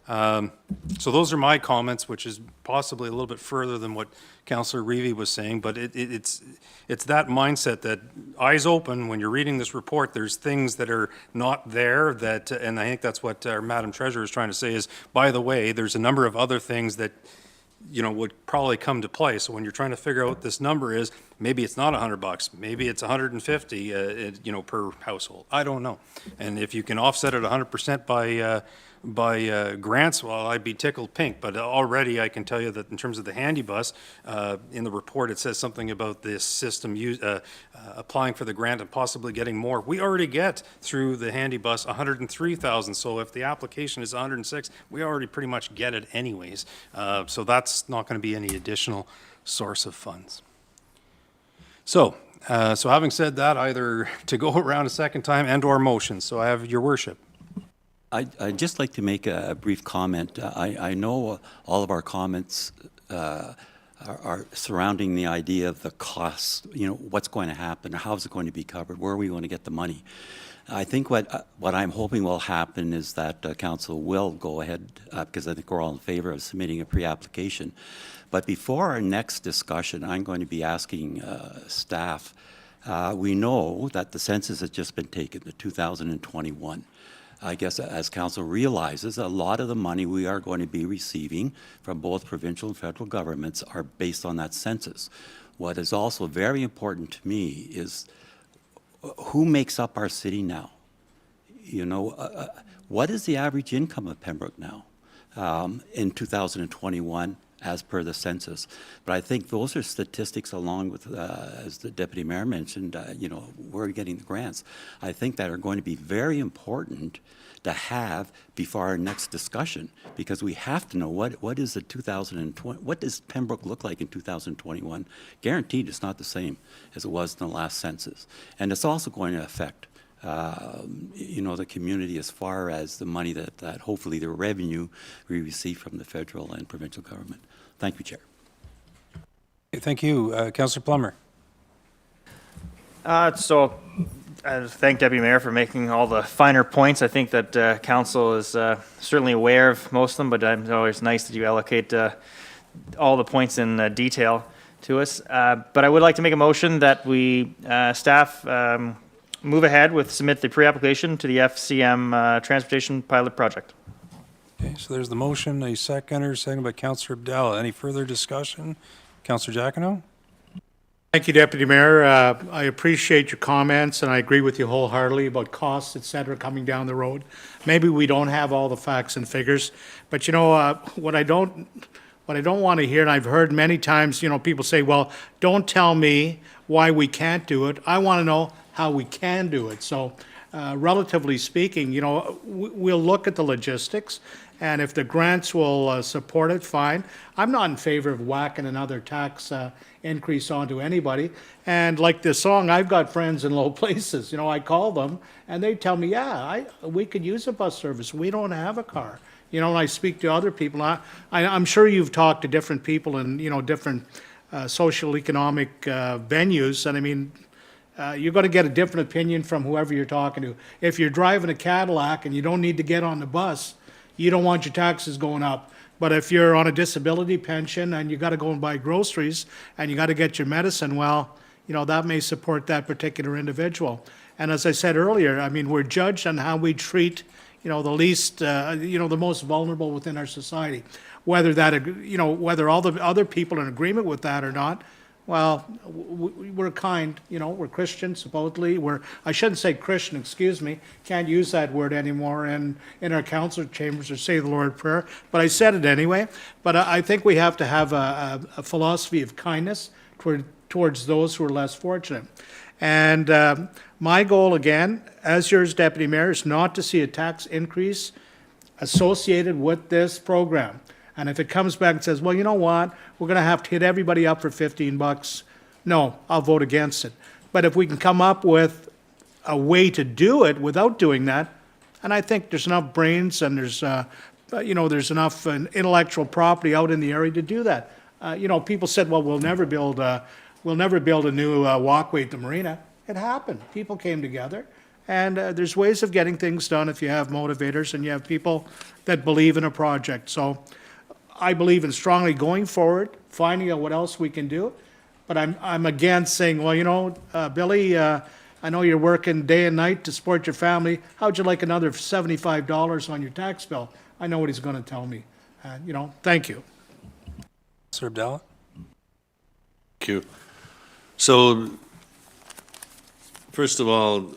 So those are my comments, which is possibly a little bit further than what Councillor Reevy was saying, but it's that mindset that eyes open when you're reading this report, there's things that are not there that, and I think that's what our Madam Treasurer is trying to say is, by the way, there's a number of other things that, you know, would probably come to play. So when you're trying to figure out what this number is, maybe it's not $100, maybe it's 150, you know, per household. I don't know. And if you can offset it 100% by grants, well, I'd be tickled pink. But already I can tell you that in terms of the handy bus, in the report it says something about this system applying for the grant and possibly getting more. We already get through the handy bus 103,000. So if the application is 106, we already pretty much get it anyways. So that's not going to be any additional source of funds. So having said that, either to go around a second time and/or motions. So I have your worship. I'd just like to make a brief comment. I know all of our comments are surrounding the idea of the costs, you know, what's going to happen, how is it going to be covered, where are we going to get the money. I think what I'm hoping will happen is that council will go ahead, because I think we're all in favor of submitting a pre-application. But before our next discussion, I'm going to be asking staff, we know that the census has just been taken, the 2021. I guess as council realizes, a lot of the money we are going to be receiving from both provincial and federal governments are based on that census. What is also very important to me is who makes up our city now? You know, what is the average income of Pembroke now in 2021 as per the census? But I think those are statistics along with, as the Deputy Mayor mentioned, you know, we're getting the grants. I think that are going to be very important to have before our next discussion, because we have to know what is the 2020, what does Pembroke look like in 2021? Guaranteed it's not the same as it was in the last census. And it's also going to affect you know, the community as far as the money that hopefully the revenue we receive from the federal and provincial government. Thank you, Chair. Thank you. Councillor Plummer. I thank Deputy Mayor for making all the finer points. I think that council is certainly aware of most of them, but it's always nice that you allocate all the points in detail to us. But I would like to make a motion that we, staff, move ahead with submit the pre-application to the FCM Transportation Pilot Project. Okay, so there's the motion, a seconder, seconded by Councillor Abdallah. Any further discussion? Councillor Giacono? Thank you, Deputy Mayor. I appreciate your comments, and I agree with you wholeheartedly about costs, et cetera, coming down the road. Maybe we don't have all the facts and figures, but you know, what I don't want to hear, and I've heard many times, you know, people say, well, don't tell me why we can't do it. I want to know how we can do it. So relatively speaking, you know, we'll look at the logistics, and if the grants will support it, fine. I'm not in favor of whacking another tax increase onto anybody. And like this song, I've got friends in low places. You know, I call them, and they tell me, yeah, we could use a bus service. We don't have a car. You know, and I speak to other people. I'm sure you've talked to different people in, you know, different social economic venues, and I mean, you're going to get a different opinion from whoever you're talking to. If you're driving a Cadillac and you don't need to get on the bus, you don't want your taxes going up. But if you're on a disability pension and you got to go and buy groceries and you got to get your medicine, well, you know, that may support that particular individual. And as I said earlier, I mean, we're judged on how we treat, you know, the least, you know, the most vulnerable within our society. Whether that, you know, whether all the other people are in agreement with that or not, well, we're kind, you know, we're Christian, supposedly. I shouldn't say Christian, excuse me. Can't use that word anymore in our council chambers or say the Lord's Prayer, but I said it anyway. But I think we have to have a philosophy of kindness towards those who are less fortunate. And my goal, again, as yours, Deputy Mayor, is not to see a tax increase associated with this program. And if it comes back and says, well, you know what, we're going to have to hit everybody up for $15, no, I'll vote against it. But if we can come up with a way to do it without doing that, and I think there's enough brains and there's, you know, there's enough intellectual property out in the area to do that. You know, people said, well, we'll never build a new walkway at the marina. It happened. People came together. And there's ways of getting things done if you have motivators and you have people that believe in a project. So I believe in strongly going forward, finding out what else we can do. But I'm again saying, well, you know, Billy, I know you're working day and night to support your family. How'd you like another $75 on your tax bill? I know what he's going to tell me. You know, thank you. Sir Abdallah? Thank you. So, first of all,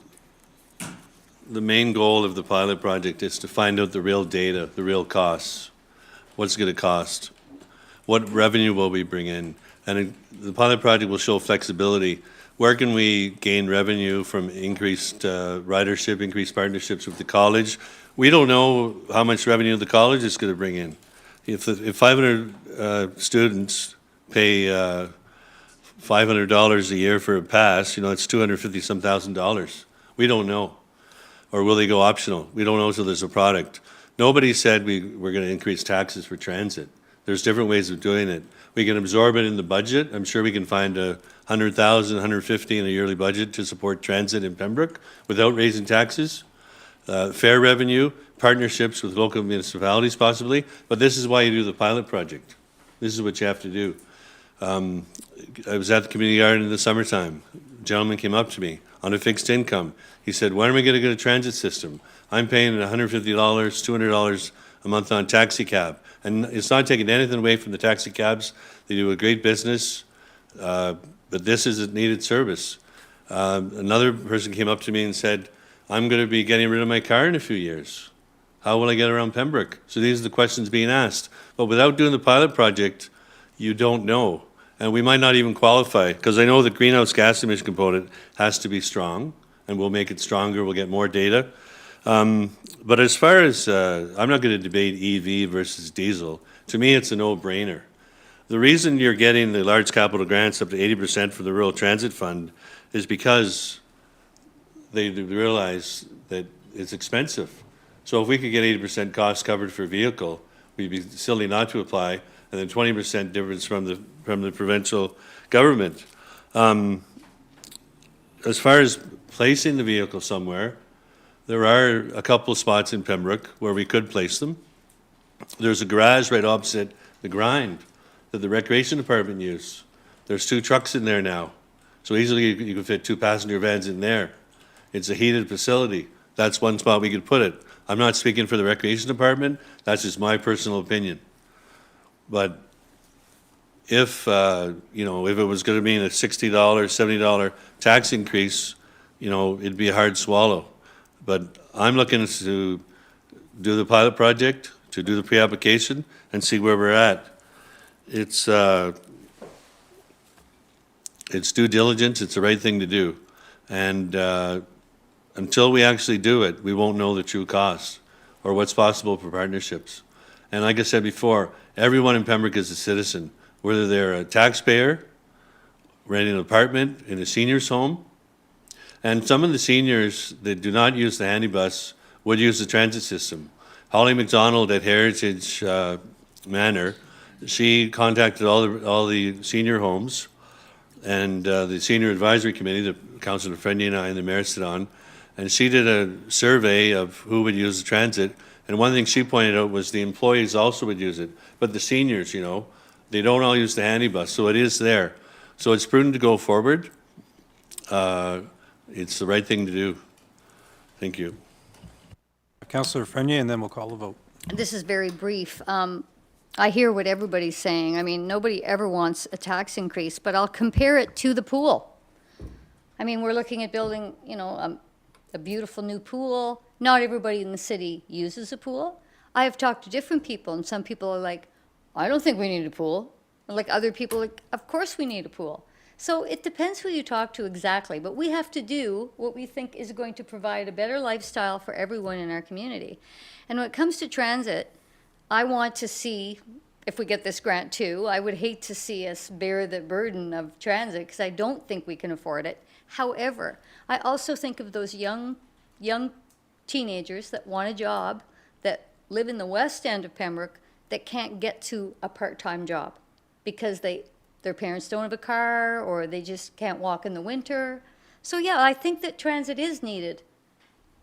the main goal of the pilot project is to find out the real data, the real costs. What's it going to cost? What revenue will we bring in? And the pilot project will show flexibility. Where can we gain revenue from increased ridership, increased partnerships with the college? We don't know how much revenue the college is going to bring in. If 500 students pay $500 a year for a pass, you know, it's $250-some thousand. We don't know. Or will they go optional? We don't know until there's a product. Nobody said we're going to increase taxes for transit. There's different ways of doing it. We can absorb it in the budget. I'm sure we can find $100,000, $150,000 in a yearly budget to support transit in Pembroke without raising taxes. Fair revenue, partnerships with local municipalities possibly, but this is why you do the pilot project. This is what you have to do. I was at the community garden in the summertime. A gentleman came up to me on a fixed income. He said, when are we going to get a transit system? I'm paying $150, $200 a month on taxi cab. And it's not taking anything away from the taxi cabs. They do a great business, but this is a needed service. Another person came up to me and said, I'm going to be getting rid of my car in a few years. How will I get around Pembroke? So these are the questions being asked. But without doing the pilot project, you don't know. And we might not even qualify, because I know the greenhouse gas emission component has to be strong, and we'll make it stronger, we'll get more data. But as far as, I'm not going to debate EV versus diesel. To me, it's a no-brainer. The reason you're getting the large capital grants up to 80% for the Rural Transit Fund is because they realize that it's expensive. So if we could get 80% cost covered for a vehicle, we'd be silly not to apply, and then 20% difference from the provincial government. As far as placing the vehicle somewhere, there are a couple of spots in Pembroke where we could place them. There's a garage right opposite the grind that the recreation department use. There's 2 trucks in there now. So easily you could fit 2 passenger vans in there. It's a heated facility. That's one spot we could put it. I'm not speaking for the recreation department. That's just my personal opinion. But if, you know, if it was going to mean a $60, $70 tax increase, you know, it'd be a hard swallow. But I'm looking to do the pilot project, to do the pre-application, and see where we're at. It's due diligence. It's the right thing to do. And until we actually do it, we won't know the true cost or what's possible for partnerships. And like I said before, everyone in Pembroke is a citizen, whether they're a taxpayer, renting an apartment in a senior's home. And some of the seniors that do not use the handy bus would use the transit system. Holly McDonald at Heritage Manor, she contacted all the senior homes, and the senior advisory committee that Councillor Friendly and I and the mayor sit on, and she did a survey of who would use the transit. And one thing she pointed out was the employees also would use it, but the seniors, they don't all use the handy bus, so it is there. So it's prudent to go forward. It's the right thing to do. Thank you. Councillor Frenier, and then we'll call the vote. This is very brief. I hear what everybody's saying. I mean, nobody ever wants a tax increase, but I'll compare it to the pool. I mean, we're looking at building, a beautiful new pool. Not everybody in the city uses a pool. I have talked to different people, and some people are like, I don't think we need a pool. And like other people, like, of course we need a pool. So it depends who you talk to exactly, but we have to do what we think is going to provide a better lifestyle for everyone in our community. And when it comes to transit, I want to see, if we get this grant too, I would hate to see us bear the burden of transit because I don't think we can afford it. However, I also think of those young teenagers that want a job, that live in the west end of Pembroke, that can't get to a part-time job because their parents don't have a car or they just can't walk in the winter. So yeah, I think that transit is needed.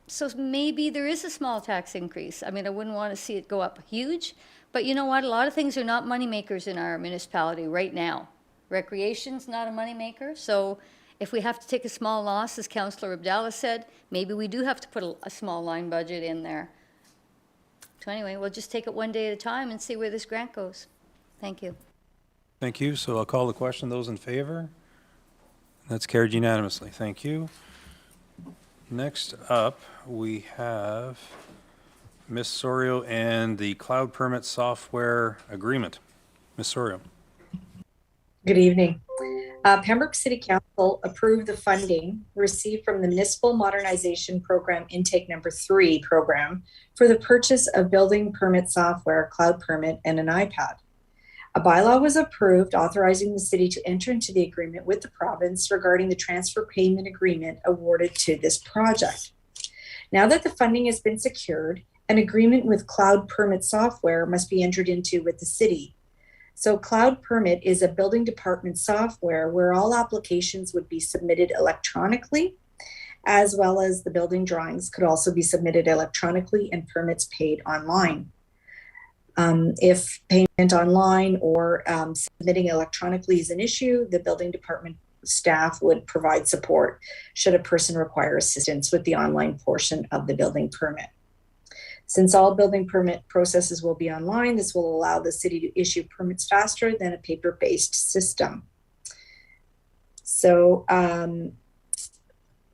So maybe there is a small tax increase. I mean, I wouldn't want to see it go up huge, but you know what? A lot of things are not money makers in our municipality right now. Recreation's not a money maker, so if we have to take a small loss, as Councillor Abdallah said, maybe we do have to put a small line budget in there. So anyway, we'll just take it one day at a time and see where this grant goes. Thank you. Thank you. So I'll call the question. Those in favor? That's carried unanimously. Thank you. Next up, we have Ms. Sorio and the cloud permit software agreement. Ms. Sorio. Good evening. Pembroke City Council approved the funding received from the Municipal Modernization Program Intake Number 3 program for the purchase of building permit software, cloud permit, and an iPad. A bylaw was approved authorizing the city to enter into the agreement with the province regarding the transfer payment agreement awarded to this project. Now that the funding has been secured, an agreement with cloud permit software must be entered into with the city. So Cloud Permit is a building department software where all applications would be submitted electronically, as well as the building drawings could also be submitted electronically and permits paid online. If payment online or submitting electronically is an issue, the building department staff would provide support should a person require assistance with the online portion of the building permit. Since all building permit processes will be online, this will allow the city to issue permits faster than a paper-based system. So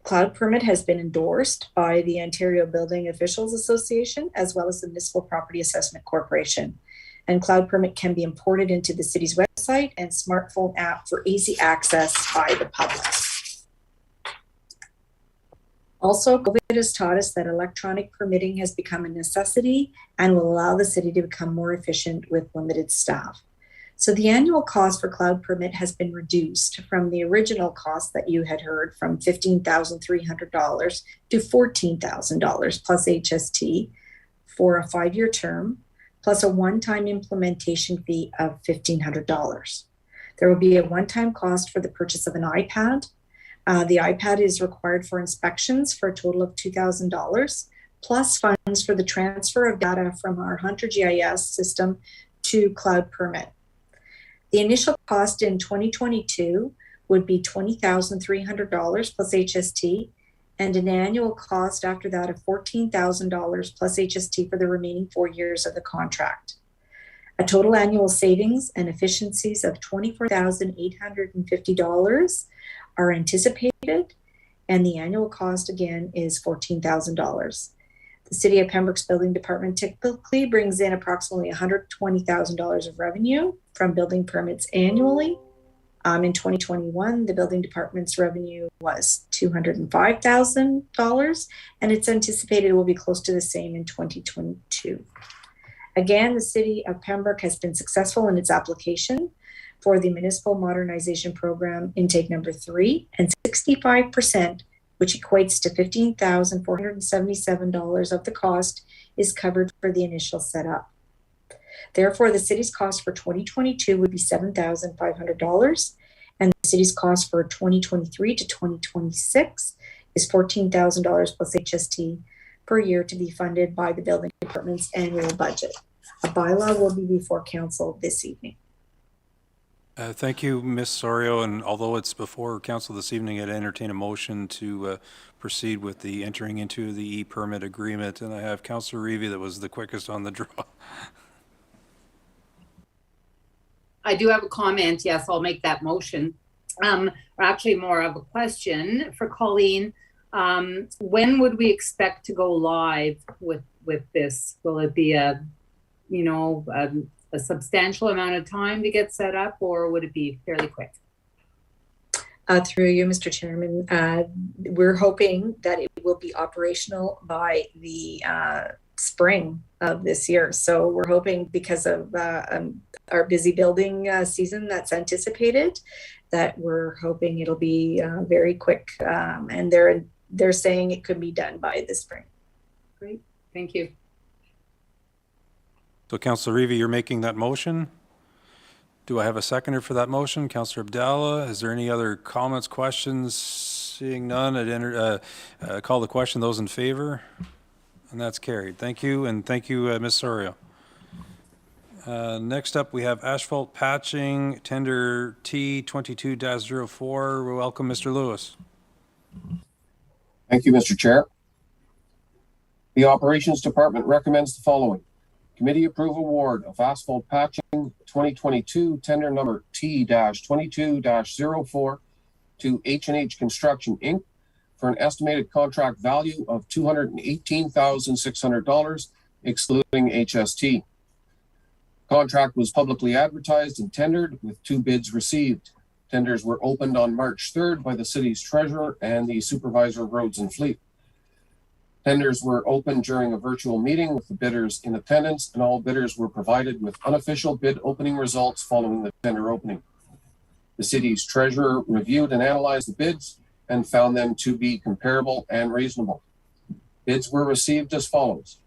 Cloud Permit has been endorsed by the Ontario Building Officials Association, as well as the Municipal Property Assessment Corporation. And Cloud Permit can be imported into the city's website and smartphone app for easy access by the public. Also, COVID has taught us that electronic permitting has become a necessity and will allow the city to become more efficient with limited staff. So the annual cost for Cloud Permit has been reduced from the original cost that you had heard from $15,300 to $14,000 plus HST for a 5-year term, plus a one-time implementation fee of $1,500. There will be a one-time cost for the purchase of an iPad. The iPad is required for inspections for a total of $2,000, plus funds for the transfer of data from our Hunter GIS system to Cloud Permit. The initial cost in 2022 would be $20,300 plus HST, and an annual cost after that of $14,000 plus HST for the remaining 4 years of the contract. A total annual savings and efficiencies of $24,850 are anticipated, and the annual cost again is $14,000. The City of Pembroke's Building Department typically brings in approximately $120,000 of revenue from building permits annually. In 2021, the Building Department's revenue was $205,000, and it's anticipated it will be close to the same in 2022. Again, the City of Pembroke has been successful in its application for the Municipal Modernization Program Intake Number 3, and 65%, which equates to $15,477 of the cost, is covered for the initial setup. Therefore, the city's cost for 2022 would be $7,500, and the city's cost for 2023 to 2026 is $14,000 plus HST per year to be funded by the building department's annual budget. A bylaw will be before council this evening. Thank you, Ms. Sorio, and although it's before council this evening, I'd entertain a motion to proceed with the entering into the e-permit agreement, and I have Councillor Reevy that was the quickest on the draw. I do have a comment. Yes, I'll make that motion. Or actually more of a question for Colleen. When would we expect to go live with this? Will it be a substantial amount of time to get set up, or would it be fairly quick? Through you, Mr. Chairman, we're hoping that it will be operational by the spring of this year. So we're hoping, because of our busy building season that's anticipated, that we're hoping it'll be very quick. And they're saying it could be done by the spring. Great, thank you. So Councillor Reevy, you're making that motion. Do I have a seconder for that motion? Councillor Abdallah, is there any other comments, questions? Seeing none, I'd call the question. Those in favor? And that's carried. Thank you, and thank you, Ms. Sorio. Next up, we have asphalt patching, tender T22-04. We welcome Mr. Lewis. Thank you, Mr. Chair. The Operations Department recommends the following. Committee approve award of asphalt patching 2022 tender number T-22-04 to H&H Construction, Inc. for an estimated contract value of $218,600, excluding HST. Contract was publicly advertised and tendered with 2 bids received. Tenders were opened on March 3rd by the city's treasurer and the supervisor of roads and fleet. Tenders were opened during a virtual meeting with the bidders in attendance, and all bidders were provided with unofficial bid opening results following the tender opening. The city's treasurer reviewed and analyzed the bids and found them to be comparable and reasonable. Bids were received as follows.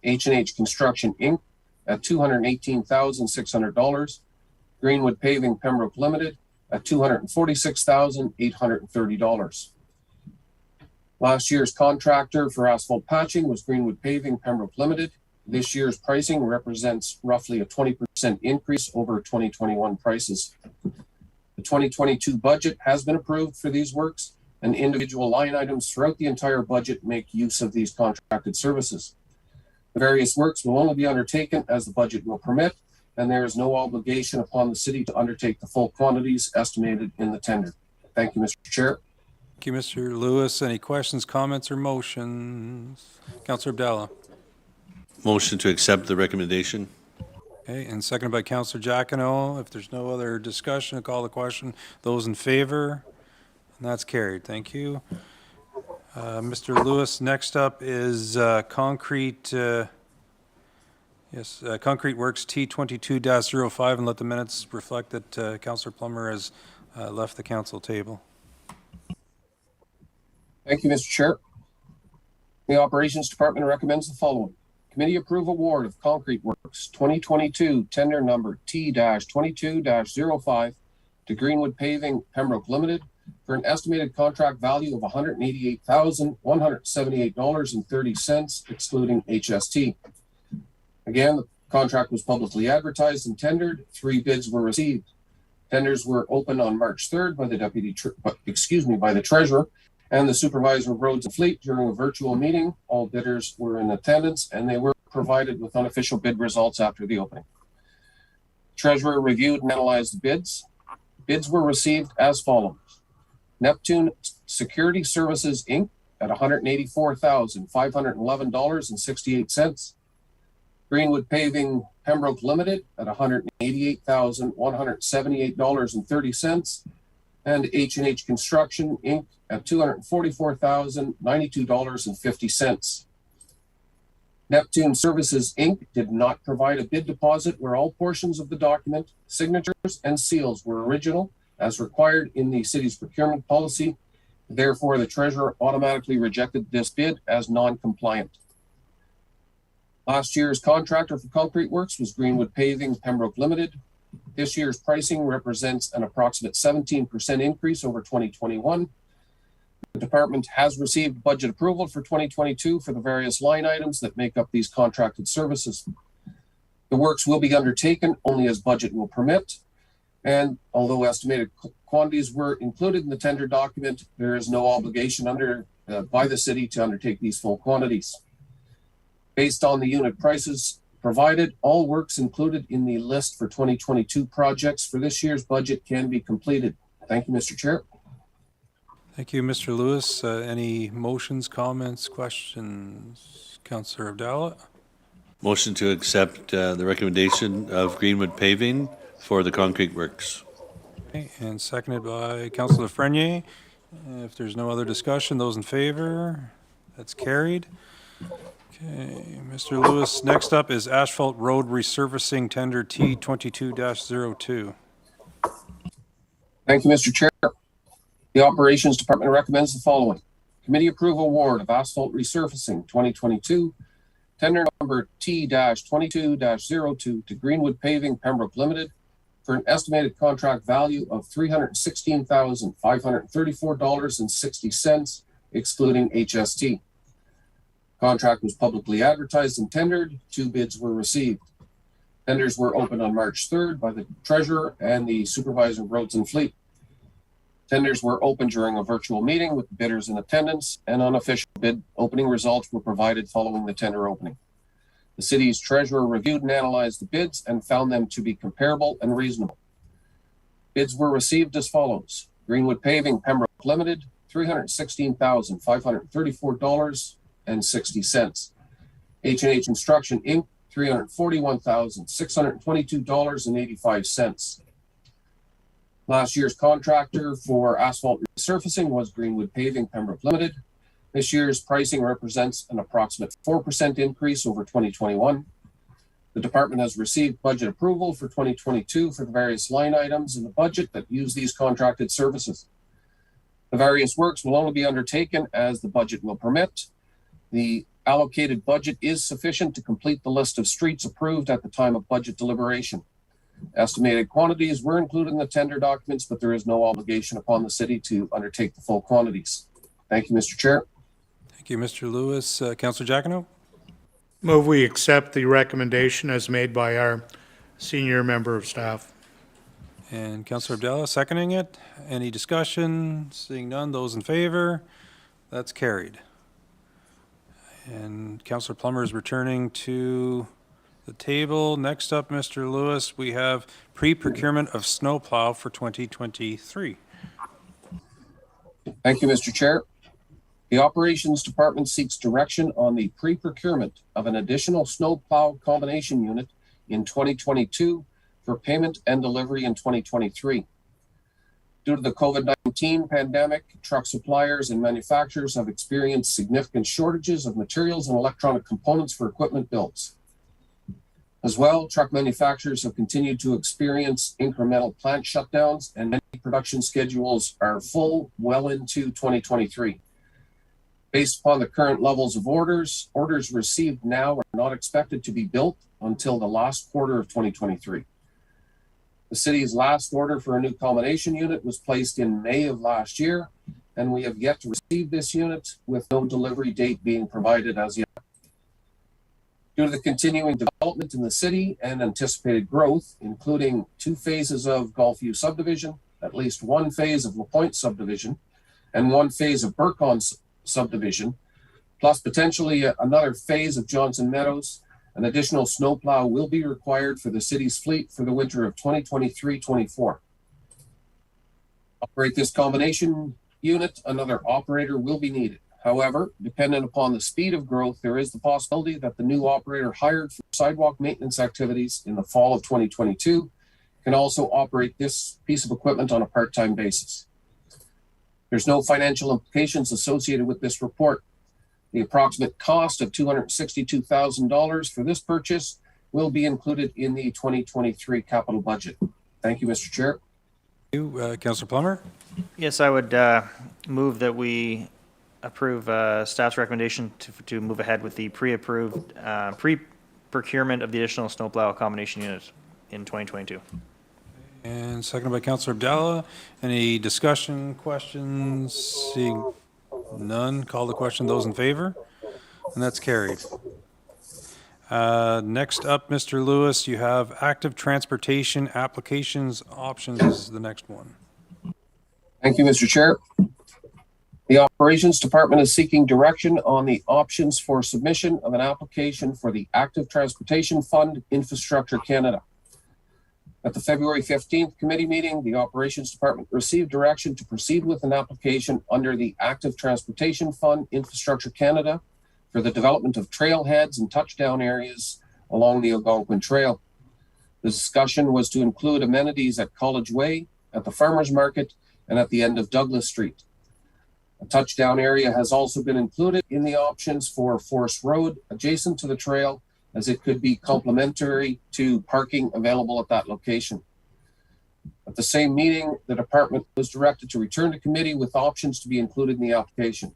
H&H Construction, Inc. at $218,600, Greenwood Paving Pembroke Limited at $246,830. Last year's contractor for asphalt patching was Greenwood Paving Pembroke Limited. This year's pricing represents roughly a 20% increase over 2021 prices. The 2022 budget has been approved for these works, and individual line items throughout the entire budget make use of these contracted services. The various works will only be undertaken as the budget will permit, and there is no obligation upon the city to undertake the full quantities estimated in the tender. Thank you, Mr. Chair. Thank you, Mr. Lewis. Any questions, comments, or motions? Councillor Abdallah. Motion to accept the recommendation. Okay, and seconded by Councillor Giacono. If there's no other discussion, I'll call the question. Those in favor? And that's carried. Thank you. Mr. Lewis, next up is Concrete Works T22-05, and let the minutes reflect that Councillor Plummer has left the council table. Thank you, Mr. Chair. The Operations Department recommends the following. Committee approve award of Concrete Works 2022 tender number T-22-05 to Greenwood Paving Pembroke Limited for an estimated contract value of $188,178.30, excluding HST. Again, the contract was publicly advertised and tendered. 3 bids were received. Tenders were opened on March 3rd by the treasurer and the supervisor of roads and fleet during a virtual meeting. All bidders were in attendance, and they were provided with unofficial bid results after the opening. Treasurer reviewed and analyzed the bids. Bids were received as follows. Neptune Security Services, Inc. at $184,511.68. Greenwood Paving Pembroke Limited at $188,178.30. And H&H Construction, Inc. at $244,092.50. Neptune Services, Inc. did not provide a bid deposit where all portions of the document, signatures, and seals were original, as required in the city's procurement policy. Therefore, the treasurer automatically rejected this bid as non-compliant. Last year's contractor for concrete works was Greenwood Paving Pembroke Limited. This year's pricing represents an approximate 17% increase over 2021. The department has received budget approval for 2022 for the various line items that make up these contracted services. The works will be undertaken only as budget will permit, and although estimated quantities were included in the tender document, there is no obligation by the city to undertake these full quantities. Based on the unit prices provided, all works included in the list for 2022 projects for this year's budget can be completed. Thank you, Mr. Chair. Thank you, Mr. Lewis. Any motions, comments, questions? Councillor Abdallah? Motion to accept the recommendation of Greenwood Paving for the concrete works. Okay, and seconded by Councillor Frenier. If there's no other discussion, those in favor? That's carried. Okay, Mr. Lewis, next up is Asphalt Road Resurfacing Tender T22-02. Thank you, Mr. Chair. The Operations Department recommends the following. Committee approve award of Asphalt Resurfacing 2022, tender number T-22-02 to Greenwood Paving Pembroke Limited for an estimated contract value of $316,534.60, excluding HST. Contract was publicly advertised and tendered. 2 bids were received. Tenders were opened on March 3rd by the Treasurer and the Supervisor of Roads and Fleet. Tenders were opened during a virtual meeting with the bidders in attendance, and unofficial bid opening results were provided following the tender opening. The city's treasurer reviewed and analyzed the bids and found them to be comparable and reasonable. Bids were received as follows. Greenwood Paving Pembroke Limited, $316,534.60. H&H Construction Inc., $341,622.85. Last year's contractor for asphalt resurfacing was Greenwood Paving Pembroke Limited. This year's pricing represents an approximate 4% increase over 2021. The department has received budget approval for 2022 for the various line items in the budget that use these contracted services. The various works will only be undertaken as the budget will permit. The allocated budget is sufficient to complete the list of streets approved at the time of budget deliberation. Estimated quantities were included in the tender documents, but there is no obligation upon the city to undertake the full quantities. Thank you, Mr. Chair. Thank you, Mr. Lewis. Councillor Giacono? Move we accept the recommendation as made by our senior member of staff. And Councillor Abdallah seconding it. Any discussion? Seeing none, those in favor? That's carried. And Councillor Plummer is returning to the table. Next up, Mr. Lewis, we have pre-procurement of snowplow for 2023. Thank you, Mr. Chair. The Operations Department seeks direction on the pre-procurement of an additional snowplow combination unit in 2022 for payment and delivery in 2023. Due to the COVID-19 pandemic, truck suppliers and manufacturers have experienced significant shortages of materials and electronic components for equipment builds. As well, truck manufacturers have continued to experience incremental plant shutdowns, and many production schedules are full well into 2023. Based upon the current levels of orders received now are not expected to be built until the last quarter of 2023. The city's last order for a new combination unit was placed in May of last year, and we have yet to receive this unit with no delivery date being provided as yet. Due to the continuing development in the city and anticipated growth, including 2 phases of Gulfview subdivision, at least 1 phase of LaPointe subdivision, and 1 phase of Burcon subdivision, plus potentially another phase of Johnson Meadows, an additional snowplow will be required for the city's fleet for the winter of 2023-24. Operate this combination unit, another operator will be needed. However, dependent upon the speed of growth, there is the possibility that the new operator hired for sidewalk maintenance activities in the fall of 2022 can also operate this piece of equipment on a part-time basis. There's no financial implications associated with this report. The approximate cost of $262,000 for this purchase will be included in the 2023 capital budget. Thank you, Mr. Chair. Thank you, Councillor Plummer. Yes, I would move that we approve staff's recommendation to move ahead with the pre-approved pre-procurement of the additional snowplow combination unit in 2022. And seconded by Councillor Abdallah. Any discussion, questions? Seeing None. Call the question. Those in favor? And that's carried. Next up, Mr. Lewis, you have active transportation applications options is the next one. Thank you, Mr. Chair. The Operations Department is seeking direction on the options for submission of an application for the Active Transportation Fund Infrastructure Canada. At the February 15th committee meeting, the Operations Department received direction to proceed with an application under the Active Transportation Fund Infrastructure Canada for the development of trailheads and touchdown areas along the Algonquin Trail. The discussion was to include amenities at College Way, at the Farmers Market, and at the end of Douglas Street. A touchdown area has also been included in the options for Forest Road adjacent to the trail, as it could be complementary to parking available at that location. At the same meeting, the department was directed to return to committee with options to be included in the application.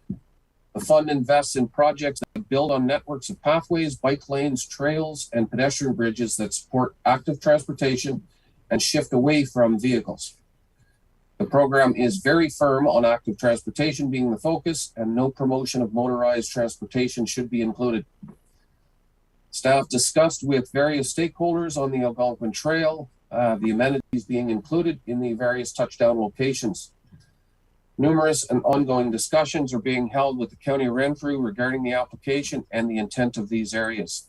The fund invests in projects that build on networks of pathways, bike lanes, trails, and pedestrian bridges that support active transportation and shift away from vehicles. The program is very firm on active transportation being the focus, and no promotion of motorized transportation should be included. Staff discussed with various stakeholders on the Algonquin Trail the amenities being included in the various touchdown locations. Numerous and ongoing discussions are being held with the County of Renfrew regarding the application and the intent of these areas.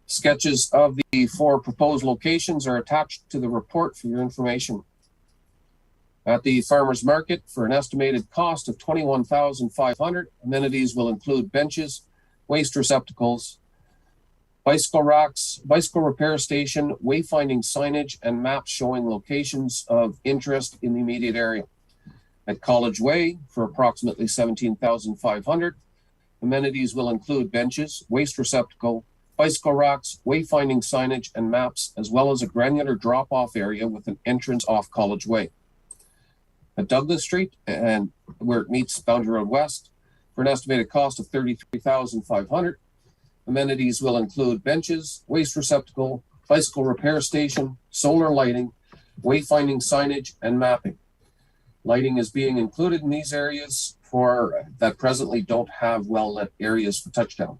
Sketches of the 4 proposed locations are attached to the report for your information. At the Farmers Market, for an estimated cost of $21,500, amenities will include benches, waste receptacles, bicycle racks, bicycle repair station, wayfinding signage, and maps showing locations of interest in the immediate area. At College Way, for approximately $17,500, amenities will include benches, waste receptacle, bicycle racks, wayfinding signage, and maps, as well as a granular drop-off area with an entrance off College Way. At Douglas Street, and where it meets Boundary Road West, for an estimated cost of $33,500, amenities will include benches, waste receptacle, bicycle repair station, solar lighting, wayfinding signage, and mapping. Lighting is being included in these areas that presently don't have well-lit areas for touchdown.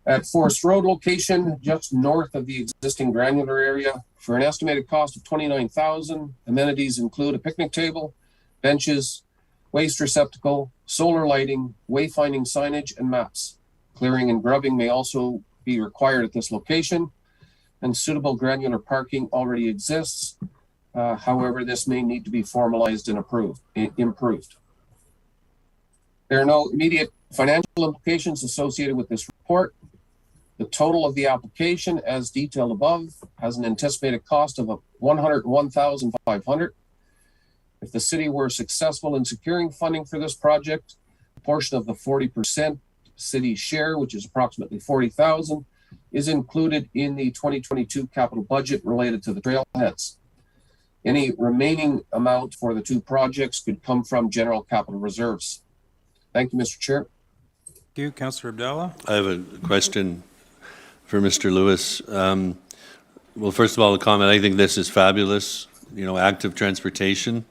At Forest Road location, just north of the existing granular area, for an estimated cost of $29,000, amenities include a picnic table, benches, waste receptacle, solar lighting, wayfinding signage, and maps. Clearing and grubbing may also be required at this location, and suitable granular parking already exists. However, this may need to be formalized and improved. There are no immediate financial implications associated with this report. The total of the application, as detailed above, has an anticipated cost of $101,500. If the city were successful in securing funding for this project, a portion of the 40% city share, which is approximately $40,000, is included in the 2022 capital budget related to the trailheads. Any remaining amount for the 2 projects could come from general capital reserves. Thank you, Mr. Chair. Thank you. Councillor Abdallah. I have a question for Mr. Lewis. Well, first of all, a comment. I think this is fabulous. You know, active transportation,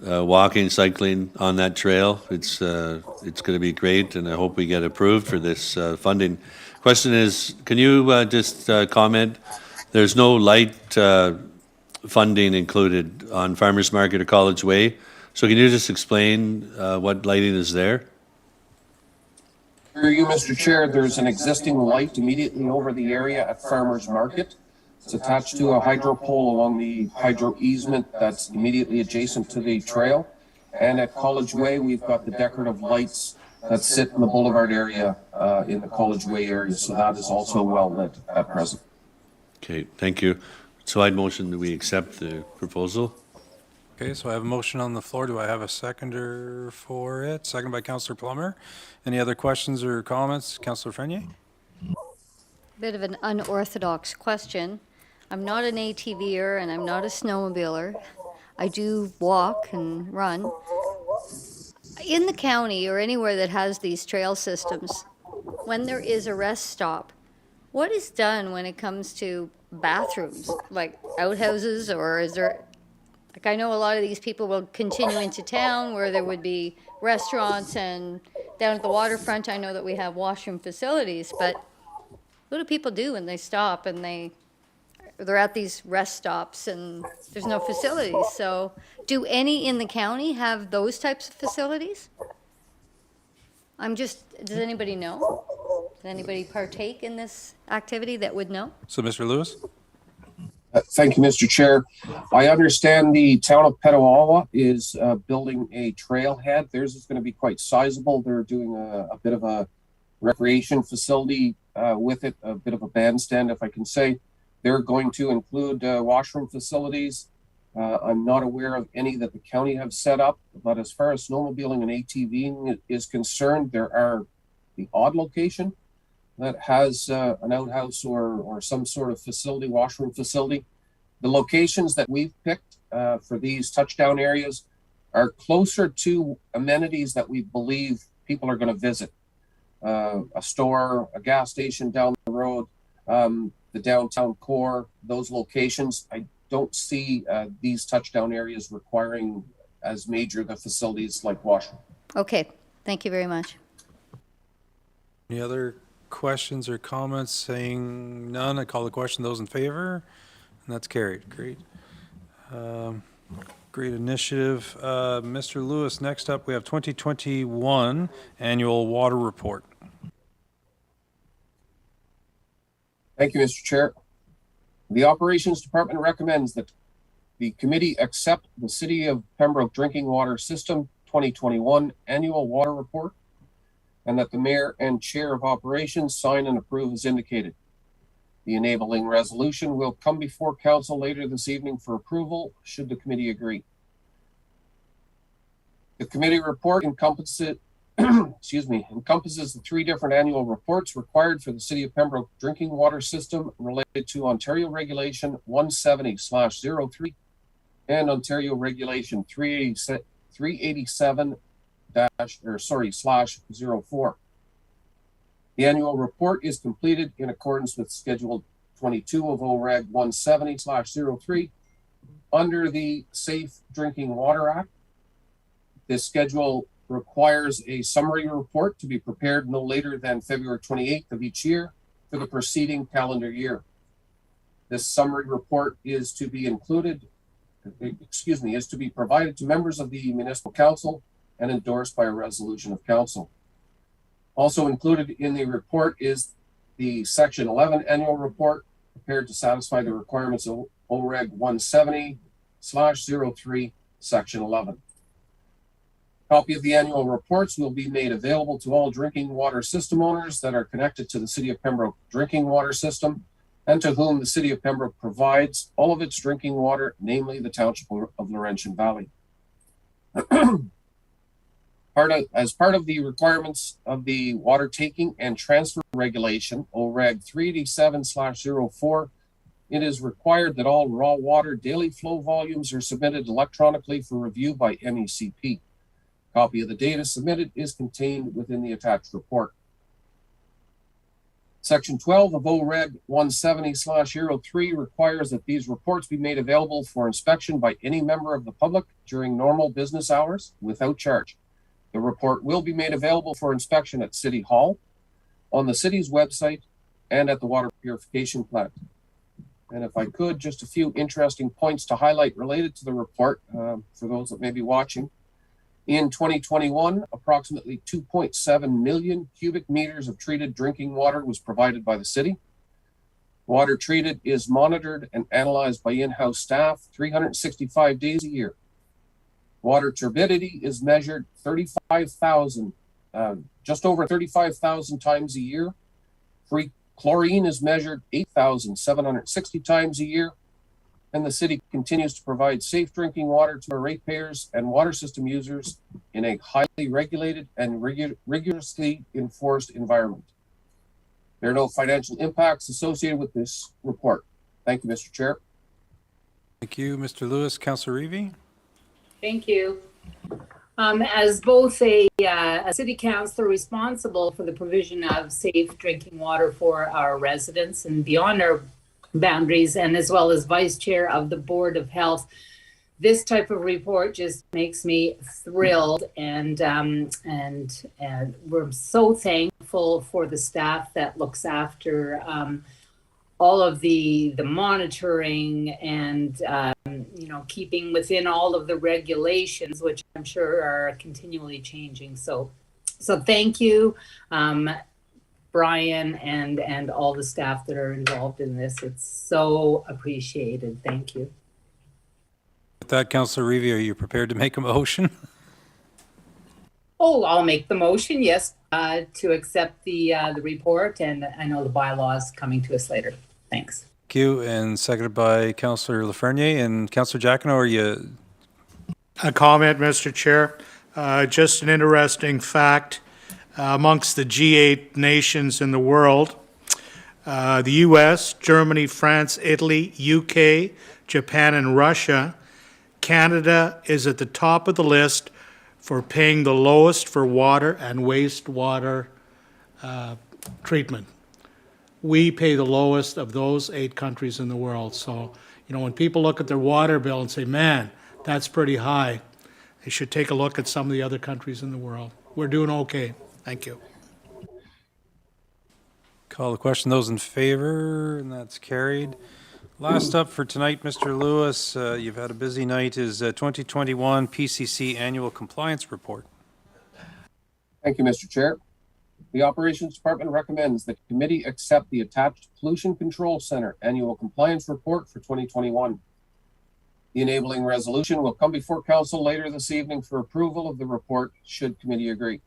walking, cycling on that trail. It's going to be great, and I hope we get approved for this funding. Question is, can you just comment? There's no light funding included on Farmers Market or College Way. So can you just explain what lighting is there? Through you, Mr. Chair, there's an existing light immediately over the area at Farmers Market. It's attached to a hydro pole along the hydro easement that's immediately adjacent to the trail. And at College Way, we've got the decorative lights that sit in the boulevard area in the College Way area. So that is also well lit at present. Okay, thank you. So I'd motion that we accept the proposal. Okay, so I have a motion on the floor. Do I have a seconder for it? Second by Councillor Plummer. Any other questions or comments? Councillor Frenier? Bit of an unorthodox question. I'm not an ATVer and I'm not a snowmobiler. I do walk and run. In the county or anywhere that has these trail systems, when there is a rest stop, what is done when it comes to bathrooms, like outhouses, or is there Like, I know a lot of these people will continue into town where there would be restaurants, and down at the waterfront, I know that we have washroom facilities, but what do people do when they stop and they're at these rest stops and there's no facilities? So do any in the county have those types of facilities? Does anybody know? Does anybody partake in this activity that would know? So, Mr. Lewis? Thank you, Mr. Chair. I understand the town of Petawawa is building a trailhead. Theirs is going to be quite sizable. They're doing a bit of a recreation facility with it, a bit of a bandstand, if I can say. They're going to include washroom facilities. I'm not aware of any that the county have set up, but as far as snowmobiling and ATVing is concerned, there are the odd location that has an outhouse or some sort of facility, washroom facility. The locations that we've picked for these touchdown areas are closer to amenities that we believe people are going to visit. A store, a gas station down the road, the downtown core, those locations. I don't see these touchdown areas requiring as major the facilities like washroom. Okay, thank you very much. Any other questions or comments? Saying none, I call the question. Those in favor? And that's carried. Great. Great initiative. Mr. Lewis, next up we have 2021 Annual Water Report. Thank you, Mr. Chair. The Operations Department recommends that the committee accept the City of Pembroke Drinking Water System 2021 Annual Water Report, and that the Mayor and Chair of Operations sign and approve as indicated. The enabling resolution will come before Council later this evening for approval, should the committee agree. The committee report encompasses the 3 different annual reports required for the City of Pembroke drinking water system related to Ontario Regulation 170/03 and Ontario Regulation 387/04. The annual report is completed in accordance with Schedule 22 of OREG 170/03 under the Safe Drinking Water Act. This schedule requires a summary report to be prepared no later than February 28th of each year for the preceding calendar year. This summary report is to be provided to members of the Municipal Council and endorsed by a resolution of Council. Also included in the report is the Section 11 Annual Report, prepared to satisfy the requirements of OREG 170/03, Section 11. Copy of the annual reports will be made available to all drinking water system owners that are connected to the City of Pembroke drinking water system and to whom the City of Pembroke provides all of its drinking water, namely the Township of Laurentian Valley. As part of the requirements of the Water Taking and Transfer Regulation, OREG 387/04, it is required that all raw water daily flow volumes are submitted electronically for review by MECP. Copy of the data submitted is contained within the attached report. Section 12 of OREG 170/03 requires that these reports be made available for inspection by any member of the public during normal business hours without charge. The report will be made available for inspection at City Hall, on the city's website, and at the water purification plant. And if I could, just a few interesting points to highlight related to the report for those that may be watching. In 2021, approximately 2.7 million cubic meters of treated drinking water was provided by the city. Water treated is monitored and analyzed by in-house staff 365 days a year. Water turbidity is measured just over 35,000 times a year. Free chlorine is measured 8,760 times a year. And the city continues to provide safe drinking water to our ratepayers and water system users in a highly regulated and rigorously enforced environment. There are no financial impacts associated with this report. Thank you, Mr. Chair. Thank you, Mr. Lewis. Councillor Reevy? Thank you. As both a city councillor responsible for the provision of safe drinking water for our residents and beyond our boundaries, and as well as vice chair of the Board of Health, this type of report just makes me thrilled, and we're so thankful for the staff that looks after all of the monitoring and keeping within all of the regulations, which I'm sure are continually changing. So thank you, Brian, and all the staff that are involved in this. It's so appreciated. Thank you. With that, Councillor Reeve, are you prepared to make a motion? Oh, I'll make the motion, yes, to accept the report, and I know the bylaws coming to us later. Thanks. Thank you, and seconded by Councillor Lafreniere. And Councillor Jacquino, are you? A comment, Mr. Chair. Just an interesting fact, amongst the G8 nations in the world, the US, Germany, France, Italy, UK, Japan, and Russia, Canada is at the top of the list for paying the lowest for water and wastewater treatment. We pay the lowest of those 8 countries in the world. So, when people look at their water bill and say, man, that's pretty high, they should take a look at some of the other countries in the world. We're doing okay. Thank you. Call the question. Those in favor, and that's carried. Last up for tonight, Mr. Lewis, you've had a busy night, is 2021 PCC Annual Compliance Report. Thank you, Mr. Chair. The Operations Department recommends that the committee accept the attached Pollution Control Center Annual Compliance Report for 2021. The enabling resolution will come before Council later this evening for approval of the report, should committee agree.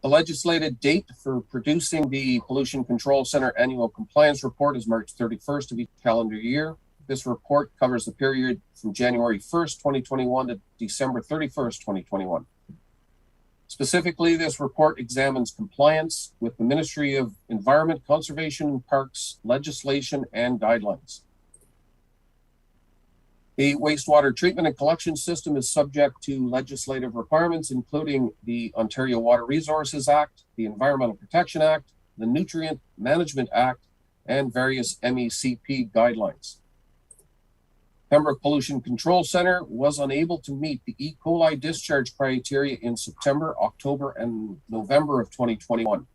The legislated date for producing the Pollution Control Center Annual Compliance Report is March 31st of each calendar year. This report covers the period from January 1st, 2021 to December 31st, 2021. Specifically, this report examines compliance with the Ministry of Environment, Conservation and Parks legislation and guidelines. The wastewater treatment and collection system is subject to legislative requirements, including the Ontario Water Resources Act, the Environmental Protection Act, the Nutrient Management Act, and various MECP guidelines. Pembroke Pollution Control Center was unable to meet the E. coli discharge criteria in September, October, and November of 2021.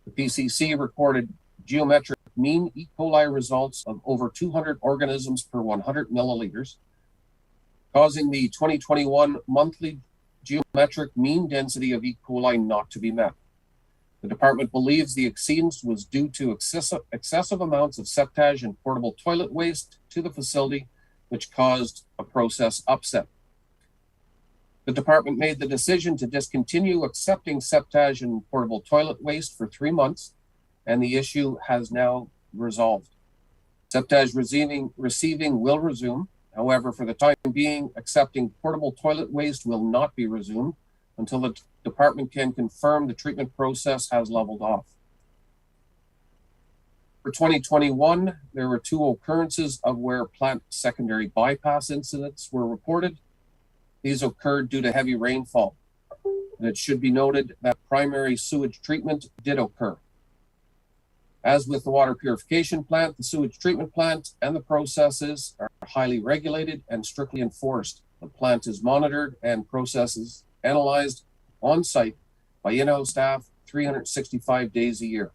The PCC recorded geometric mean E. coli results of over 200 organisms per 100 milliliters, causing the 2021 monthly geometric mean density of E. coli not to be met. The department believes the exceedance was due to excessive amounts of septage and portable toilet waste to the facility, which caused a process upset. The department made the decision to discontinue accepting septage and portable toilet waste for 3 months, and the issue has now resolved. Septage receiving will resume. However, for the time being, accepting portable toilet waste will not be resumed until the department can confirm the treatment process has leveled off. For 2021, there were 2 occurrences of where plant secondary bypass incidents were reported. These occurred due to heavy rainfall. And it should be noted that primary sewage treatment did occur. As with the water purification plant, the sewage treatment plant and the processes are highly regulated and strictly enforced. The plant is monitored and processes analyzed on site by in-house staff 365 days a year.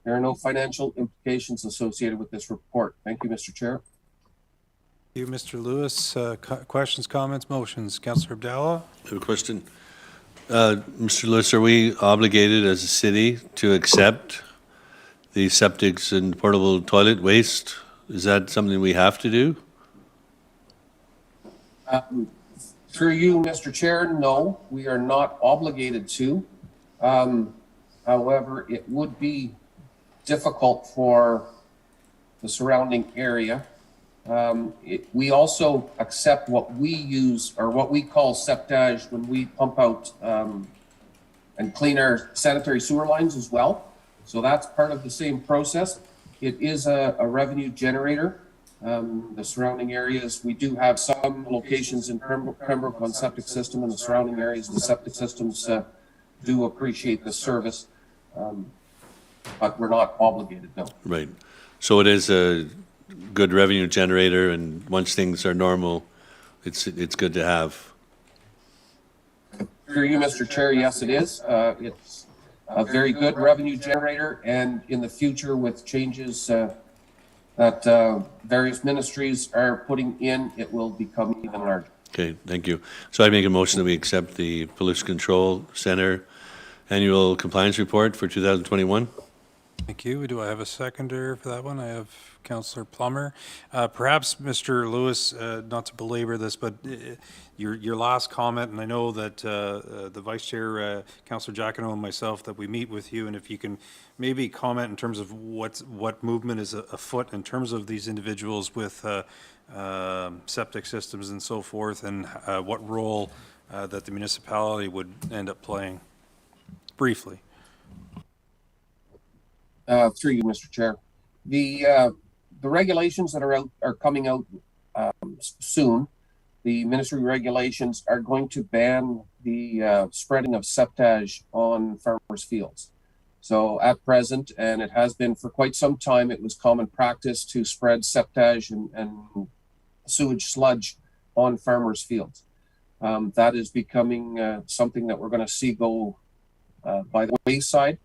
There are no financial implications associated with this report. Thank you, Mr. Chair. Thank you, Mr. Lewis. Questions, comments, motions? Councillor Abdallah? I have a question. Mr. Lewis, are we obligated as a city to accept the septics and portable toilet waste? Is that something we have to do? Through you, Mr. Chair, no, we are not obligated to. However, it would be difficult for the surrounding area. We also accept what we use, or what we call septage, when we pump out and clean our sanitary sewer lines as well. So that's part of the same process. It is a revenue generator. The surrounding areas, we do have some locations in Pembroke on septic system, and the surrounding areas, the septic systems do appreciate the service, but we're not obligated, no. Right. So it is good revenue generator, and once things are normal, it's good to have. Through you, Mr. Chair, yes, it is. It's a very good revenue generator, and in the future with changes that various ministries are putting in, it will become even larger. Okay, thank you. So I make a motion that we accept the Pollution Control Center Annual Compliance Report for 2021. Thank you. Do I have a seconder for that one? I have Councillor Plummer. Perhaps, Mr. Lewis, not to belabor this, but your last comment, and I know that the Vice Chair, Councillor Giacono, and myself, that we meet with you, and if you can maybe comment in terms of what movement is afoot in terms of these individuals with septic systems and so forth, and what role that the municipality would end up playing, briefly. Through you, Mr. Chair. The regulations that are coming out soon. The ministry regulations are going to ban the spreading of septage on farmers' fields. So at present, and it has been for quite some time, it was common practice to spread septage and sewage sludge on farmers' fields. That is becoming something that we're going to see go by the wayside.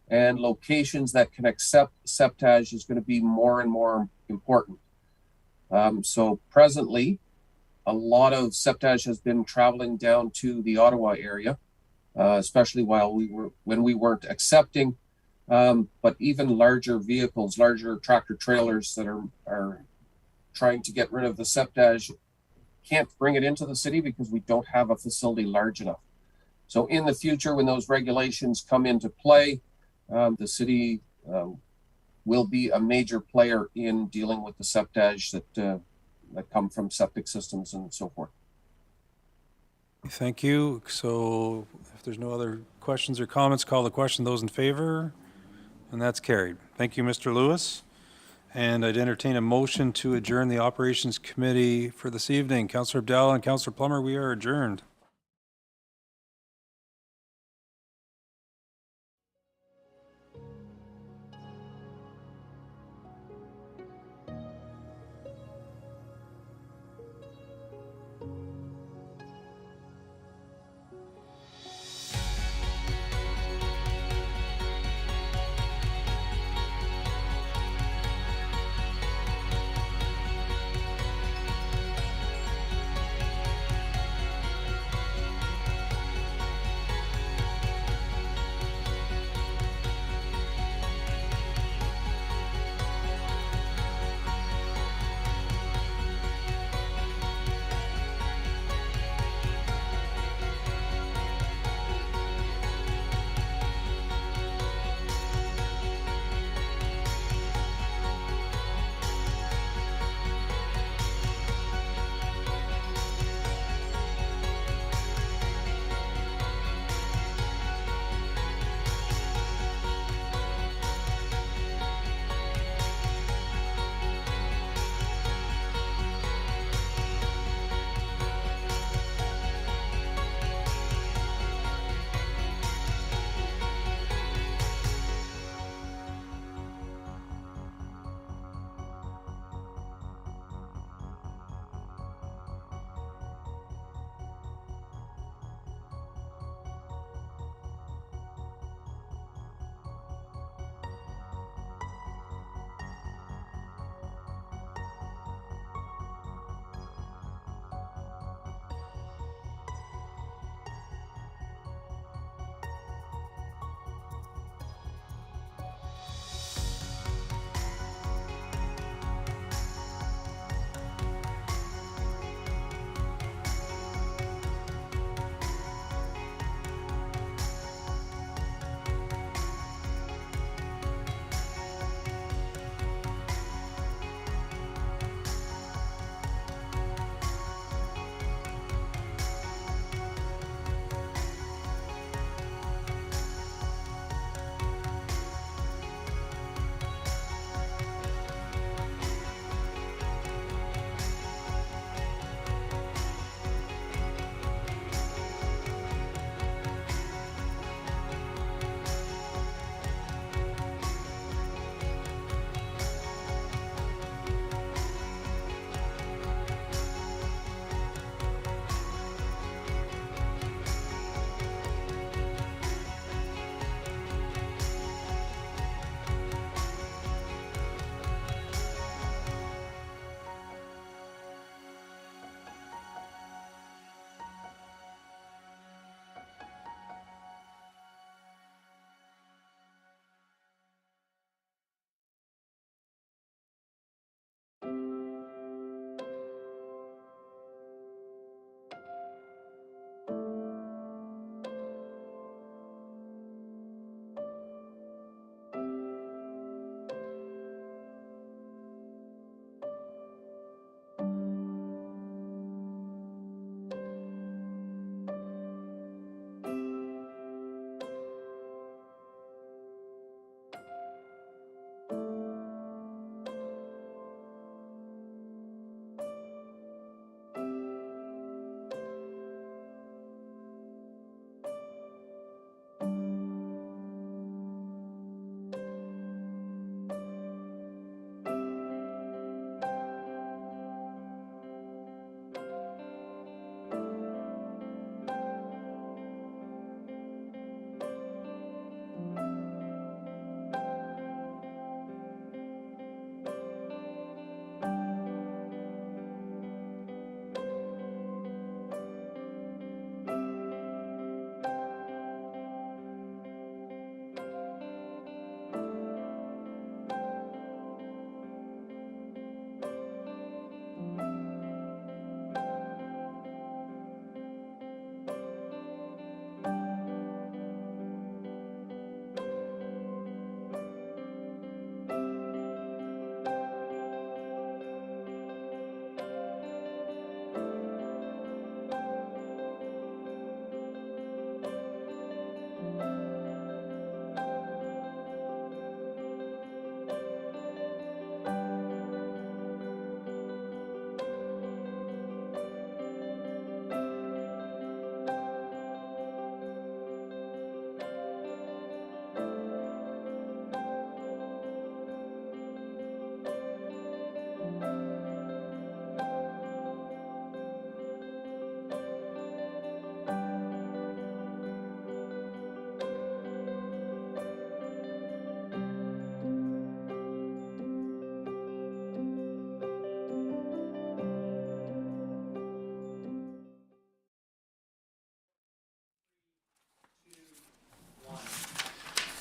And locations that can accept septage is going to be more and more important. So presently, a lot of septage has been traveling down to the Ottawa area, especially when we weren't accepting. But even larger vehicles, larger tractor trailers that are trying to get rid of the septage can't bring it into the city because we don't have a facility large enough. So in the future, when those regulations come into play, the city will be a major player in dealing with the septage that come from septic systems and so forth. Thank you. So if there's no other questions or comments, call the question. Those in favor? And that's carried. Thank you, Mr. Lewis. And I'd entertain a motion to adjourn the Operations Committee for this evening. Councillor Abdallah and Councillor Plummer, we are adjourned.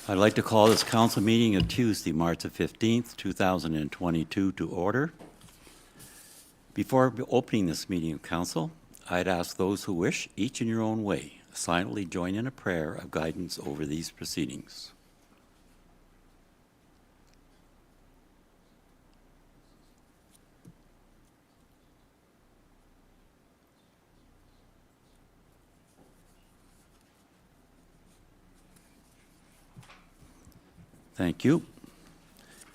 I'd like to call this council meeting of Tuesday, March the 15th, 2022 to order. Before opening this meeting of council, I'd ask those who wish, each in your own way, silently join in a prayer of guidance over these proceedings. Thank you.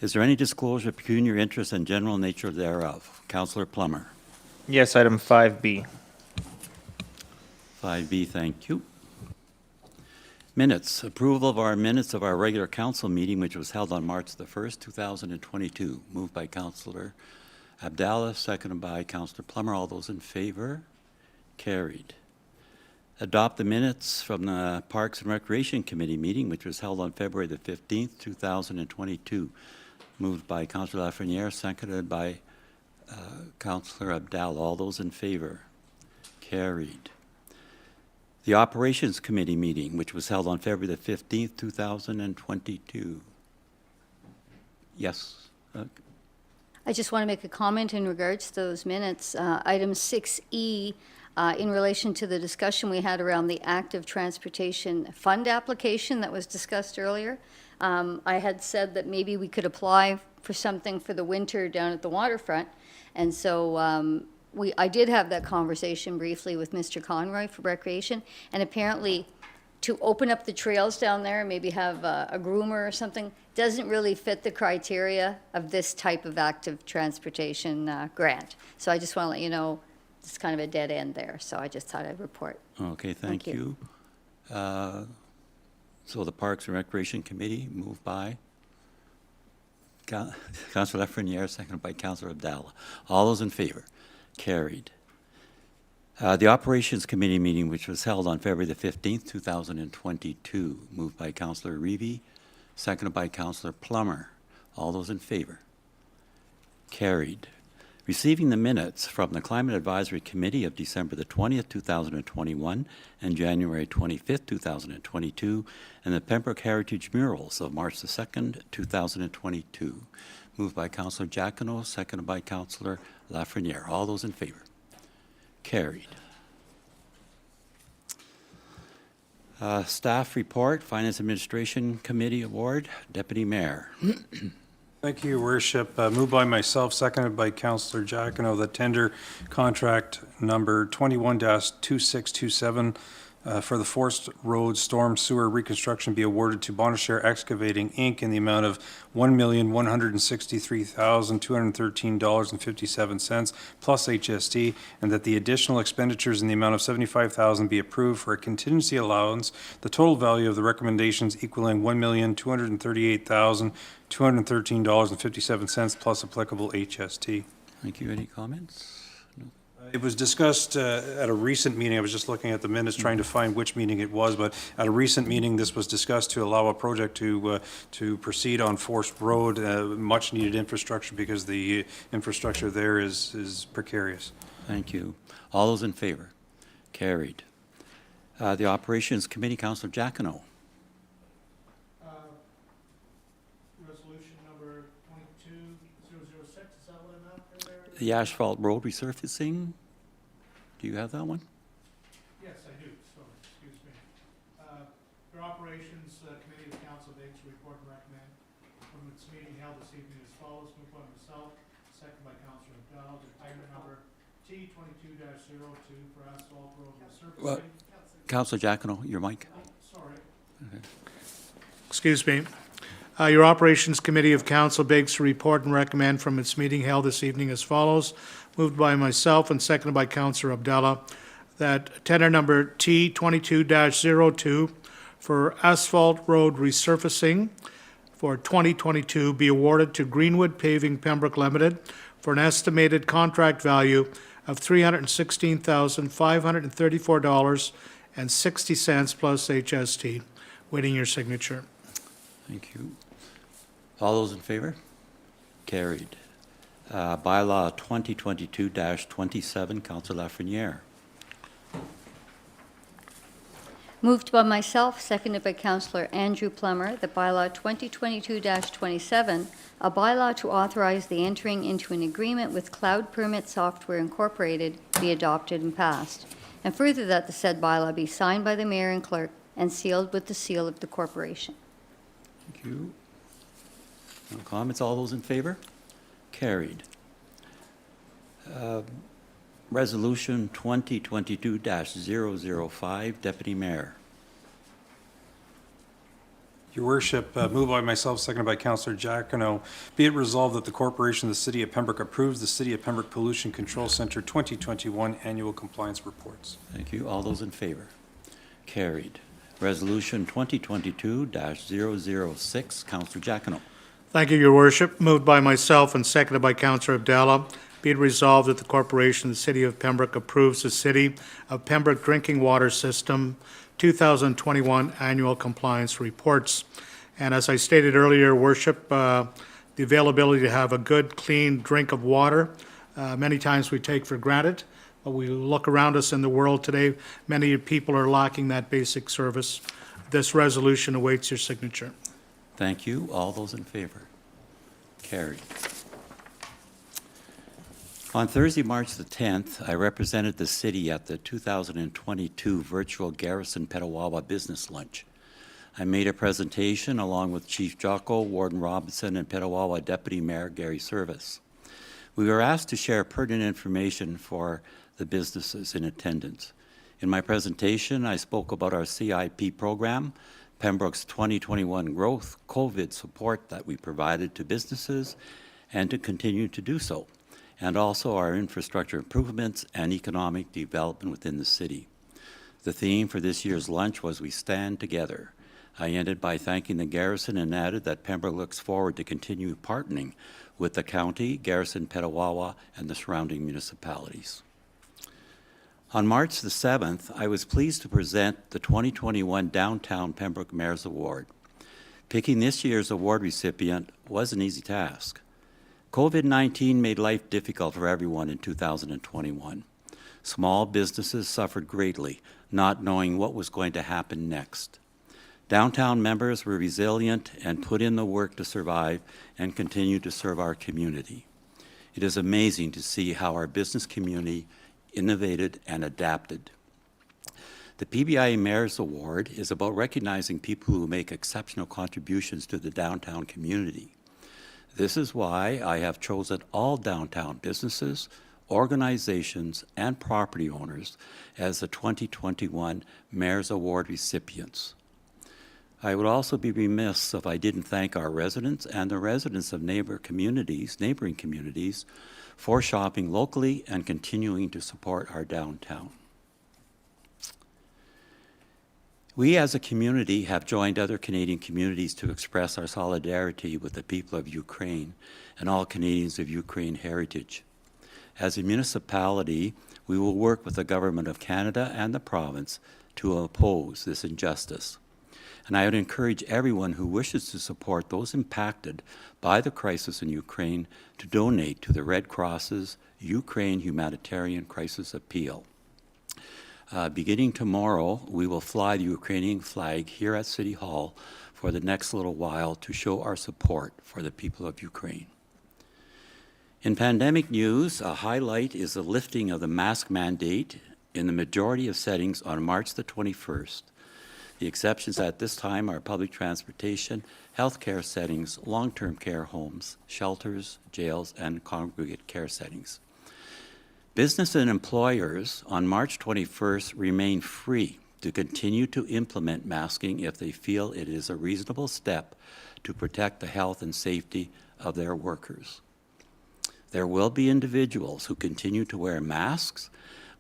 Is there any disclosure of pecuniary interest and general nature thereof? Councillor Plummer. Yes, item 5B. 5B, thank you. Minutes. Approval of our minutes of our regular council meeting, which was held on March the 1st, 2022. Moved by Councillor Abdallah, seconded by Councillor Plummer. All those in favor? Carried. Adopt the minutes from the Parks and Recreation Committee meeting, which was held on February the 15th, 2022. Moved by Councillor Lafreniere, seconded by Councillor Abdallah. All those in favor? Carried. The Operations Committee meeting, which was held on February the 15th, 2022. Yes. I just want to make a comment in regards to those minutes. Item 6E, in relation to the discussion we had around the active transportation fund application that was discussed earlier. I had said that maybe we could apply for something for the winter down at the waterfront. And so I did have that conversation briefly with Mr. Conroy for Recreation. And apparently to open up the trails down there, maybe have a groomer or something, doesn't really fit the criteria of this type of active transportation grant. So I just want to let you know, it's kind of a dead end there. So I just thought I'd report. Okay, thank you. So the Parks and Recreation Committee, moved by Councillor Lafreniere, seconded by Councillor Abdallah. All those in favor? Carried. The Operations Committee meeting, which was held on February the 15th, 2022, moved by Councillor Reevy, seconded by Councillor Plummer. All those in favor? Carried. Receiving the minutes from the Climate Advisory Committee of December the 20th, 2021 and January 25th, 2022, and the Pembroke Heritage Murals of March the 2nd, 2022. Moved by Councillor Giacono, seconded by Councillor Lafreniere. All those in favor? Carried. Staff report, Finance Administration Committee Award, Deputy Mayor. Thank you, Your Worship. Moved by myself, seconded by Councillor Giacono, the tender contract number 21-2627 for the Forest Road Storm Sewer Reconstruction be awarded to Bonashare Excavating, Inc. in the amount of $1,163,213.57 plus HST, and that the additional expenditures in the amount of $75,000 be approved for a contingency allowance, the total value of the recommendations equaling $1,238,213.57 plus applicable HST. Thank you. Any comments? It was discussed at a recent meeting. I was just looking at the minutes, trying to find which meeting it was, but at a recent meeting, this was discussed to allow a project to proceed on Forest Road, much needed infrastructure because the infrastructure there is precarious. Thank you. All those in favor? Carried. The Operations Committee, Councillor Giacono. Resolution number 22006, is that what I'm after there? The Asphalt Road Resurfacing. Do you have that one? Yes, I do. So, excuse me. Your Operations Committee of Council makes a report and recommend from its meeting held this evening as follows. Moved by myself, second by Councillor Abdallah, item number T22-02 for Asphalt Road Resurfacing. Councillor Giacono, your mic. Sorry. Okay. Excuse me. Your Operations Committee of Council begs to report and recommend from its meeting held this evening as follows. Moved by myself and seconded by Councillor Abdallah, that tender number T22-02 for Asphalt Road Resurfacing for 2022 be awarded to Greenwood Paving Pembroke Limited for an estimated contract value of $316,534.60 plus HST. Waiting your signature. Thank you. All those in favor? Carried. Bylaw 2022-27, Councillor Lafreniere. Moved by myself, seconded by Councillor Andrew Plummer, that bylaw 2022-27, a bylaw to authorize the entering into an agreement with Cloud Permit Software Incorporated, be adopted and passed. And further, that the said bylaw be signed by the mayor and clerk and sealed with the seal of the corporation. Thank you. No comments? All those in favor? Carried. Resolution 2022-005, Deputy Mayor. Your Worship, moved by myself, seconded by Councillor Giacono. Be it resolved that the Corporation of the City of Pembroke approves the City of Pembroke Pollution Control Center 2021 Annual Compliance Reports. Thank you. All those in favor? Carried. Resolution 2022-006, Councillor Giacono. Thank you, Your Worship. Moved by myself and seconded by Councillor Abdallah. Be it resolved that the Corporation of the City of Pembroke approves the City of Pembroke Drinking Water System 2021 Annual Compliance Reports. And as I stated earlier, Worship, the availability to have a good, clean drink of water, many times we take for granted. But we look around us in the world today, many people are lacking that basic service. This resolution awaits your signature. Thank you. All those in favor? Carried. On Thursday, March the 10th, I represented the city at the 2022 virtual Garrison Petawawa Business Lunch. I made a presentation along with Chief Jocko, Warden Robinson, and Petawawa Deputy Mayor Gary Service. We were asked to share pertinent information for the businesses in attendance. In my presentation, I spoke about our CIP program, Pembroke's 2021 growth, COVID support that we provided to businesses and to continue to do so, and also our infrastructure improvements and economic development within the city. The theme for this year's lunch was We Stand Together. I ended by thanking the Garrison and added that Pembroke looks forward to continue partnering with the county, Garrison, Petawawa, and the surrounding municipalities. On March the 7th, I was pleased to present the 2021 Downtown Pembroke Mayor's Award. Picking this year's award recipient was an easy task. COVID-19 made life difficult for everyone in 2021. Small businesses suffered greatly, not knowing what was going to happen next. Downtown members were resilient and put in the work to survive and continue to serve our community. It is amazing to see how our business community innovated and adapted. The PBI Mayor's Award is about recognizing people who make exceptional contributions to the downtown community. This is why I have chosen all downtown businesses, organizations, and property owners as the 2021 Mayor's Award recipients. I would also be remiss if I didn't thank our residents and the residents of neighboring communities for shopping locally and continuing to support our downtown. We as a community have joined other Canadian communities to express our solidarity with the people of Ukraine and all Canadians of Ukraine heritage. As a municipality, we will work with the Government of Canada and the province to oppose this injustice. And I would encourage everyone who wishes to support those impacted by the crisis in Ukraine to donate to the Red Cross's Ukraine Humanitarian Crisis Appeal. Beginning tomorrow, we will fly the Ukrainian flag here at City Hall for the next little while to show our support for the people of Ukraine. In pandemic news, a highlight is the lifting of the mask mandate in the majority of settings on March the 21st. The exceptions at this time are public transportation, healthcare settings, long-term care homes, shelters, jails, and congregate care settings. Business and employers on March 21st remain free to continue to implement masking if they feel it is a reasonable step to protect the health and safety of their workers. There will be individuals who continue to wear masks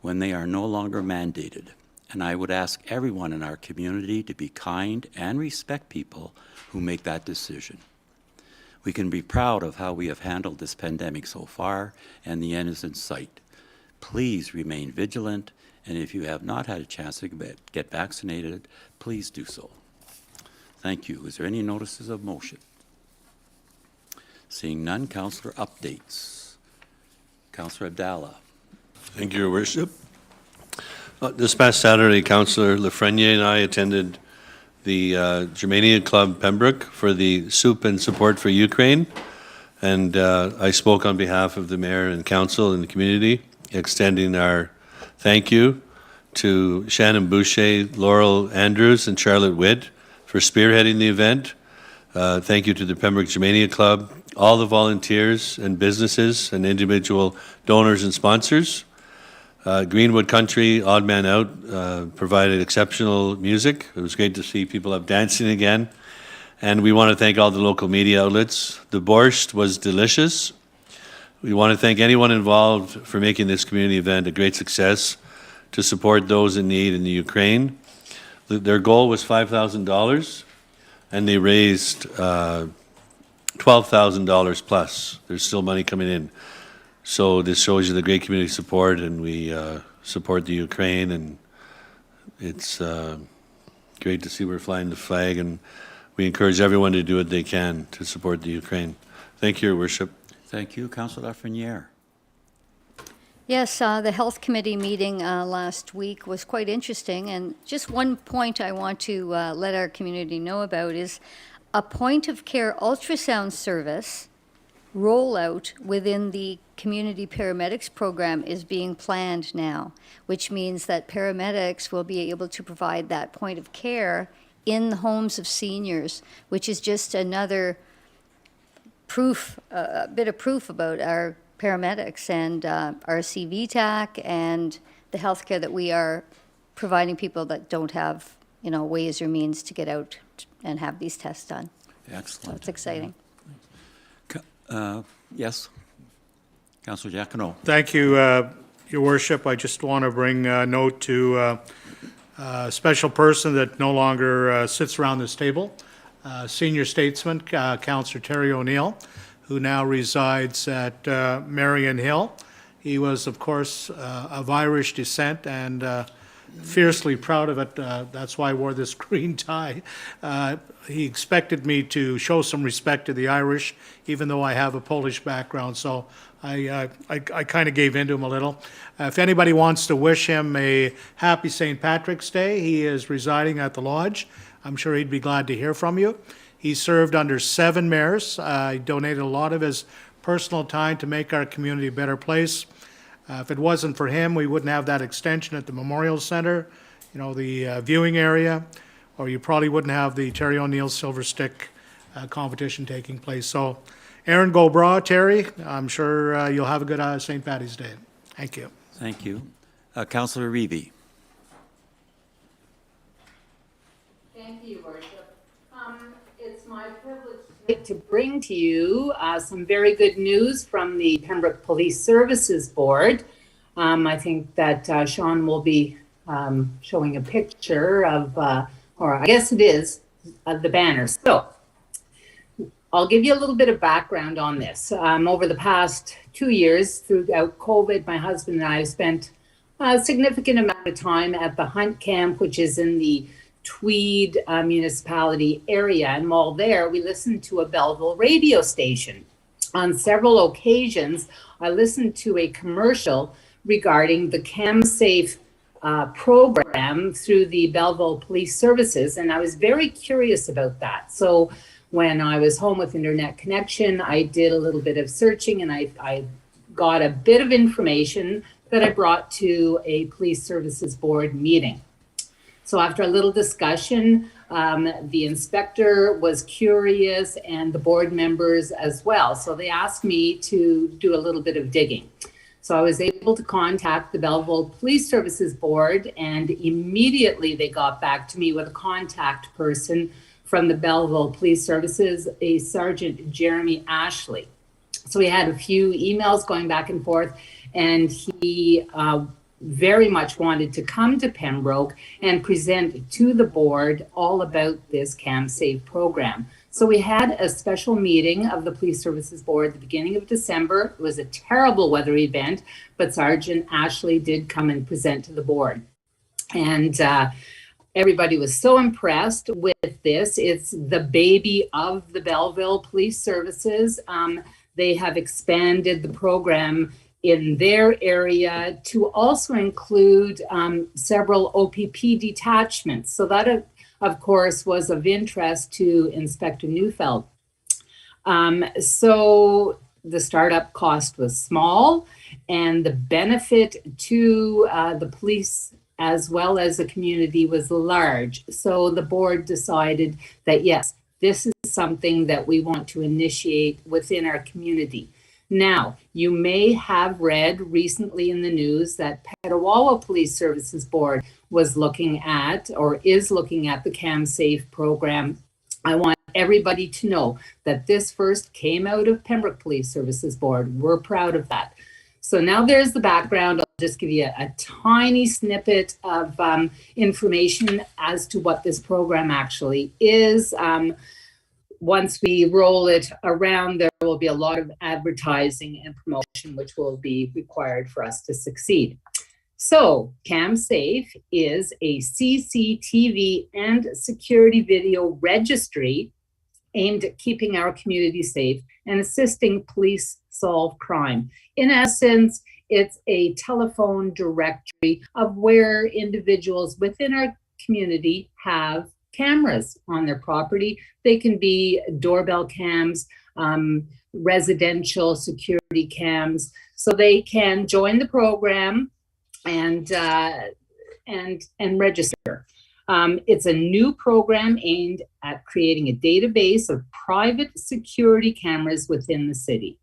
when they are no longer mandated, and I would ask everyone in our community to be kind and respect people who make that decision. We can be proud of how we have handled this pandemic so far, and the end is in sight. Please remain vigilant, and if you have not had a chance to get vaccinated, please do so. Thank you. Is there any notices of motion? Seeing none, Councillor updates. Councillor Abdallah. Thank you, Your Worship. This past Saturday, Councillor Lafreniere and I attended the Germania Club Pembroke for the Soup and Support for Ukraine. And I spoke on behalf of the mayor and council and the community, extending our thank you to Shannon Boucher, Laurel Andrews, and Charlotte Witt for spearheading the event. Thank you to the Pembroke Germania Club, all the volunteers and businesses and individual donors and sponsors. Greenwood Country, Odd Man Out, provided exceptional music. It was great to see people up dancing again. And we want to thank all the local media outlets. The borscht was delicious. We want to thank anyone involved for making this community event a great success to support those in need in the Ukraine. Their goal was $5,000, and they raised $12,000 plus. There's still money coming in. So this shows you the great community support, and we support the Ukraine, and it's great to see we're flying the flag, and we encourage everyone to do what they can to support the Ukraine. Thank you, Your Worship. Thank you, Councillor Lafreniere. Yes, the Health Committee meeting last week was quite interesting, and just one point I want to let our community know about is a point-of-care ultrasound service rollout within the community paramedics program is being planned now, which means that paramedics will be able to provide that point of care in the homes of seniors, which is just another proof, a bit of proof about our paramedics and our CVTAC and the healthcare that we are providing people that don't have, ways or means to get out and have these tests done. Excellent. So it's exciting. Yes, Councillor Giacono. Thank you, Your Worship. I just want to bring note to a special person that no longer sits around this table, senior statesman, Councillor Terry O'Neill, who now resides at Marion Hill. He was, of course, of Irish descent and fiercely proud of it. That's why I wore this green tie. He expected me to show some respect to the Irish, even though I have a Polish background. So I kind of gave in to him a little. If anybody wants to wish him a happy St. Patrick's Day, he is residing at the Lodge. I'm sure he'd be glad to hear from you. He served under 7 mayors. He donated a lot of his personal time to make our community a better place. If it wasn't for him, we wouldn't have that extension at the Memorial Center, the viewing area, or you probably wouldn't have the Terry O'Neill Silver Stick competition taking place. So, Aaron Gobra, Terry, I'm sure you'll have a good St. Paddy's Day. Thank you. Thank you. Councillor Reevy. Thank you, Worship. It's my privilege to bring to you some very good news from the Pembroke Police Services Board. I think that Sean will be showing a picture of, or I guess it is, of the banners. So I'll give you a little bit of background on this. Over the past 2 years, throughout COVID, my husband and I have spent a significant amount of time at the Hunt Camp, which is in the Tweed Municipality area. And while there, we listened to a Belleville radio station. On several occasions, I listened to a commercial regarding the CamSafe program through the Belleville Police Services, and I was very curious about that. So when I was home with internet connection, I did a little bit of searching, and I got a bit of information that I brought to a Police Services Board meeting. So after a little discussion, the inspector was curious and the board members as well. So they asked me to do a little bit of digging. So I was able to contact the Belleville Police Services Board, and immediately they got back to me with a contact person from the Belleville Police Services, a Sergeant Jeremy Ashley. So we had a few emails going back and forth, and he very much wanted to come to Pembroke and present to the board all about this CamSafe program. So we had a special meeting of the Police Services Board at the beginning of December. It was a terrible weather event, but Sergeant Ashley did come and present to the board. And everybody was so impressed with this. It's the baby of the Belleville Police Services. They have expanded the program in their area to also include several OPP detachments. So that, of course, was of interest to Inspector Neufeld. So the startup cost was small, and the benefit to the police as well as the community was large. So the board decided that, yes, this is something that we want to initiate within our community. Now, you may have read recently in the news that Petawawa Police Services Board was looking at, or is looking at, the CamSafe program. I want everybody to know that this first came out of Pembroke Police Services Board. We're proud of that. So now there's the background. I'll just give you a tiny snippet of information as to what this program actually is. Once we roll it around, there will be a lot of advertising and promotion, which will be required for us to succeed. So CamSafe is a CCTV and security video registry aimed at keeping our community safe and assisting police solve crime. In essence, it's a telephone directory of where individuals within our community have cameras on their property. They can be doorbell cams, residential security cams, so they can join the program and register. It's a new program aimed at creating a database of private security cameras within the city.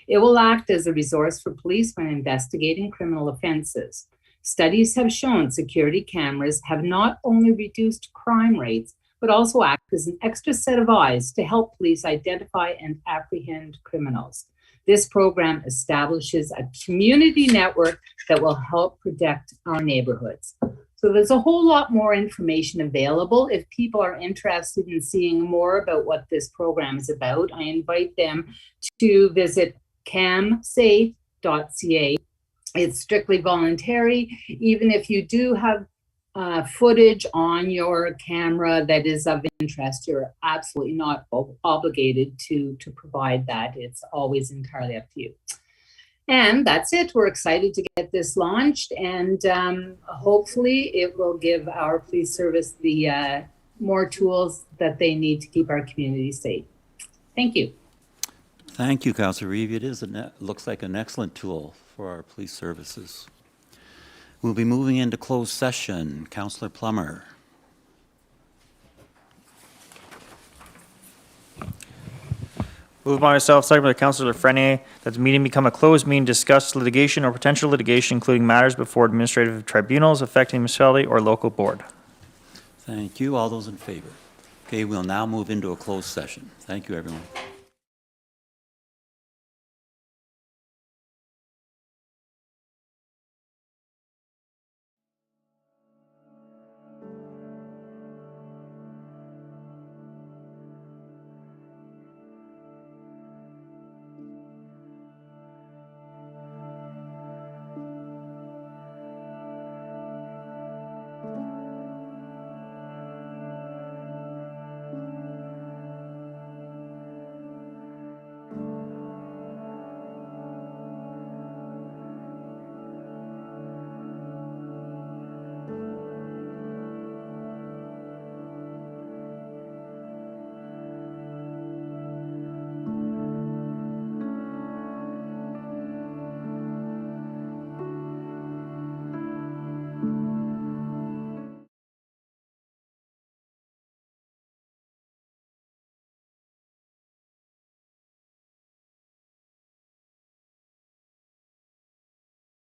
It will act as a resource for police when investigating criminal offenses. Studies have shown security cameras have not only reduced crime rates, but also act as an extra set of eyes to help police identify and apprehend criminals. This program establishes a community network that will help protect our neighborhoods. So there's a whole lot more information available. If people are interested in seeing more about what this program is about, I invite them to visit camsafe.ca. It's strictly voluntary. Even if you do have footage on your camera that is of interest, you're absolutely not obligated to provide that. It's always entirely up to you. And that's it. We're excited to get this launched, and hopefully it will give our police service the more tools that they need to keep our community safe. Thank you. Thank you, Councillor Reeve. It is looks like an excellent tool for our police services. We'll be moving into closed session. Councillor Plummer. Moved by myself, second by Councillor Frenier, that the meeting become a closed meeting to discuss litigation or potential litigation, including matters before administrative tribunals affecting municipality or local board. Thank you. All those in favor? Okay, we'll now move into a closed session. Thank you, everyone.